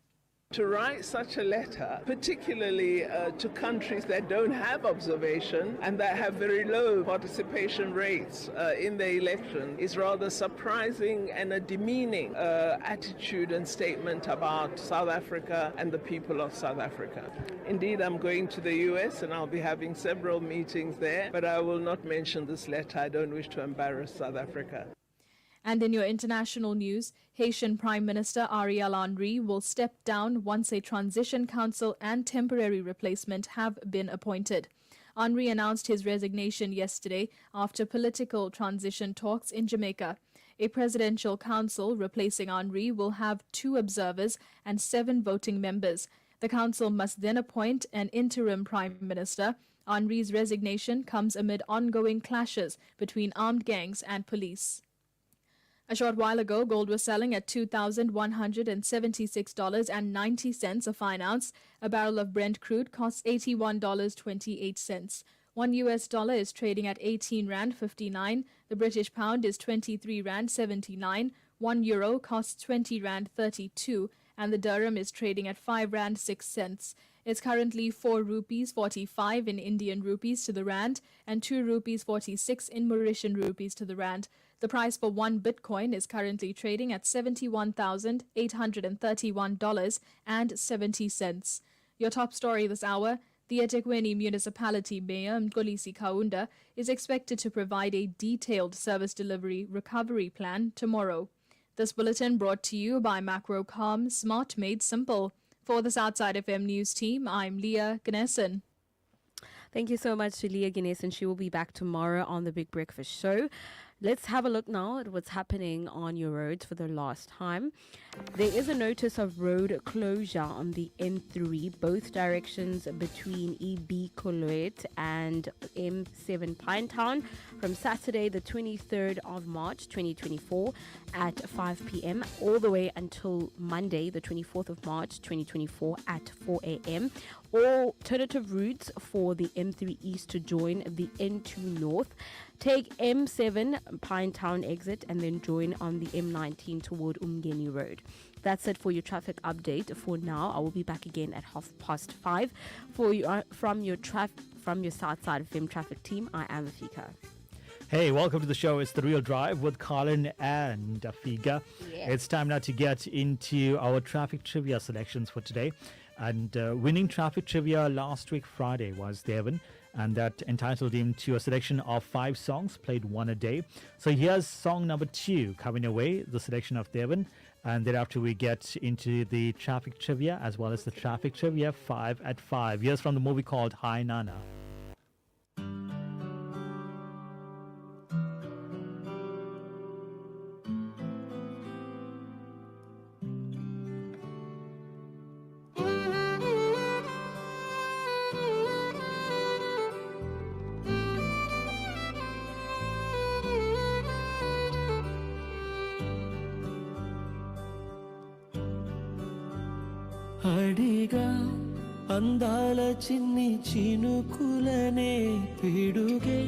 [SPEAKER 21] To write such a letter, particularly to countries that don't have observation and that have very low participation rates in the election, is rather surprising and a demeaning attitude and statement about South Africa and the people of South Africa. Indeed, I'm going to the US and I'll be having several meetings there, but I will not mention this letter. I don't wish to embarrass South Africa.
[SPEAKER 1] And in your international news, Haitian Prime Minister Ariel Henry will step down once a transition council and temporary replacement have been appointed. Henry announced his resignation yesterday after political transition talks in Jamaica. A presidential council replacing Henry will have 2 observers and 7 voting members. The council must then appoint an interim prime minister. Henry's resignation comes amid ongoing clashes between armed gangs and police. A short while ago, gold was selling at $2,176.90 a fine ounce. A barrel of Brent crude costs $81.28. $1 is trading at 18 Rand 59. The British pound is 23 Rand 79. €1 costs 20 Rand 32. And the dirham is trading at 5 Rand 6 cents. It's currently 4 rupees 45 in Indian rupees to the rand and 2 rupees 46 in Mauritian rupees to the rand. The price for 1 Bitcoin is currently trading at $71,831.70. Your top story this hour: the eThekwini Municipality Mayor Mxolisi Kaunda is expected to provide a detailed service delivery recovery plan tomorrow. This bulletin brought to you by Macrocom, Smart Made Simple. For the Southside FM News team, I'm Leah Ganesan.
[SPEAKER 7] Thank you so much to Leah Ganesan. She will be back tomorrow on the Big Breakfast Show. Let's have a look now at what's happening on your roads for the last time. There is a notice of road closure on the N3, both directions between EB Kolwet and M7 Pinetown from Saturday the 23rd of March 2024 at 5 p.m. all the way until Monday the 24th of March 2024 at 4 a.m. Alternative routes for the M3 East to join the N2 North: take M7 Pinetown exit and then join on the M19 toward Umgeni Road. That's it for your traffic update for now. I will be back again at 5:30 for you from your Southside FM traffic team. I am Afika.
[SPEAKER 3] Hey, welcome to the show. It's The Real Drive with Colin and Afika.
[SPEAKER 7] Yeah.
[SPEAKER 3] It's time now to get into our traffic trivia selections for today. And winning traffic trivia last week, Friday, was Devon. And that entitled him to a selection of 5 songs, played one a day. So here's song number 2, Coming Away, the selection of Devon. And thereafter we get into the traffic trivia as well as the traffic trivia 5 at 5. Here's from the movie called Hi Nana.
[SPEAKER 4] అడిగా అందాల చిన్ని చినుకులనే పిడుగే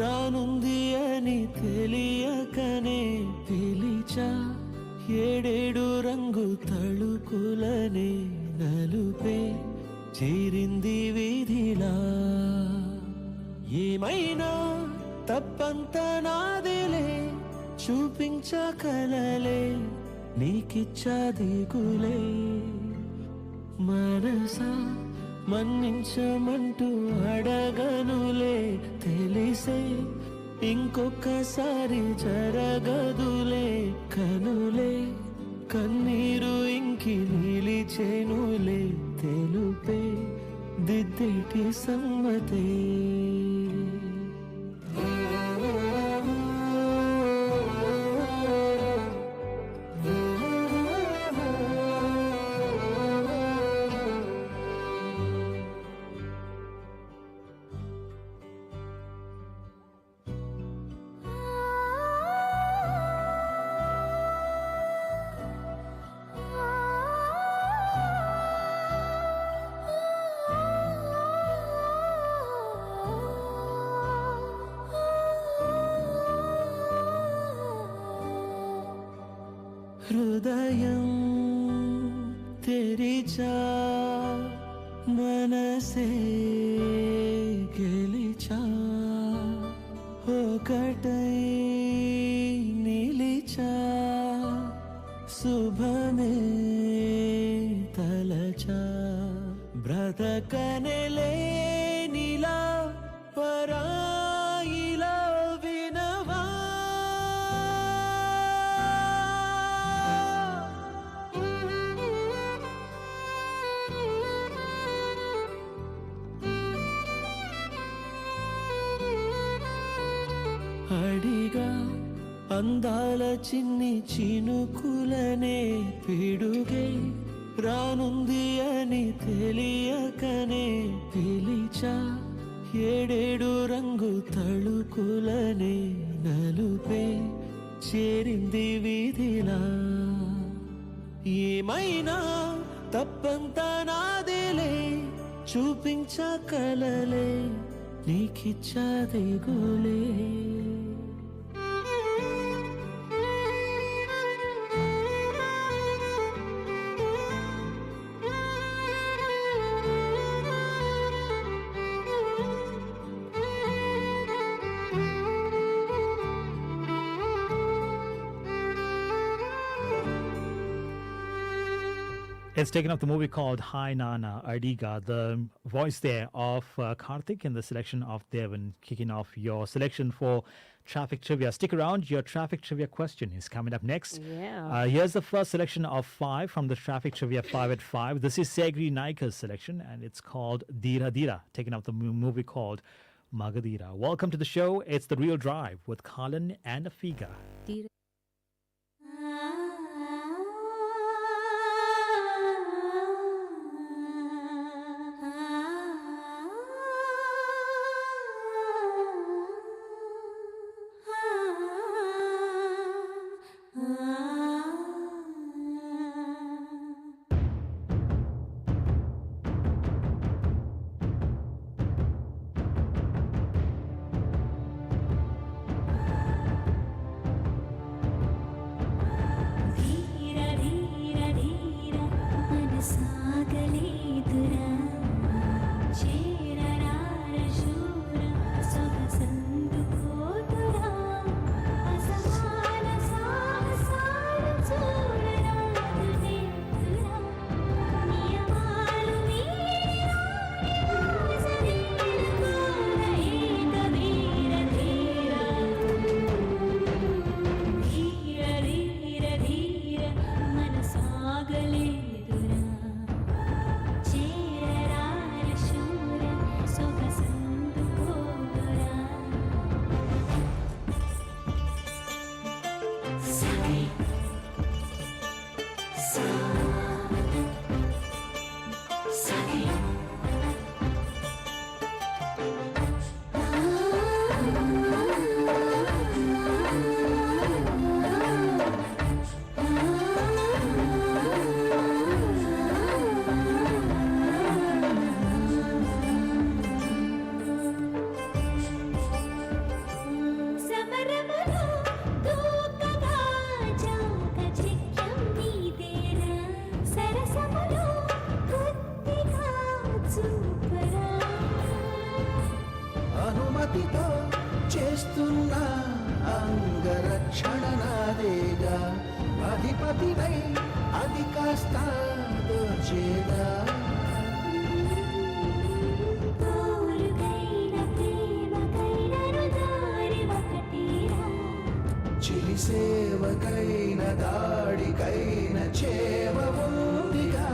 [SPEAKER 4] రానుంది అని తెలియకనే పిలిచా ఏడేడు రంగు తళుకులనే నలుపే చేరింది వీధిలా ఏమైనా తప్పంత నాదిలే చూపించకలలే నీకిచ్చా దిగులే మనసా మన్నించమంటూ అడగనులే తెలిసే ఇంకొకసారి జరగదులే కనులే కన్నీరు ఇంకి నిలిచేనులే తెలుపే దిద్దేటి సమ్మతే హృదయం తెరిచా మనసే గెలిచా ఒకటై నిలిచా శుభమే తలచా బ్రతకనెలే నీలా పరాయిలా వినవా అడిగా అందాల చిన్ని చినుకులనే పిడుగే రానుంది అని తెలియకనే పిలిచా ఏడేడు రంగు తళుకులనే నలుపే చేరింది వీధిలా ఏమైనా తప్పంత నాదేలే చూపించకలలే నీకిచ్చా దిగులే
[SPEAKER 3] It's taken up the movie called Hi Nana Adiga. The voice there of Karthik in the selection of Devon, kicking off your selection for traffic trivia. Stick around. Your traffic trivia question is coming up next.
[SPEAKER 7] Yeah.
[SPEAKER 3] Here's the first selection of 5 from the traffic trivia 5 at 5. This is Segri Naika's selection, and it's called Dira Dira, taking up the movie called Magadira. Welcome to the show. It's The Real Drive with Colin and Afiga.
[SPEAKER 4] అధిపతివై అది కాస్త దోచేదా చిలి సేవకైన దాడికైన చేవ ఉందిగా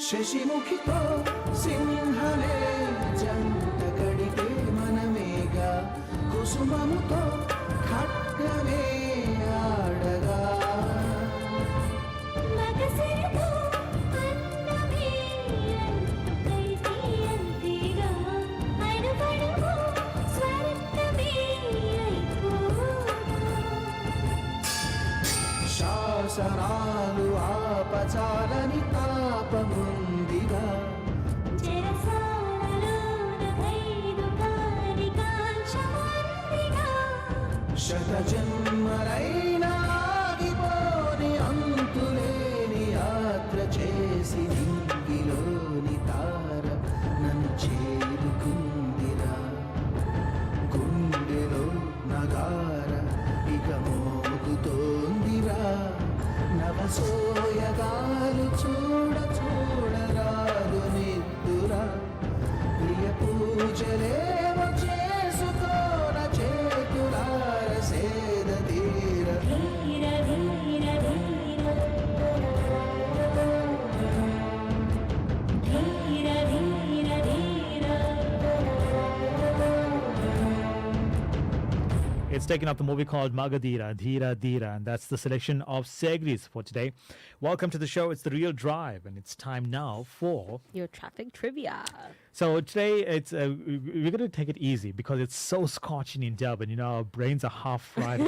[SPEAKER 4] శశిముఖితో సింహలే జంట కడితే మనమేగా కుసుమముతో ఖడ్గమే ఆడగా శాసనాలు ఆపచాలని తాపముందిగా శత జన్మలైనా ఆగిపోని అంతులేని యాత్ర చేసి నింగిలోని తార నన్ను చేరుకుందిరా గుండెలో నగార ఇక మోగుతోందిరా నవసోయగాలు చూడరాదు నిద్దురా ప్రియ పూజలేవ చేసుకోన చేతులార సేద తీర
[SPEAKER 3] It's taken up the movie called Magadira, Dhira Dhira, and that's the selection of Segris for today. Welcome to the show. It's The Real Drive, and it's time now for
[SPEAKER 7] your traffic trivia.
[SPEAKER 3] So today, it's we're going to take it easy because it's so scorching in Durban. You know, our brains are half fried.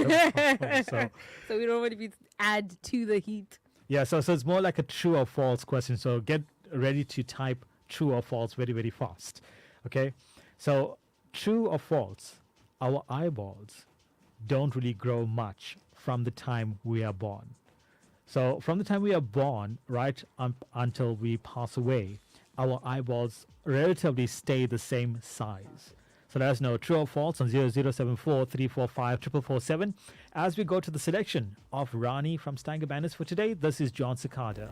[SPEAKER 7] So we don't want to add to the heat.
[SPEAKER 3] Yeah, so it's more like a true or false question. So get ready to type true or false very, very fast. Okay? So true or false, our eyeballs don't really grow much from the time we are born. So from the time we are born, right until we pass away, our eyeballs relatively stay the same size. So let us know true or false on 0074 345 4447 as we go to the selection of Rani from Stanger Banners for today. This is John Cicada.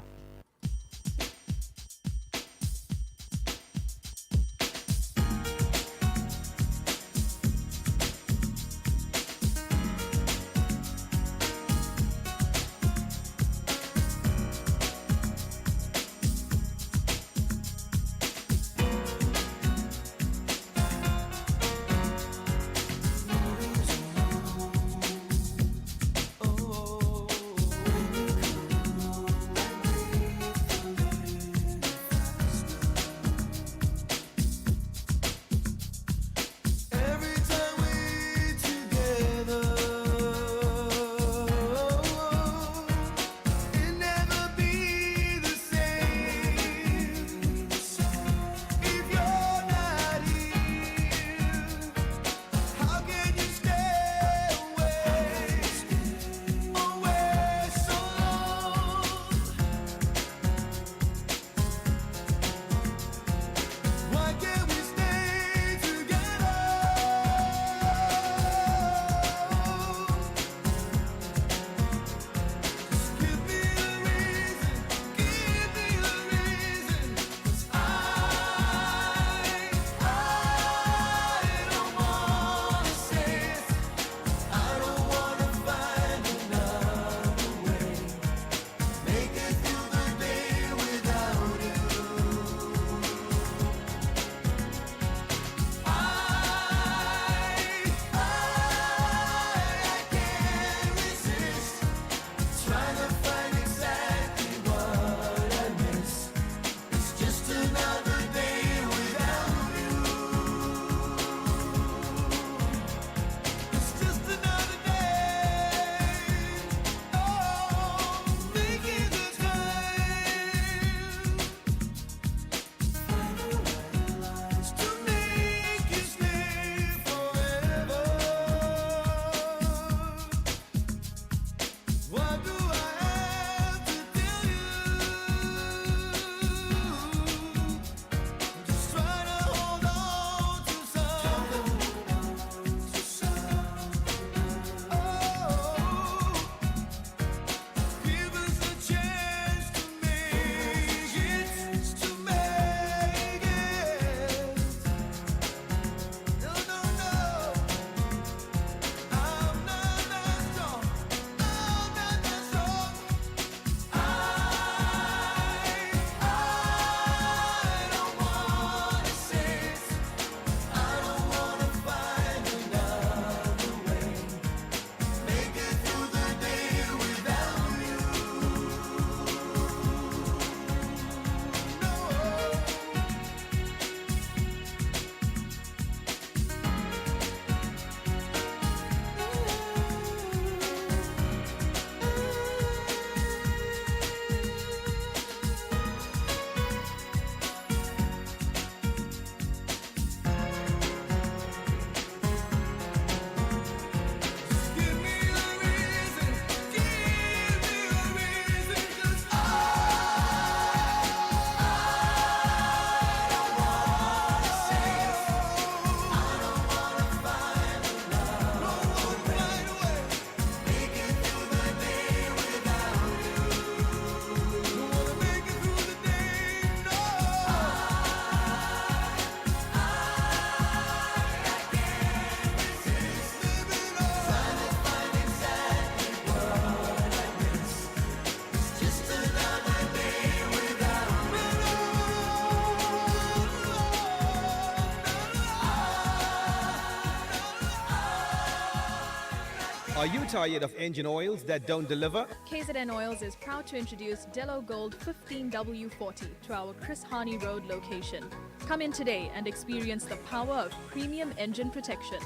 [SPEAKER 9] Are you tired of engine oils that don't deliver?
[SPEAKER 1] KZN Oils is proud to introduce Dello Gold 15W40 to our Chris Harney Road location. Come in today and experience the power of premium engine protection.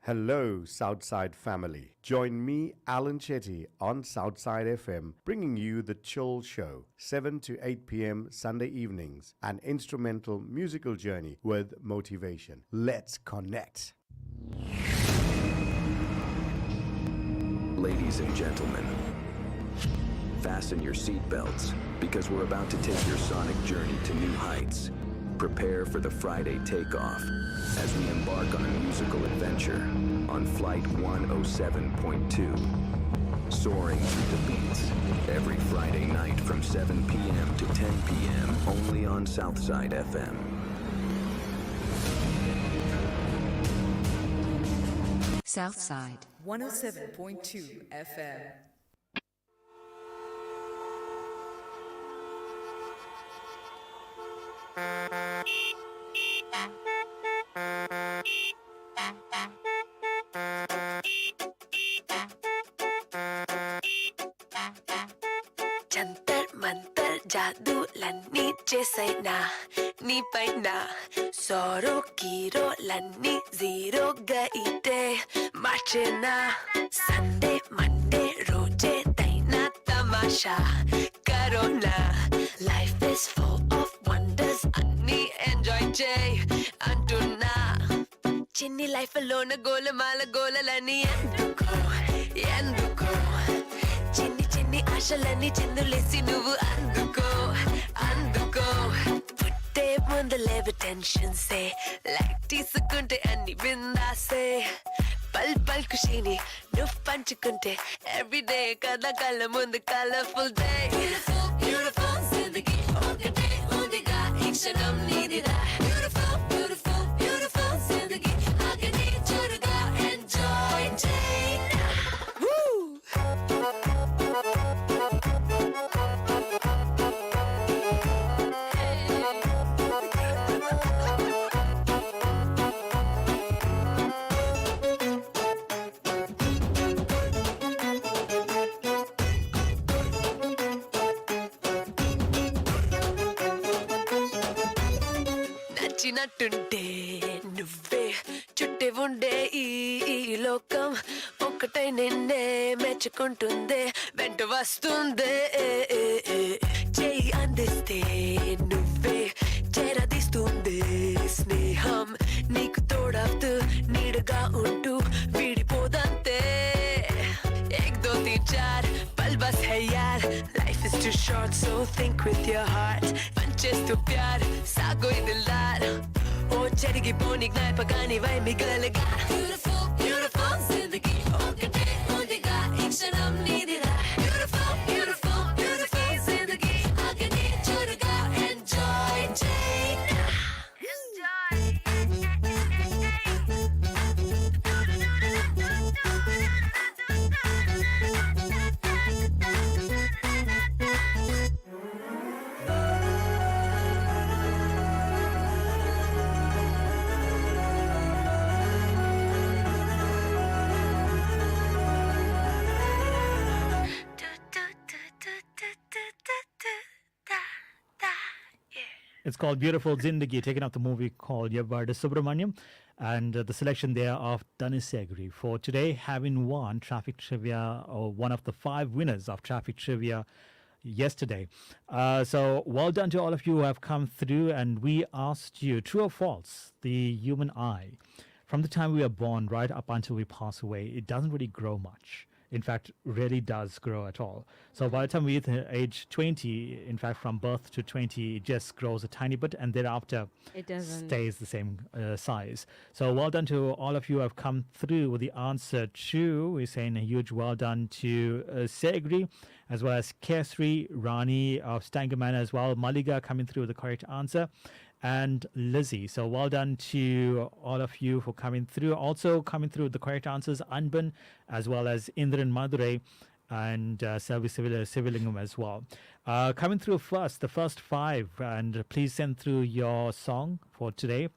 [SPEAKER 2] Hello, Southside family. Join me, Alan Chetty, on Southside FM, bringing you the Chill Show, 7 to 8 p.m. Sunday evenings, an instrumental musical journey with motivation. Let's connect.
[SPEAKER 11] Ladies and gentlemen, fasten your seatbelts because we're about to take your sonic journey to new heights. Prepare for the Friday takeoff as we embark on a musical adventure on Flight 107.2. Soaring through the beats every Friday night from 7 p.m. to 10 p.m. only on Southside FM.
[SPEAKER 12] Southside 107.2 FM.
[SPEAKER 6] Jantar Mantar జాదులన్నీ చేసైనా నీ పైన sorrow కీరోలన్నీ జీరోగా ఇటే మార్చేనా Sunday Monday రోజే తైనా తమాషా corona life is full of wonders అన్నీ enjoy చేయి అంటున్నా చిన్ని లైఫ్ లోన గోలమాల గోలలని ఎందుకో ఎందుకో చిన్ని చిన్ని ఆశలన్నీ చిందులేసి నువ్వు అందుకో అందుకో పుట్టే ముందలేవు టెన్షన్సే లైట్ తీసుకుంటే అన్ని బిందాసే పల్ పల్ ఖుషీని నువ్వు పంచుకుంటే ఎవ్రీడే కదా కళ్ళ ముందు కలర్ఫుల్ డే బ్యూటిఫుల్ బ్యూటిఫుల్ జిందగీ ఒకటే ఉందిగా ఈ క్షణం నీదిరా బ్యూటిఫుల్ బ్యూటిఫుల్ బ్యూటిఫుల్ జిందగీ ఆగని చూడగా ఎంజాయ్ చేయనా నచ్చినట్టుంటే నువ్వే చుట్టే ఉండే ఈ లోకం ఒక్కటై నిన్నే మెచ్చుకుంటుందే వెంట వస్తుందే చేయి అందిస్తే నువ్వే చేరదీస్తుంది స్నేహం నీకు తోడవుతూ నీడగా ఉంటూ వీడిపోదంతే एक दो तीन चार पल बस है यार life is too short so think with your heart punches to प्यार सागो दिलदार ओ चढ़गी बोनी ग्नाय पकानी वही मिगलगा beautiful beautiful जिंदगी ओकटे होंदेगा एक क्षणम नीदिरा beautiful beautiful beautiful जिंदगी आगनी चुरगा enjoy take
[SPEAKER 3] It's called Beautiful Zindagi, taken off the movie called Yavada Subramaniam, and the selection there of Danis Segri for today, having won Traffic Trivia, or one of the 5 winners of Traffic Trivia yesterday. So well done to all of you who have come through, and we asked you, true or false, the human eye, from the time we are born right up until we pass away, it doesn't really grow much. In fact, really does grow at all. So by the time we hit age 20, in fact, from birth to 20, it just grows a tiny bit, and thereafter
[SPEAKER 7] It doesn't.
[SPEAKER 3] stays the same size. So well done to all of you who have come through with the answer true. We're saying a huge well done to Segri, as well as Kesri, Rani of Stangerman as well, Maliga coming through with the correct answer, and Lizzie. So well done to all of you for coming through. Also coming through with the correct answers, Anban, as well as Indran Madurai, and Selvi Civilingam as well. Coming through first, the first 5, and please send through your song for today.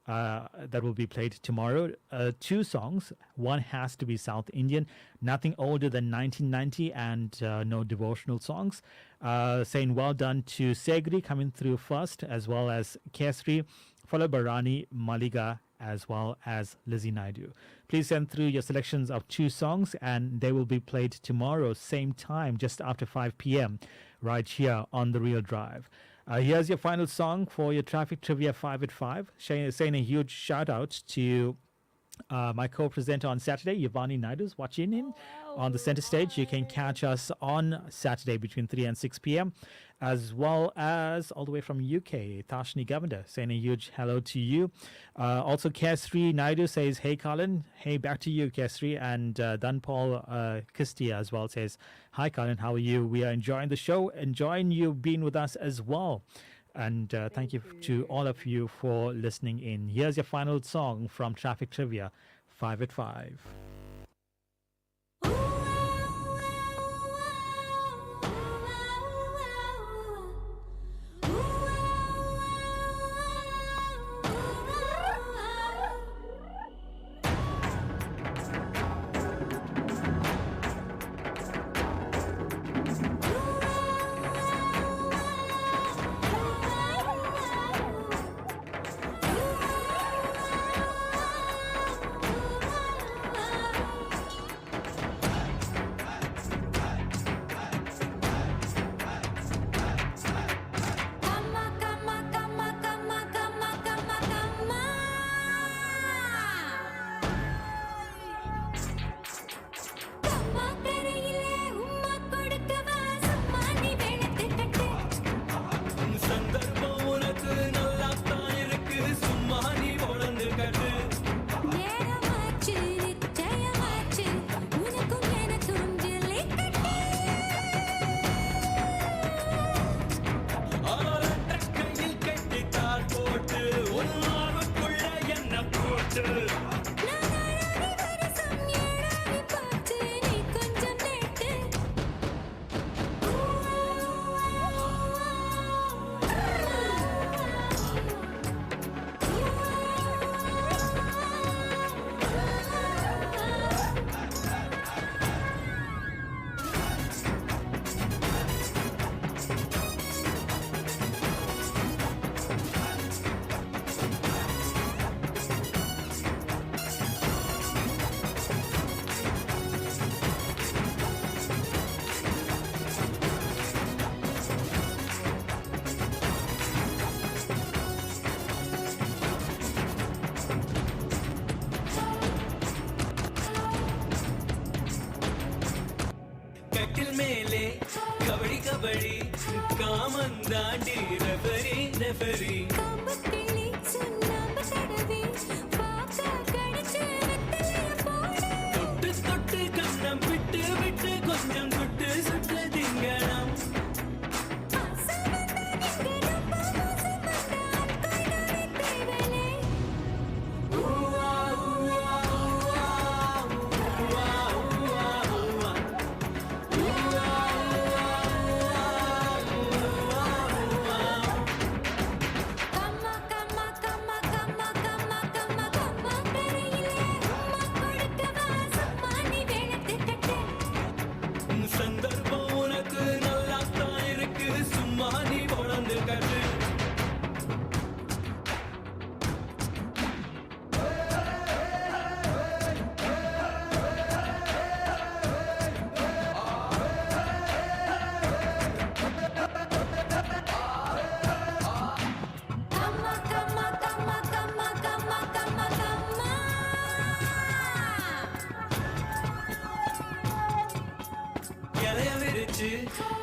[SPEAKER 3] that will be played tomorrow. 2 songs. One has to be South Indian, nothing older than 1990, and no devotional songs. Saying well done to Segri coming through first, as well as Kesri, followed by Rani, Maliga, as well as Lizzie Naidu. Please send through your selections of 2 songs, and they will be played tomorrow, same time, just after 5 p.m., right here on The Real Drive. Here's your final song for your Traffic Trivia 5 at 5. Saying a huge shout out to my co-presenter on Saturday, Yvonne Naidu's watching in on the center stage. You can catch us on Saturday between 3 and 6 p.m. as well as all the way from UK, Tashni Govender saying a huge hello to you. Also, Kesri Naidu says, hey, Colin. Hey, back to you, Kesri. And Danpal Kistia as well says, hi, Colin. How are you? We are enjoying the show, enjoying you being with us as well. And thank you to all of you for listening in. Here's your final song from Traffic Trivia 5 at 5.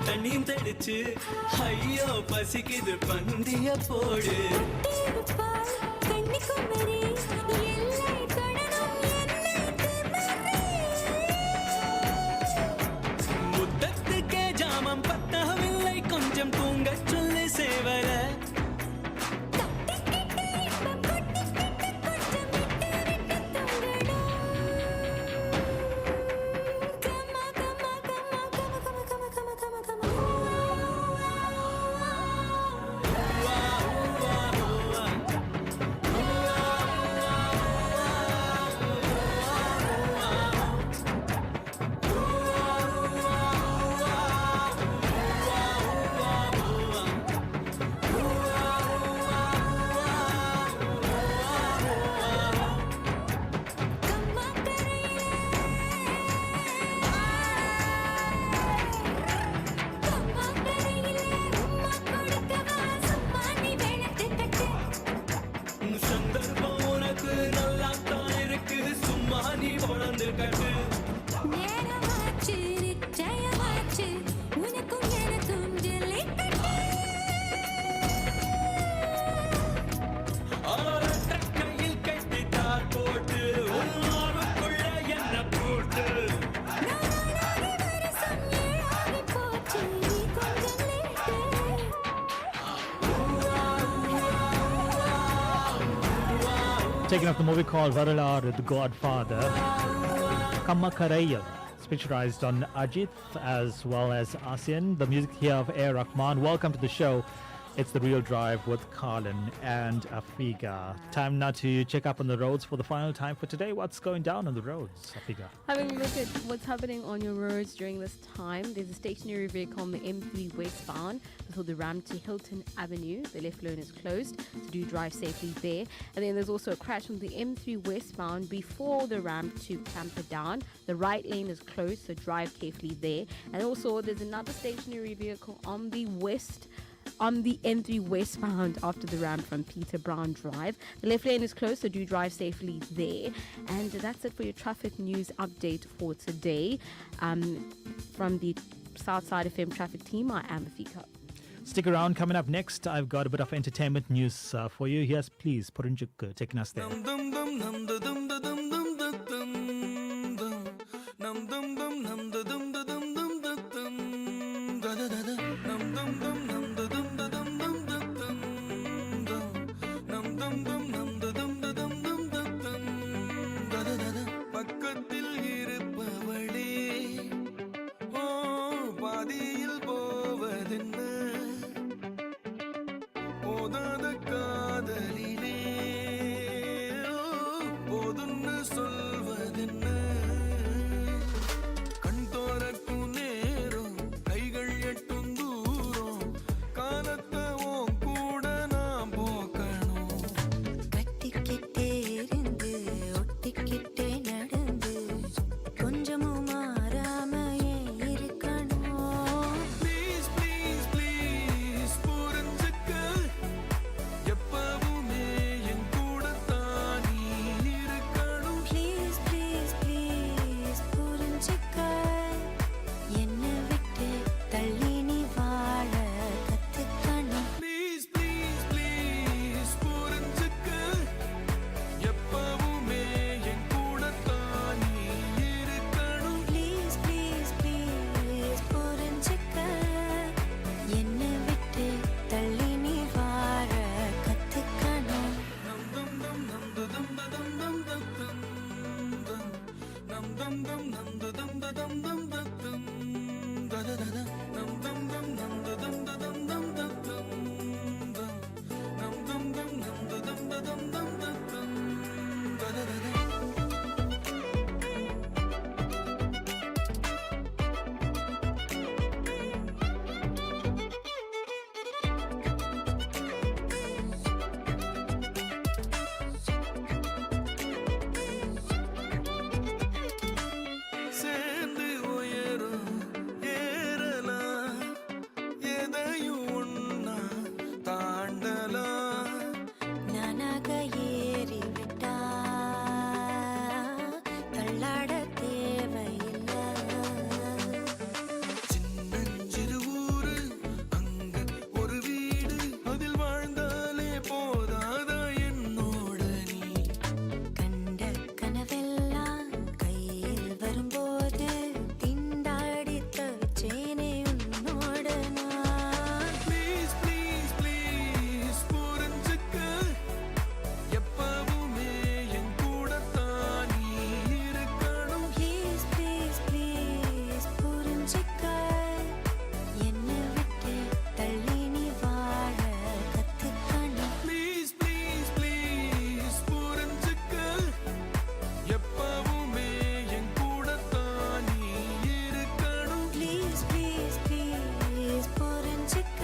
[SPEAKER 4] தண்ணியும் தெளிச்சு ஐயோ பசிக்குது பந்திய போடு முத்தத்துக்கே ஜாமம் பத்தவில்லை கொஞ்சம் தூங்க சொல்லி சேவர
[SPEAKER 3] taken off the movie called Varalar, The Godfather. Kammakarayal, picturized on Ajit as well as ASEAN. The music here of A. Rahman. Welcome to the show. It's The Real Drive with Carlin and Afiga. Time now to check up on the roads for the final time for today. What's going down on the roads, Afiga?
[SPEAKER 7] Having a look at what's happening on your roads during this time, there's a stationary vehicle on the M3 westbound before the ramp to Hilton Avenue. The left lane is closed, so do drive safely there. And then there's also a crash on the M3 westbound before the ramp to Camperdown. The right lane is closed, so drive carefully there. And also there's another stationary vehicle on the M3 westbound after the ramp from Peter Brown Drive. The left lane is closed, so do drive safely there. And that's it for your traffic news update for today. From the Southside FM traffic team, I am Afika.
[SPEAKER 3] Stick around. Coming up next, I've got a bit of entertainment news for you. Here's, please, Purunjuk taking us there.
[SPEAKER 4] பக்கத்தில் இருப்பவளே ஓ பாதியில் போவதென்ன போதாத காதலிலே ஓ போதுன்னு சொல்வதென்ன கண் தோறக்கும் நேரம் கைகள் எட்டும் தூரம் காலத்தை உன் கூட நான் போக்கணும்
[SPEAKER 6] கட்டிக்கிட்டே இருந்து ஒட்டிக்கிட்டே நடந்து கொஞ்சமும் மாறாமையே இருக்கணும்.
[SPEAKER 4] ப்ளீஸ் ப்ளீஸ் ப்ளீஸ் புரிஞ்சுக்க எப்பவுமே என் கூட தான் நீ இருக்கணும்.
[SPEAKER 6] ப்ளீஸ் ப்ளீஸ் ப்ளீஸ் புரிஞ்சுக்க என்னை விட்டு தள்ளி நீ வாழ கத்துக்கணும்.
[SPEAKER 4] ப்ளீஸ் ப்ளீஸ் ப்ளீஸ் புரிஞ்சுக்க எப்பவுமே என் கூட தான் நீ இருக்கணும்.
[SPEAKER 6] ப்ளீஸ் ப்ளீஸ் ப்ளீஸ் புரிஞ்சுக்க என்னை விட்டு தள்ளி நீ வாழ கத்துக்கணும்.
[SPEAKER 4] சேர்ந்து உயரும் ஏறலாம் எதையும் ஒன்னா தாண்டலாம்.
[SPEAKER 6] நானாக ஏறிவிட்டா தள்ளாட தேவையில்லை.
[SPEAKER 4] சின்னஞ்சிறு ஊரு அங்க ஒரு வீடு அதில் வாழ்ந்தாலே போதாதா என்னோட நீ.
[SPEAKER 6] கண்ட கனவெல்லாம் கையில் வரும்போது திண்டாடி தவிச்சேனே உன்னோட நான்.
[SPEAKER 4] ப்ளீஸ் ப்ளீஸ் ப்ளீஸ் புரிஞ்சுக்க எப்பவுமே என் கூட தான் நீ இருக்கணும்.
[SPEAKER 6] ப்ளீஸ் ப்ளீஸ் ப்ளீஸ் புரிஞ்சுக்க என்னை விட்டு தள்ளி நீ வாழ கத்துக்கணும்.
[SPEAKER 4] ப்ளீஸ் ப்ளீஸ் ப்ளீஸ் புரிஞ்சுக்க எப்பவுமே என் கூட தான் நீ இருக்கணும்.
[SPEAKER 6] ப்ளீஸ் ப்ளீஸ் ப்ளீஸ் புரிஞ்சுக்க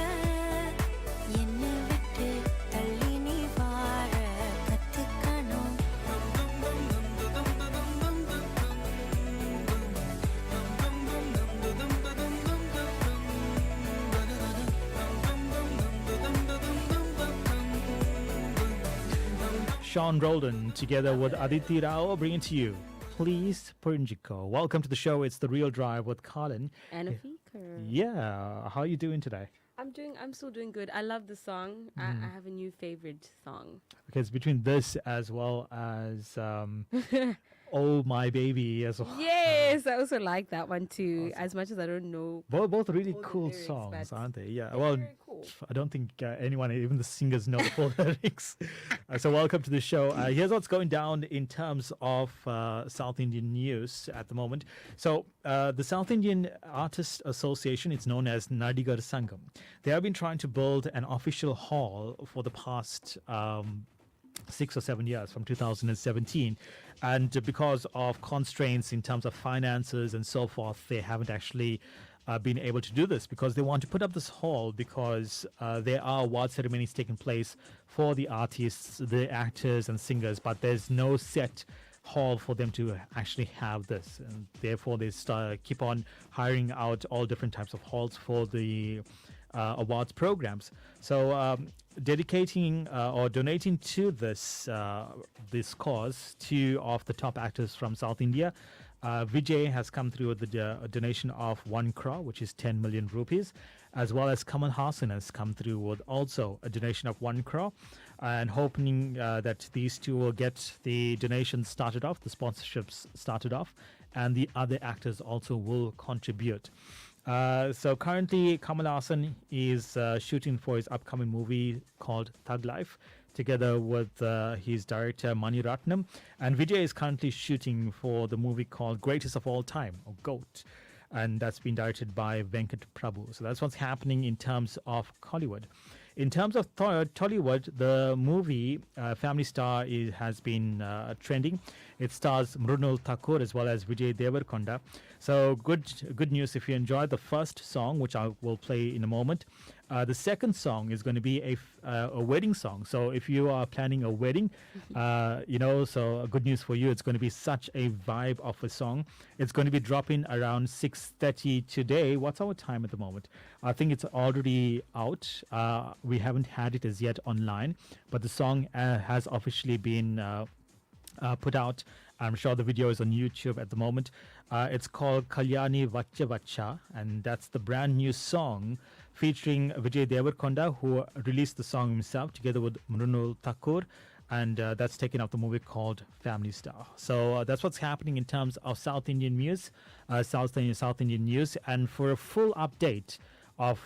[SPEAKER 6] என்னை விட்டு தள்ளி நீ வாழ கத்துக்கணும்.
[SPEAKER 3] Sean Roldan together with Aditi Rao bringing to you, Please, Purunjiko. Welcome to the show. It's The Real Drive with Carlin.
[SPEAKER 7] And Afika.
[SPEAKER 3] Yeah. How are you doing today?
[SPEAKER 7] I'm still doing good. I love the song. I have a new favorite song.
[SPEAKER 3] Because between this as well as Oh My Baby as well.
[SPEAKER 7] Yes, I also like that one too. As much as I don't know.
[SPEAKER 3] Both really
[SPEAKER 7] all the
[SPEAKER 3] cool
[SPEAKER 7] lyrics,
[SPEAKER 3] songs,
[SPEAKER 7] but
[SPEAKER 3] aren't they? Yeah.
[SPEAKER 7] they're
[SPEAKER 3] Well,
[SPEAKER 7] very cool.
[SPEAKER 3] I don't think anyone, even the singers, know the full lyrics. So welcome to the show. Here's what's going down in terms of South Indian news at the moment. So the South Indian Artists Association, it's known as Nadigar Sangam. They have been trying to build an official hall for the past 6 or 7 years, from 2017. And because of constraints in terms of finances and so forth, they haven't actually been able to do this, because they want to put up this hall because there are award ceremonies taking place for the artists, the actors and singers, but there's no set hall for them to actually have this, and therefore they keep on hiring out all different types of halls for the awards programs. So dedicating or donating to this cause, 2 of the top actors from South India, Vijay has come through with a donation of 1 crore, which is 10 million rupees, as well as Kamal Haasan has come through with also a donation of 1 crore, and hoping that these 2 will get the donations started off, the sponsorships started off, and the other actors also will contribute. So currently Kamal Haasan is shooting for his upcoming movie called Thug Life, together with his director Mani Ratnam, and Vijay is currently shooting for the movie called Greatest of All Time, or GOAT, and that's been directed by Venkat Prabhu. So that's what's happening in terms of Kollywood. In terms of Tollywood, the movie Family Star has been trending. It stars Mrunal Thakur as well as Vijay Devarkonda. So good news if you enjoyed the first song, which I will play in a moment. The second song is going to be a wedding song. So if you are planning a wedding, so good news for you. It's going to be such a vibe of a song. It's going to be dropping around 6:30 today. What's our time at the moment? I think it's already out. We haven't had it as yet online, but the song has officially been put out. I'm sure the video is on YouTube at the moment. It's called Kalyani Vacha Vacha, and that's the brand new song featuring Vijay Devarkonda, who released the song himself together with Mrunal Thakur, and that's taken off the movie called Family Star. So that's what's happening in terms of South Indian news, South Indian news. And for a full update of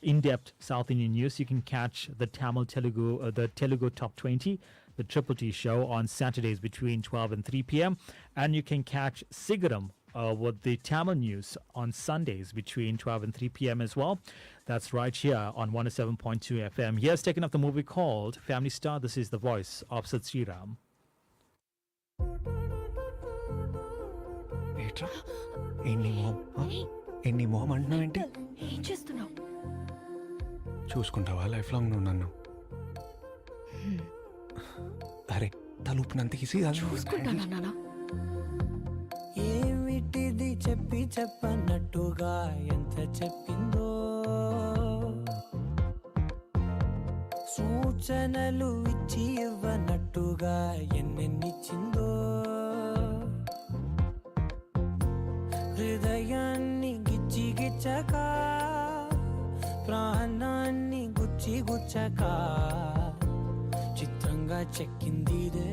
[SPEAKER 3] in-depth South Indian news, you can catch the Telugu Top 20, the Triple T show on Saturdays between 12 and 3 p.m. And you can catch Sigaram with the Tamil news on Sundays between 12 and 3 p.m. as well. That's right here on 107.2 FM. Here's taken up the movie called Family Star. This is the voice of Sid Sriram.
[SPEAKER 5] ఎన్ని మొహం అంటున్నావు ఏంటి?
[SPEAKER 6] ఏం చేస్తున్నావు?
[SPEAKER 5] చూసుకుంటావా life long నువ్వు నన్ను? అరే తలుపునంత easy
[SPEAKER 6] చూసుకుంటానా నాన్న?
[SPEAKER 4] ఏమిటిది చెప్పి చెప్పన్నట్టుగా ఎంత చెప్పిందో, సూచనలు ఇచ్చి ఇవ్వనట్టుగా ఎన్నెన్నిచ్చిందో, హృదయాన్ని గిచ్చి గిచ్చక ప్రాణాన్ని గుచ్చి గుచ్చక చిత్రంగా చెక్కిందిదే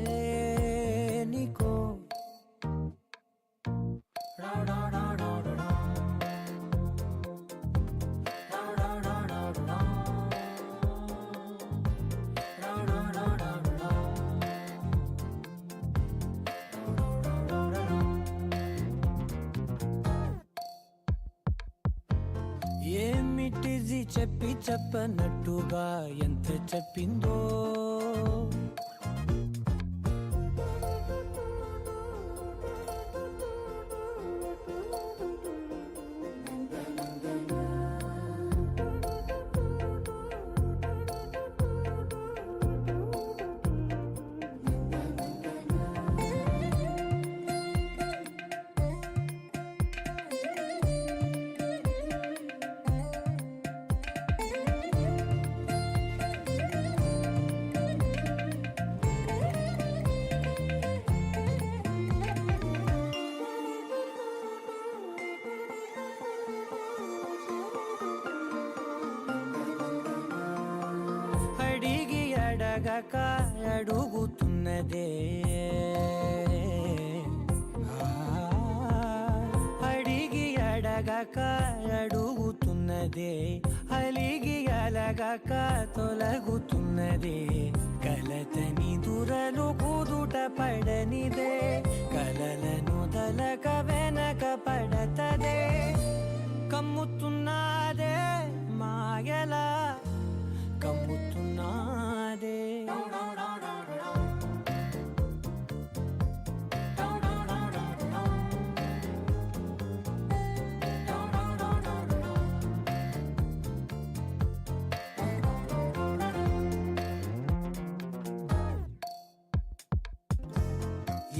[SPEAKER 4] నీకో. ఏమిటిది చెప్పి చెప్పనట్టుగా ఎంత చెప్పిందో, అడిగి అడగక అడుగుతున్నదే, అడిగి అడగక అడుగుతున్నదే. తొలగుతున్నదే అలిగి అలగక తొలగుతున్నదే కలతని దురలు కుదుట పడనిదే కలలను దలక వెనక పడతదే కమ్ముతున్నదే మాయలా కమ్ముతున్నదే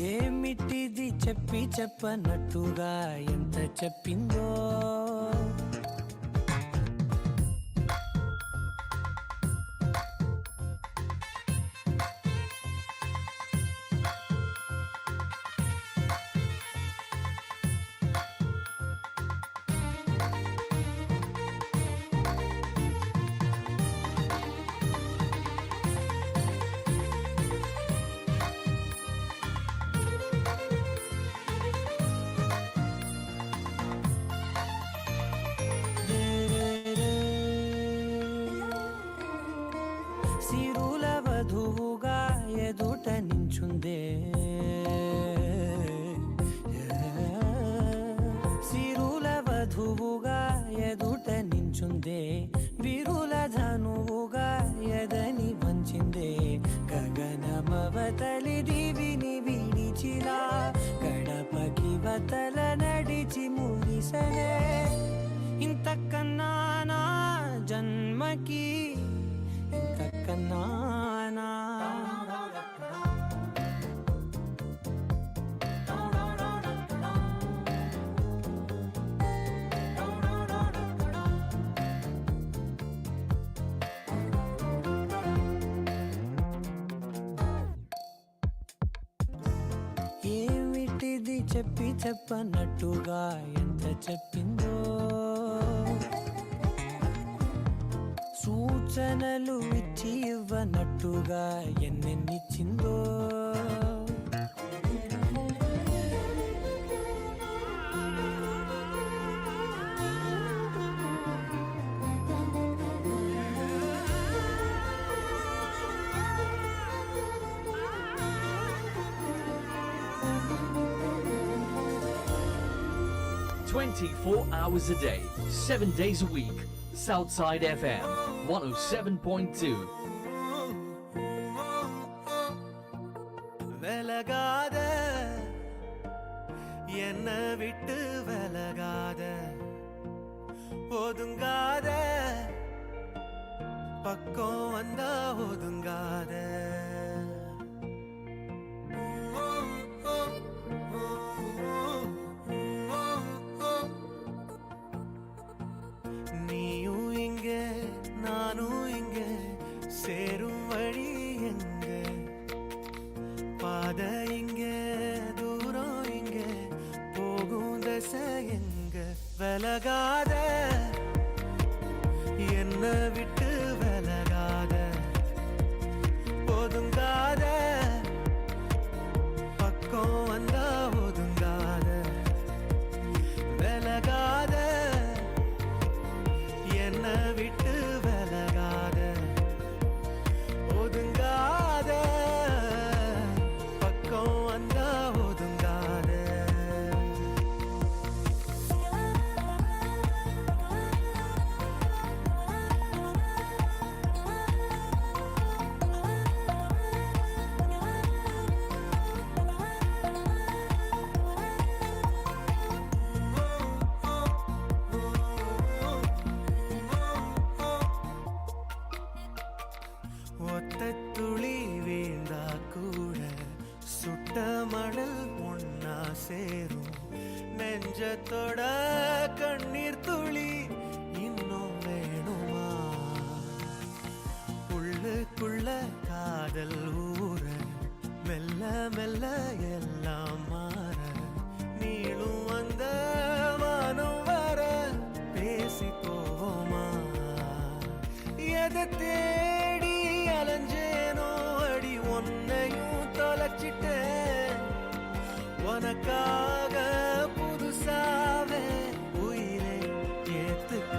[SPEAKER 4] ఏమిటిది చెప్పి చెప్పనట్టుగా ఎంత చెప్పిందో సిరుల వధువుగా ఎదుట నించుందే సిరుల వధువుగా ఎదుట నించుందే విరుల ధనువుగా ఎదని వంచిందే గగనమవతలి దివిని విడిచిలా గడపకి వతల నడిచి మురిసనే ఇంతకన్నా నా జన్మకి ఇంతకన్నానా ఏమిటిది చెప్పి చెప్పనట్టుగా ఎంత చెప్పిందో సూచనలు ఇచ్చి ఇవ్వనట్టుగా ఎన్నెన్నిచ్చిందో
[SPEAKER 8] 24 hours a day, 7 days a week. Southside FM 107.2.
[SPEAKER 4] விலகாத என்ன விட்டு விலகாத ஒதுங்காத பக்கம் வந்தா ஒதுங்காத நீயும் இங்க நானும் இங்க சேரும் வழி எங்க பாத இங்க தூரம் இங்க போகும் தசை எங்க விலகாத என்ன விட்டு விலகாத ஒதுங்காத பக்கம் வந்தா ஒதுங்காத விலகாத என்ன விட்டு விலகாத ஒதுங்காத பக்கம் வந்தா ஒதுங்காத ஒத்த துளி வீழ்ந்தா கூட சுட்ட மணல் ஒன்னா சேரும் நெஞ்சத்தோட கண்ணீர் துளி இன்னும் வேணுமா உள்ளுக்குள்ள காதல் ஊற மெல்ல மெல்ல எல்லாம் மாற நீளும் அந்த வானம் வர பேசி போவோமா எதை தேடி அலைஞ்சேனோ அடி ஒன்னையும் தொலைச்சிட்டேன் உனக்காக புதுசாவே உயிரை ஏத்துக்க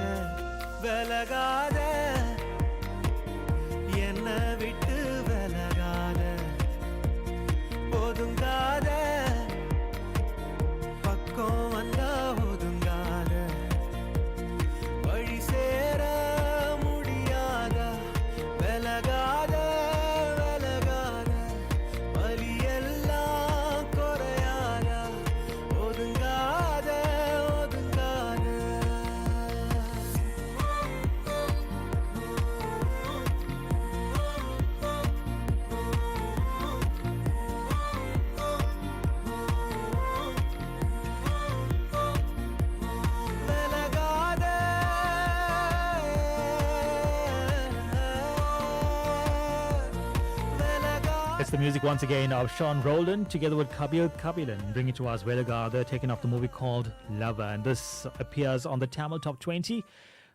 [SPEAKER 3] It's the music once again of Sean Rowland together with Kabil Kabilan, bringing to us Vedagar. They're taking off the movie called Lover, and this appears on the Tamil Top 20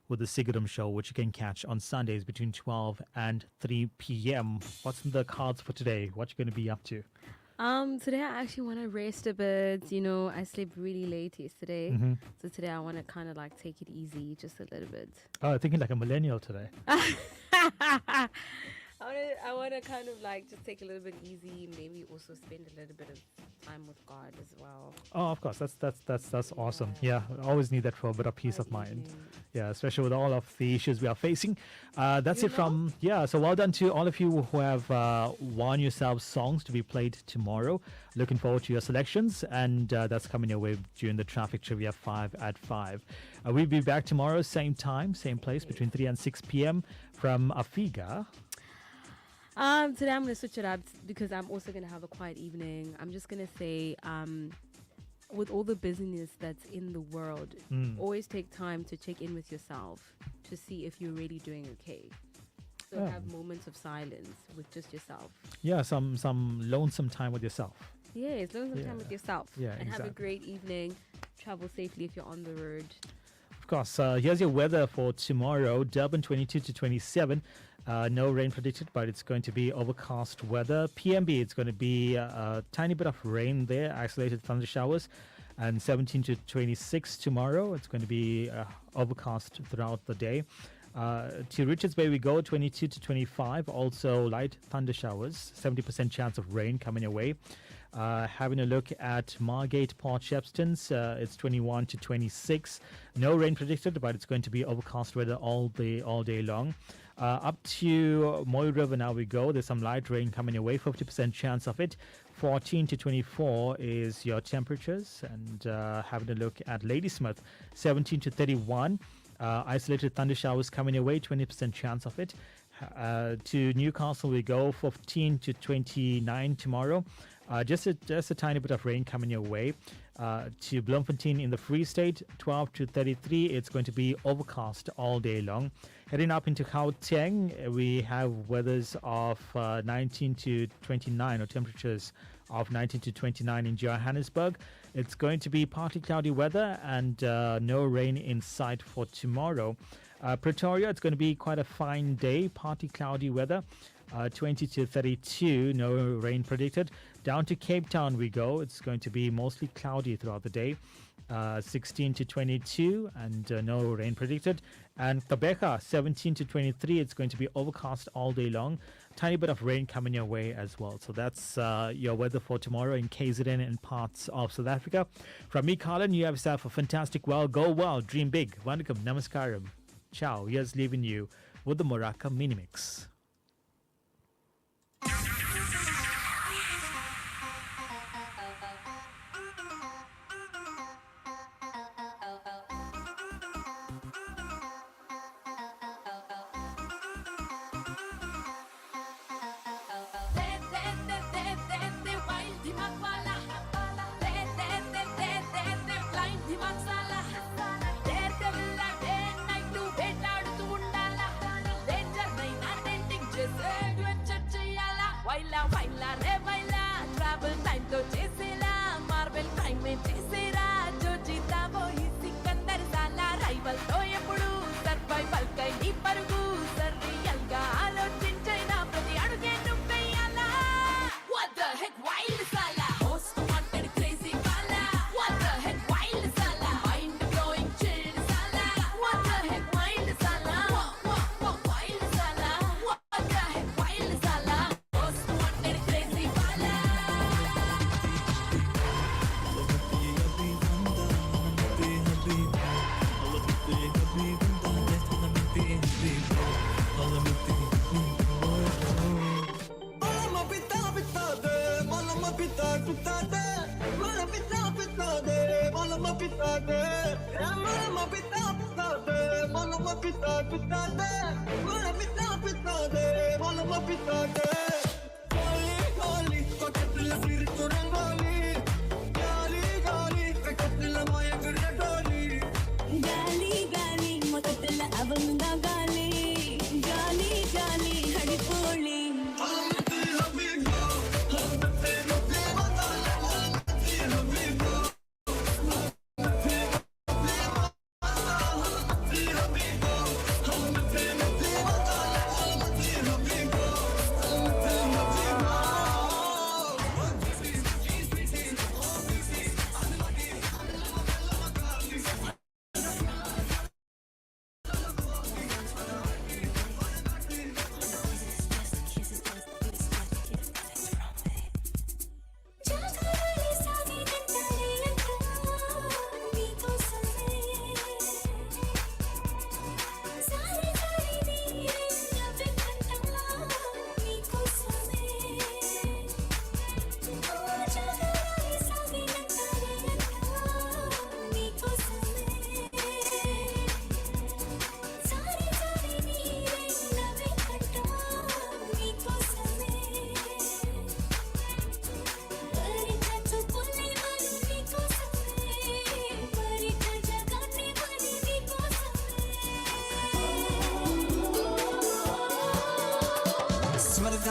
[SPEAKER 3] with the Sigaram Show, which you can catch on Sundays between 12 and 3 p.m. What's in the cards for today? What you going to be up to?
[SPEAKER 7] Today I actually want to rest a bit. You know, I slept really late yesterday.
[SPEAKER 3] Mhm.
[SPEAKER 7] So today I want to kind of like take it easy just a little bit.
[SPEAKER 3] Oh, thinking like a millennial today.
[SPEAKER 7] I want to kind of like just take a little bit easy, maybe also spend a little bit of time with God as well.
[SPEAKER 3] Oh, of course. That's awesome. Yeah, I always need that for a bit of peace of mind. Yeah, especially with all of the issues we are facing. That's it from, so well done to all of you who have won yourselves songs to be played tomorrow. Looking forward to your selections, and that's coming your way during the Traffic Trivia 5 at 5. We'll be back tomorrow, same time, same place, between 3 and 6 p.m. from Afiga.
[SPEAKER 7] Today I'm going to switch it up because I'm also going to have a quiet evening. I'm just going to say, with all the busyness that's in the world, always take time to check in with yourself to see if you're really doing okay. So have moments of silence with just yourself.
[SPEAKER 3] Yeah, some lonesome time with yourself.
[SPEAKER 7] Yes, lonesome time with yourself.
[SPEAKER 3] Yeah,
[SPEAKER 7] and have a
[SPEAKER 3] exactly.
[SPEAKER 7] great evening. Travel safely if you're on the road.
[SPEAKER 3] Of course, here's your weather for tomorrow. Durban 22 to 27. No rain predicted, but it's going to be overcast weather. PMB, it's going to be a tiny bit of rain there, isolated thunder showers. And 17 to 26 tomorrow. It's going to be overcast throughout the day. To Richards Bay we go, 22 to 25. Also light thunder showers, 70% chance of rain coming your way. Having a look at Margate, Port Shepstons, it's 21 to 26. No rain predicted, but it's going to be overcast weather all day long. Up to Moy River now we go. There's some light rain coming your way, 50% chance of it. 14 to 24 is your temperatures. And having a look at Ladysmith, 17 to 31. Isolated thunder showers coming your way, 20% chance of it. To Newcastle we go, 15 to 29 tomorrow. Just a tiny bit of rain coming your way. To Bloemfontein in the Free State, 12 to 33. It's going to be overcast all day long. Heading up into Gauteng, we have weathers of 19 to 29, or temperatures of 19 to 29 in Johannesburg. It's going to be partly cloudy weather and no rain in sight for tomorrow. Pretoria, it's going to be quite a fine day, partly cloudy weather. 20 to 32, no rain predicted. Down to Cape Town we go. It's going to be mostly cloudy throughout the day. 16 to 22 and no rain predicted. And Gqeberha, 17 to 23. It's going to be overcast all day long. Tiny bit of rain coming your way as well. So that's your weather for tomorrow in KZN and parts of South Africa. From me, Colin, you have yourself a fantastic go well, dream big. Vandakam, namaskaram. Ciao. Here's leaving you with the Moraka Mini Mix.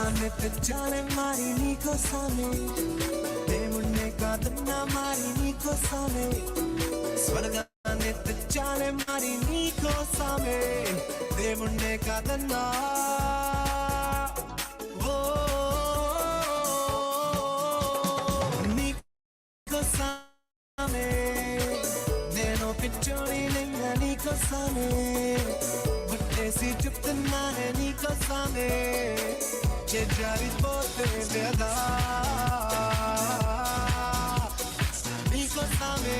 [SPEAKER 4] స్వర్గాన్ని తెచ్చానే మరి నీకోసమే దేవుణ్ణే కాదన్నా మరి నీకోసమే స్వర్గాన్ని తెచ్చానే మరి నీకోసమే దేవుణ్ణే కాదన్నా ఓ నీకోసమే నేను పిచ్చోడి నిన్న నీకోసమే గుట్టేసి చెప్తున్నానే నీకోసమే చెడ్డారిపోతే లేదా నీకోసమే